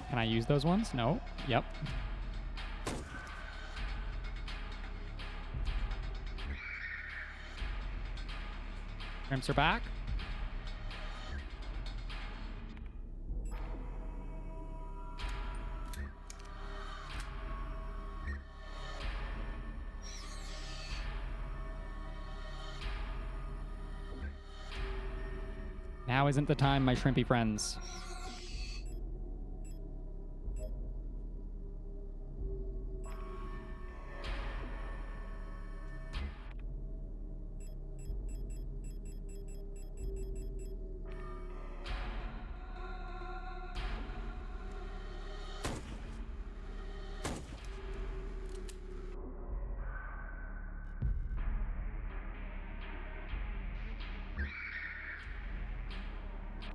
Can I use those ones? No. Yep. Crimps are back. Now isn't the time, my shrimpy friends.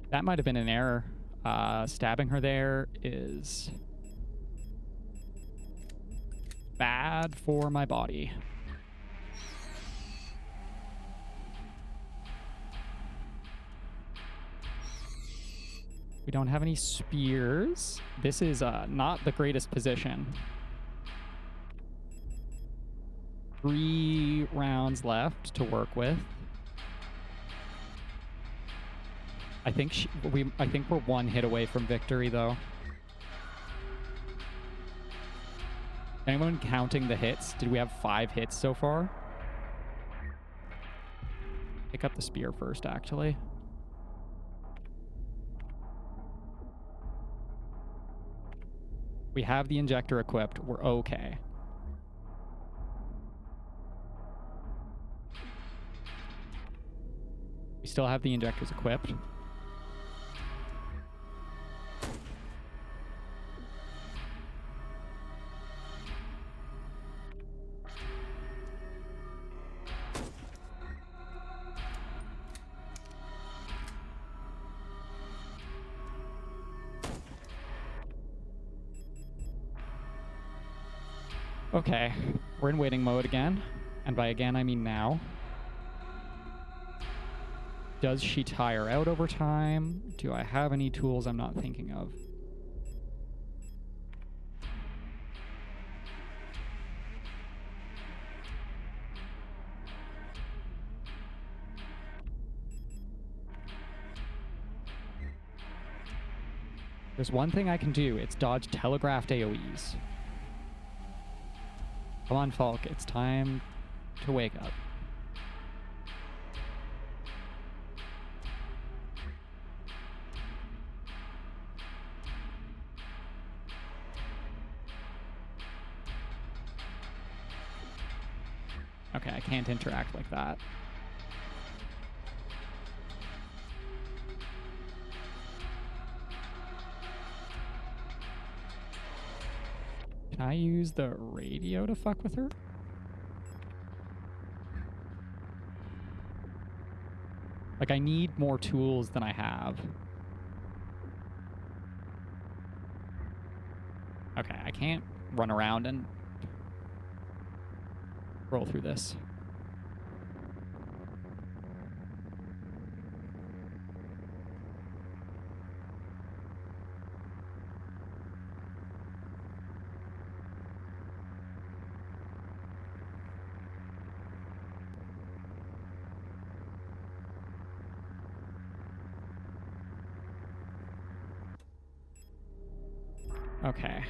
That might have been an error. Stabbing her there is bad for my body. We don't have any spears. This is not the greatest position. 3 rounds left to work with. I think we're 1 hit away from victory, though. Anyone counting the hits? Did we have 5 hits so far? Pick up the spear first, actually. We have the injector equipped. We're okay. We still have the injectors equipped. Okay, we're in waiting mode again. And by again, I mean now. Does she tire out over time? Do I have any tools I'm not thinking of? There's one thing I can do. It's dodge telegraphed AoEs. Come on, Falk. It's time to wake up. Okay, I can't interact like that. Can I use the radio to fuck with her? Like, I need more tools than I have. Okay, I can't run around and roll through this. Okay.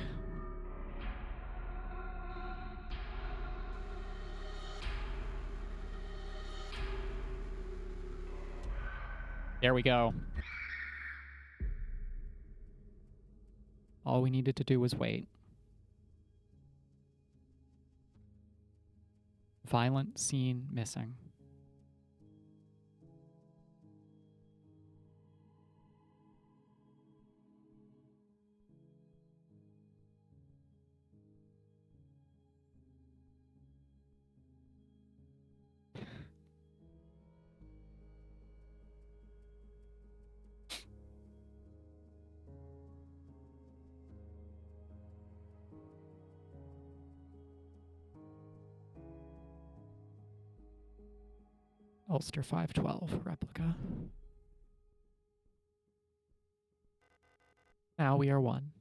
There we go. All we needed to do was wait. Violent scene missing. Ulster 512 replica. Now we are one.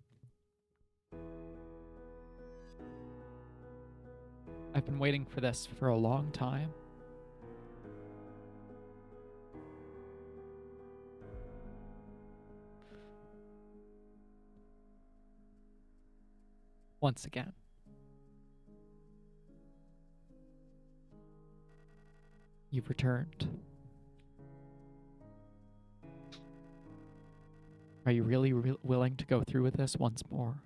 I've been waiting for this for a long time. Once again. You've returned. Are you really willing to go through with this once more?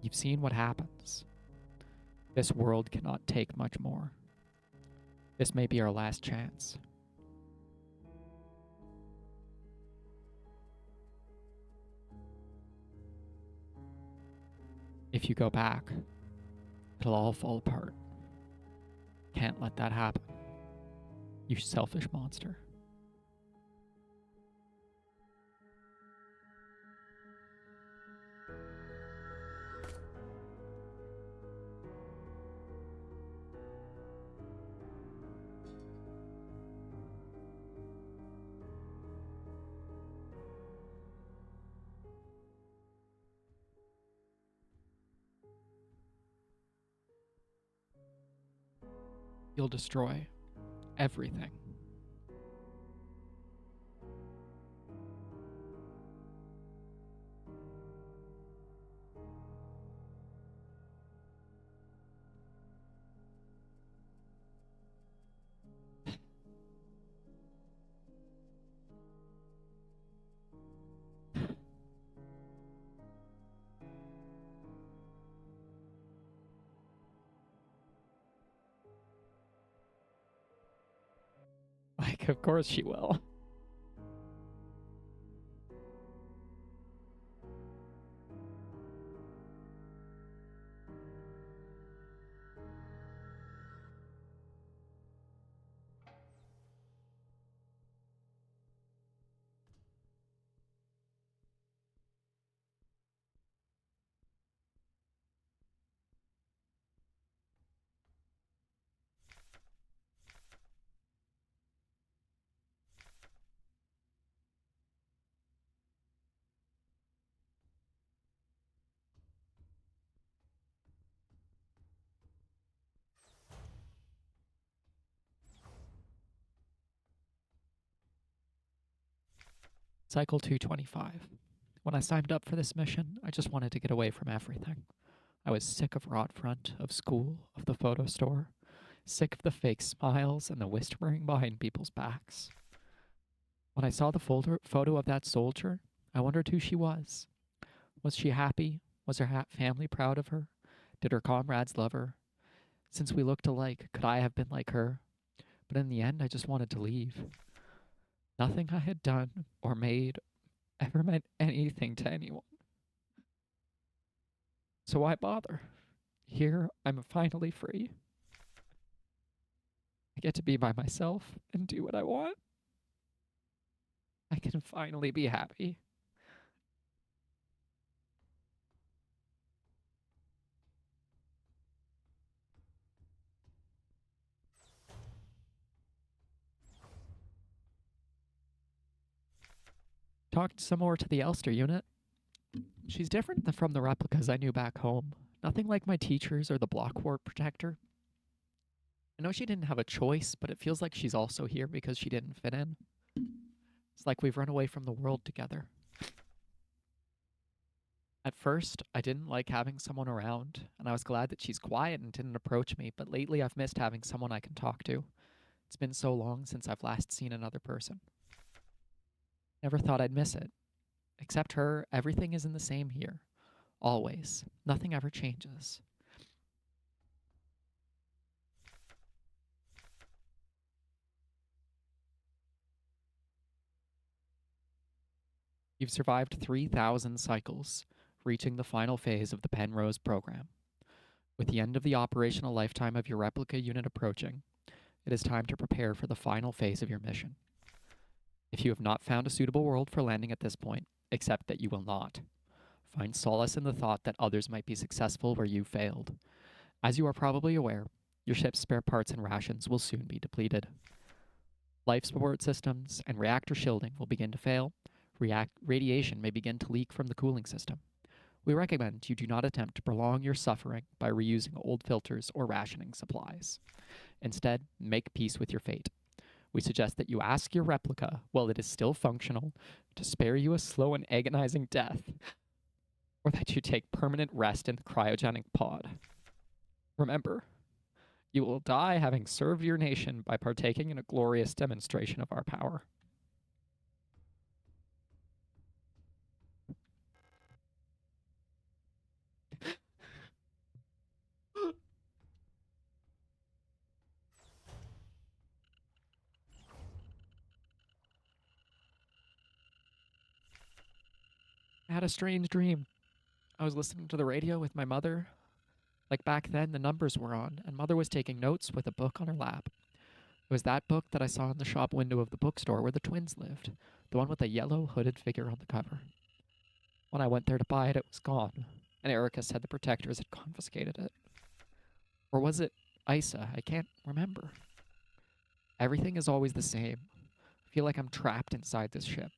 You've seen what happens. This world cannot take much more. This may be our last chance. If you go back, it'll all fall apart. Can't let that happen. You selfish monster. You'll destroy everything. Like, of course she will. Cycle 225. When I signed up for this mission, I just wanted to get away from everything. I was sick of rot front, of school, of the photo store, sick of the fake smiles and the whispering behind people's backs. When I saw the photo of that soldier, I wondered who she was. Was she happy? Was her family proud of her? Did her comrades love her? Since we looked alike, could I have been like her? But in the end, I just wanted to leave. Nothing I had done or made ever meant anything to anyone. So why bother? Here, I'm finally free. I get to be by myself and do what I want. I can finally be happy. Talked some more to the Elster unit. She's different from the replicas I knew back home. Nothing like my teachers or the block ward protector. I know she didn't have a choice, but it feels like she's also here because she didn't fit in. It's like we've run away from the world together. At first, I didn't like having someone around, and I was glad that she's quiet and didn't approach me, but lately I've missed having someone I can talk to. It's been so long since I've last seen another person. Never thought I'd miss it. Except her, everything isn't the same here. Always. Nothing ever changes. You've survived 3,000 cycles, reaching the final phase of the Penrose program. With the end of the operational lifetime of your replica unit approaching, it is time to prepare for the final phase of your mission. If you have not found a suitable world for landing at this point, accept that you will not. Find solace in the thought that others might be successful where you failed. As you are probably aware, your ship's spare parts and rations will soon be depleted. Life support systems and reactor shielding will begin to fail. Radiation may begin to leak from the cooling system. We recommend you do not attempt to prolong your suffering by reusing old filters or rationing supplies. Instead, make peace with your fate. We suggest that you ask your replica, while it is still functional, to spare you a slow and agonizing death, or that you take permanent rest in the cryogenic pod. Remember, you will die having served your nation by partaking in a glorious demonstration of our power. I had a strange dream. I was listening to the radio with my mother. Like back then, the numbers were on, and Mother was taking notes with a book on her lap. It was that book that I saw in the shop window of the bookstore where the twins lived, the one with the yellow hooded figure on the cover. When I went there to buy it, it was gone, and Erica said the protectors had confiscated it. Or was it Isa? I can't remember. Everything is always the same. I feel like I'm trapped inside this ship.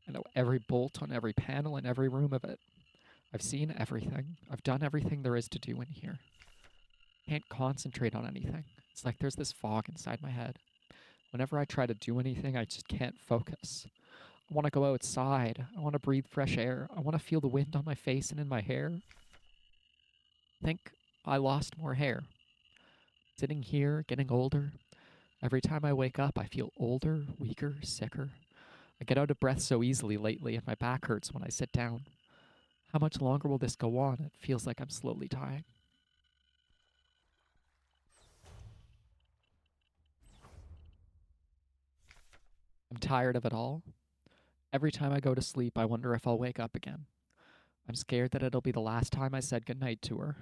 I know every bolt on every panel in every room of it. I've seen everything. I've done everything there is to do in here. Can't concentrate on anything. It's like there's this fog inside my head. Whenever I try to do anything, I just can't focus. I want to go outside. I want to breathe fresh air. I want to feel the wind on my face and in my hair. I think I lost more hair. Sitting here, getting older. Every time I wake up, I feel older, weaker, sicker. I get out of breath so easily lately, and my back hurts when I sit down. How much longer will this go on? It feels like I'm slowly dying. I'm tired of it all. Every time I go to sleep, I wonder if I'll wake up again. I'm scared that it'll be the last time I said goodnight to her.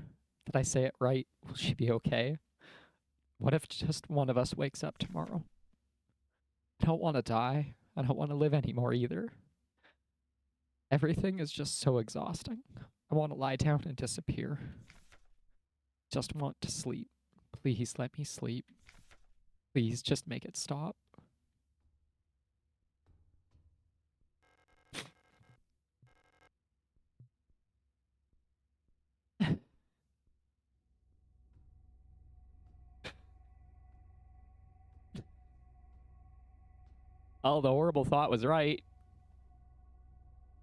Did I say it right? Will she be okay? What if just one of us wakes up tomorrow? I don't want to die. I don't want to live anymore either. Everything is just so exhausting. I want to lie down and disappear. Just want to sleep. Please let me sleep. Please just make it stop. Oh, the horrible thought was right.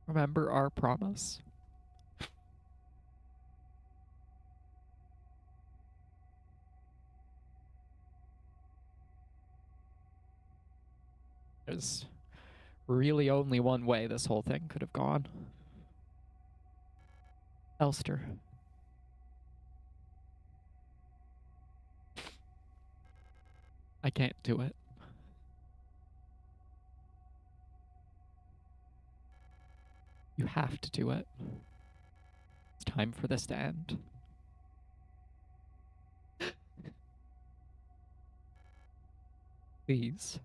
Remember our promise. There's really only one way this whole thing could have gone. Elster. I can't do it. You have to do it. It's time for this to end. Please.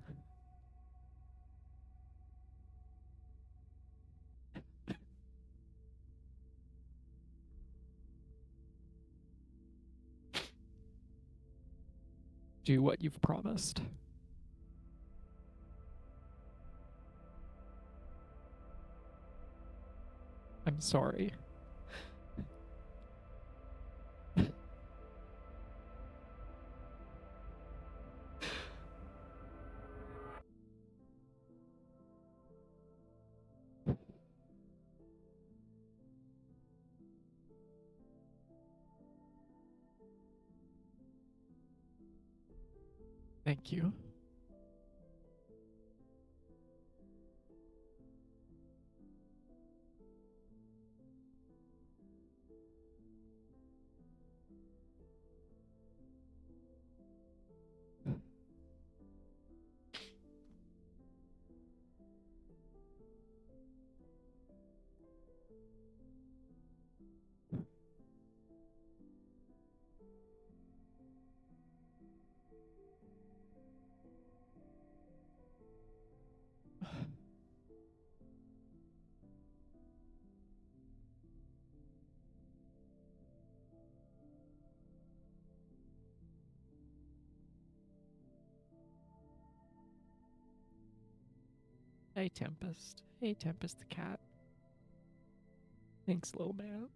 Do what you've promised. I'm sorry. Thank you. Hey, Tempest. Hey, Tempest the cat. Thanks, little man.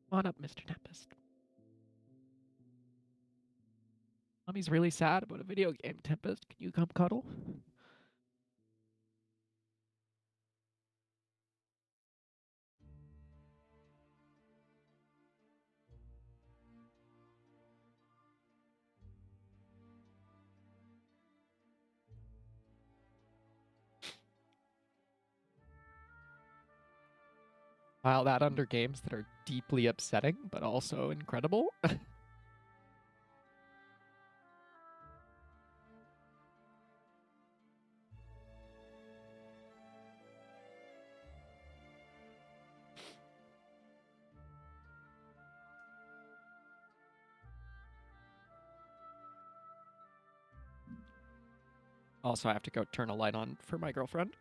Come on up, Mr. Tempest. Mommy's really sad about a video game, Tempest. Can you come cuddle? File that under games that are deeply upsetting, but also incredible. Also, I have to go turn a light on for my girlfriend.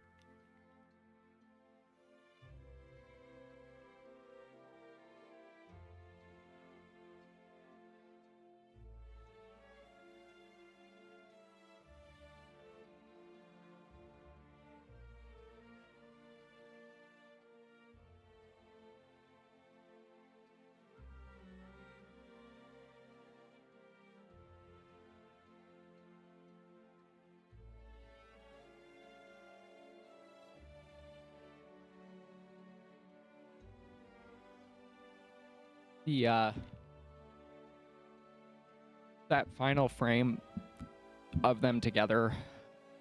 The that final frame of them together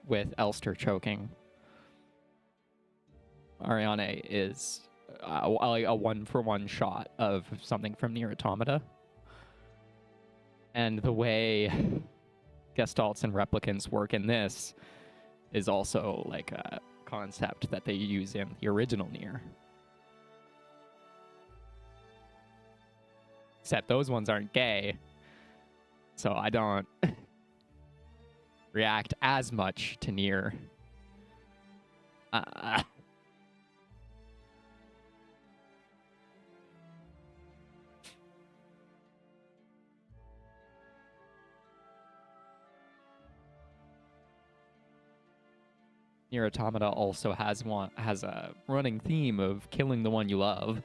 with Elster choking Ariane is a one-for-one shot of something from Nier Automata. And the way Gestalts and replicants work in this is also like a concept that they use in the original Nier. Except those ones aren't gay, so I don't react as much to Nier. Nier Automata also has a running theme of killing the one you love.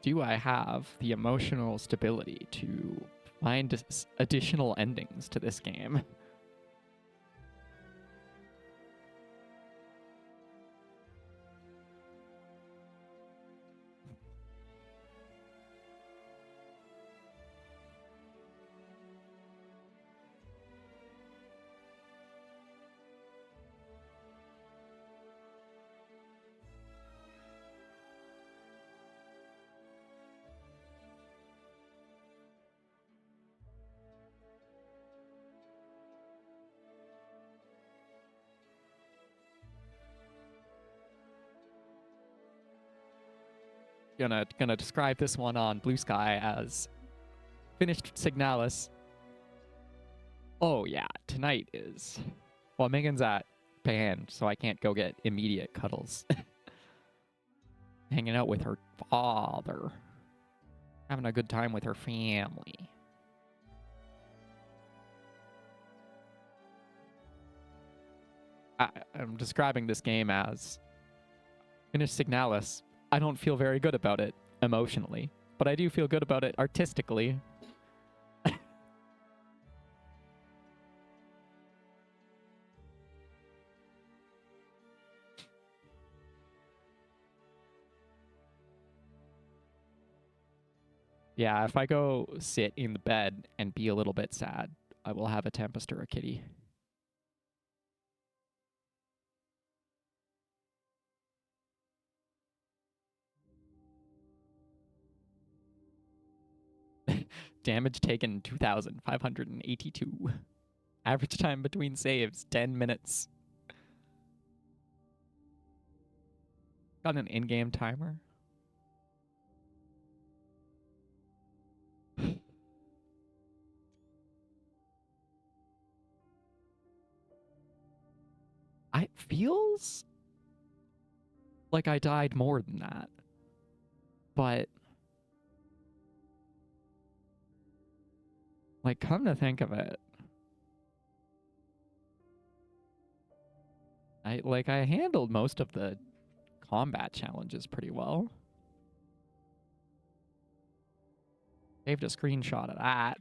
Do I have the emotional stability to find additional endings to this game? Gonna describe this one on Blue Sky as finished Signalis. Oh yeah, tonight is... Well, Megan's at band, so I can't go get immediate cuddles. Hanging out with her father. Having a good time with her family. I'm describing this game as finished Signalis. I don't feel very good about it emotionally, but I do feel good about it artistically. Yeah, if I go sit in the bed and be a little bit sad, I will have a Tempest or a Kitty. Damage taken 2,582. Average time between saves 10 minutes. Got an in-game timer. It feels like I died more than that. But like, come to think of it, I handled most of the combat challenges pretty well. Saved a screenshot of that.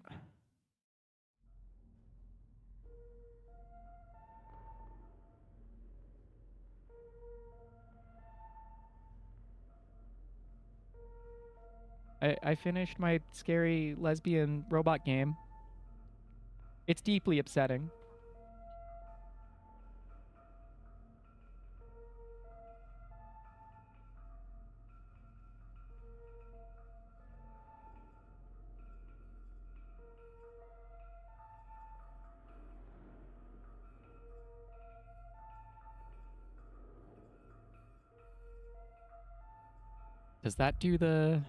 I finished my scary lesbian robot game. It's deeply upsetting. Does that do the...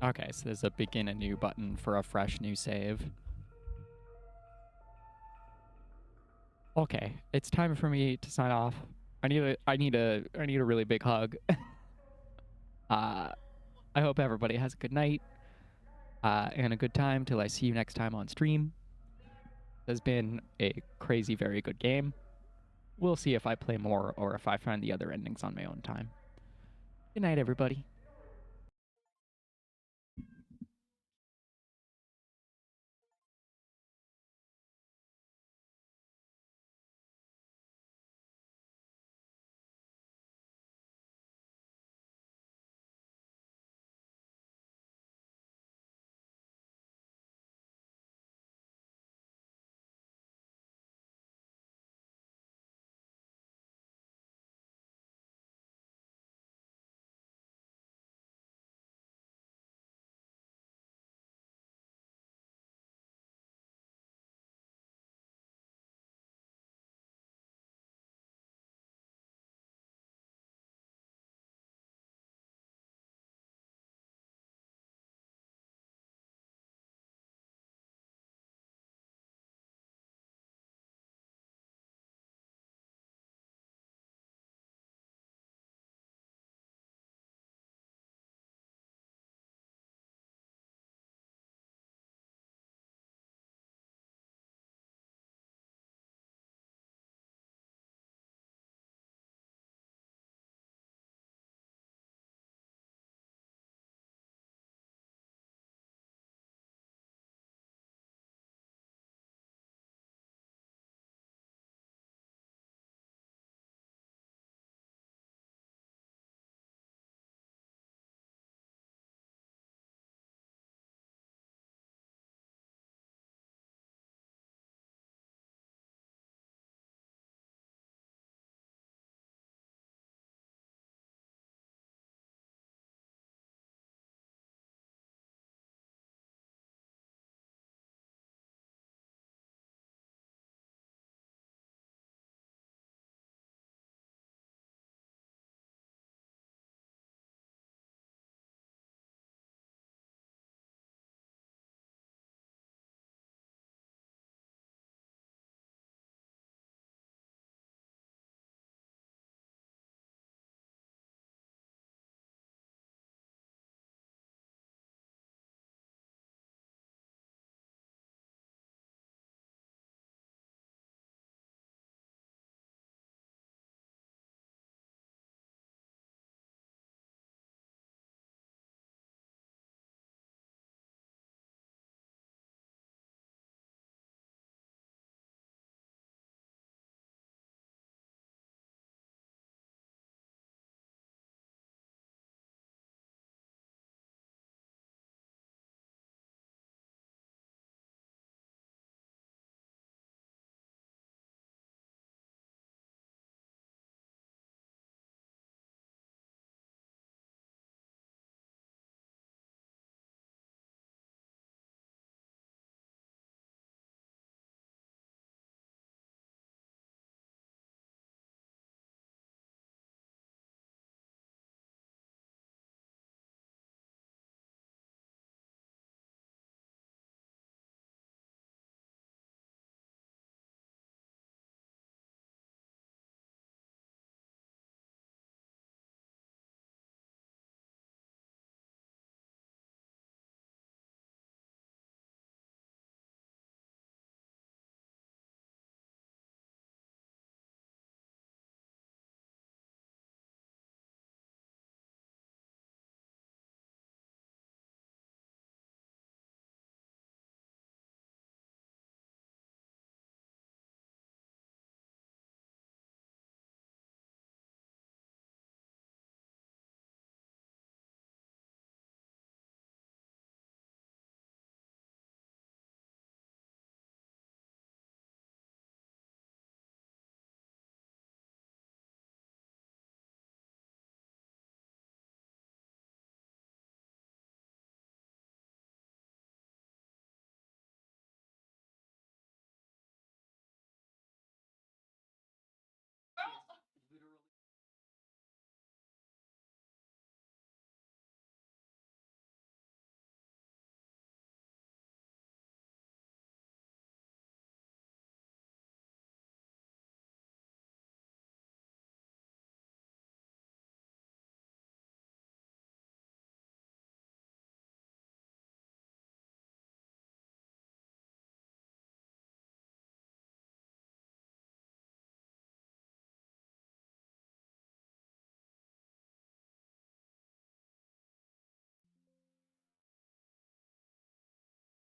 Okay, so there's a begin a new button for a fresh new save. Okay, it's time for me to sign off. I need a really big hug. I hope everybody has a good night and a good time till I see you next time on stream. This has been a crazy, very good game. We'll see if I play more or if I find the other endings on my own time. Good night, everybody.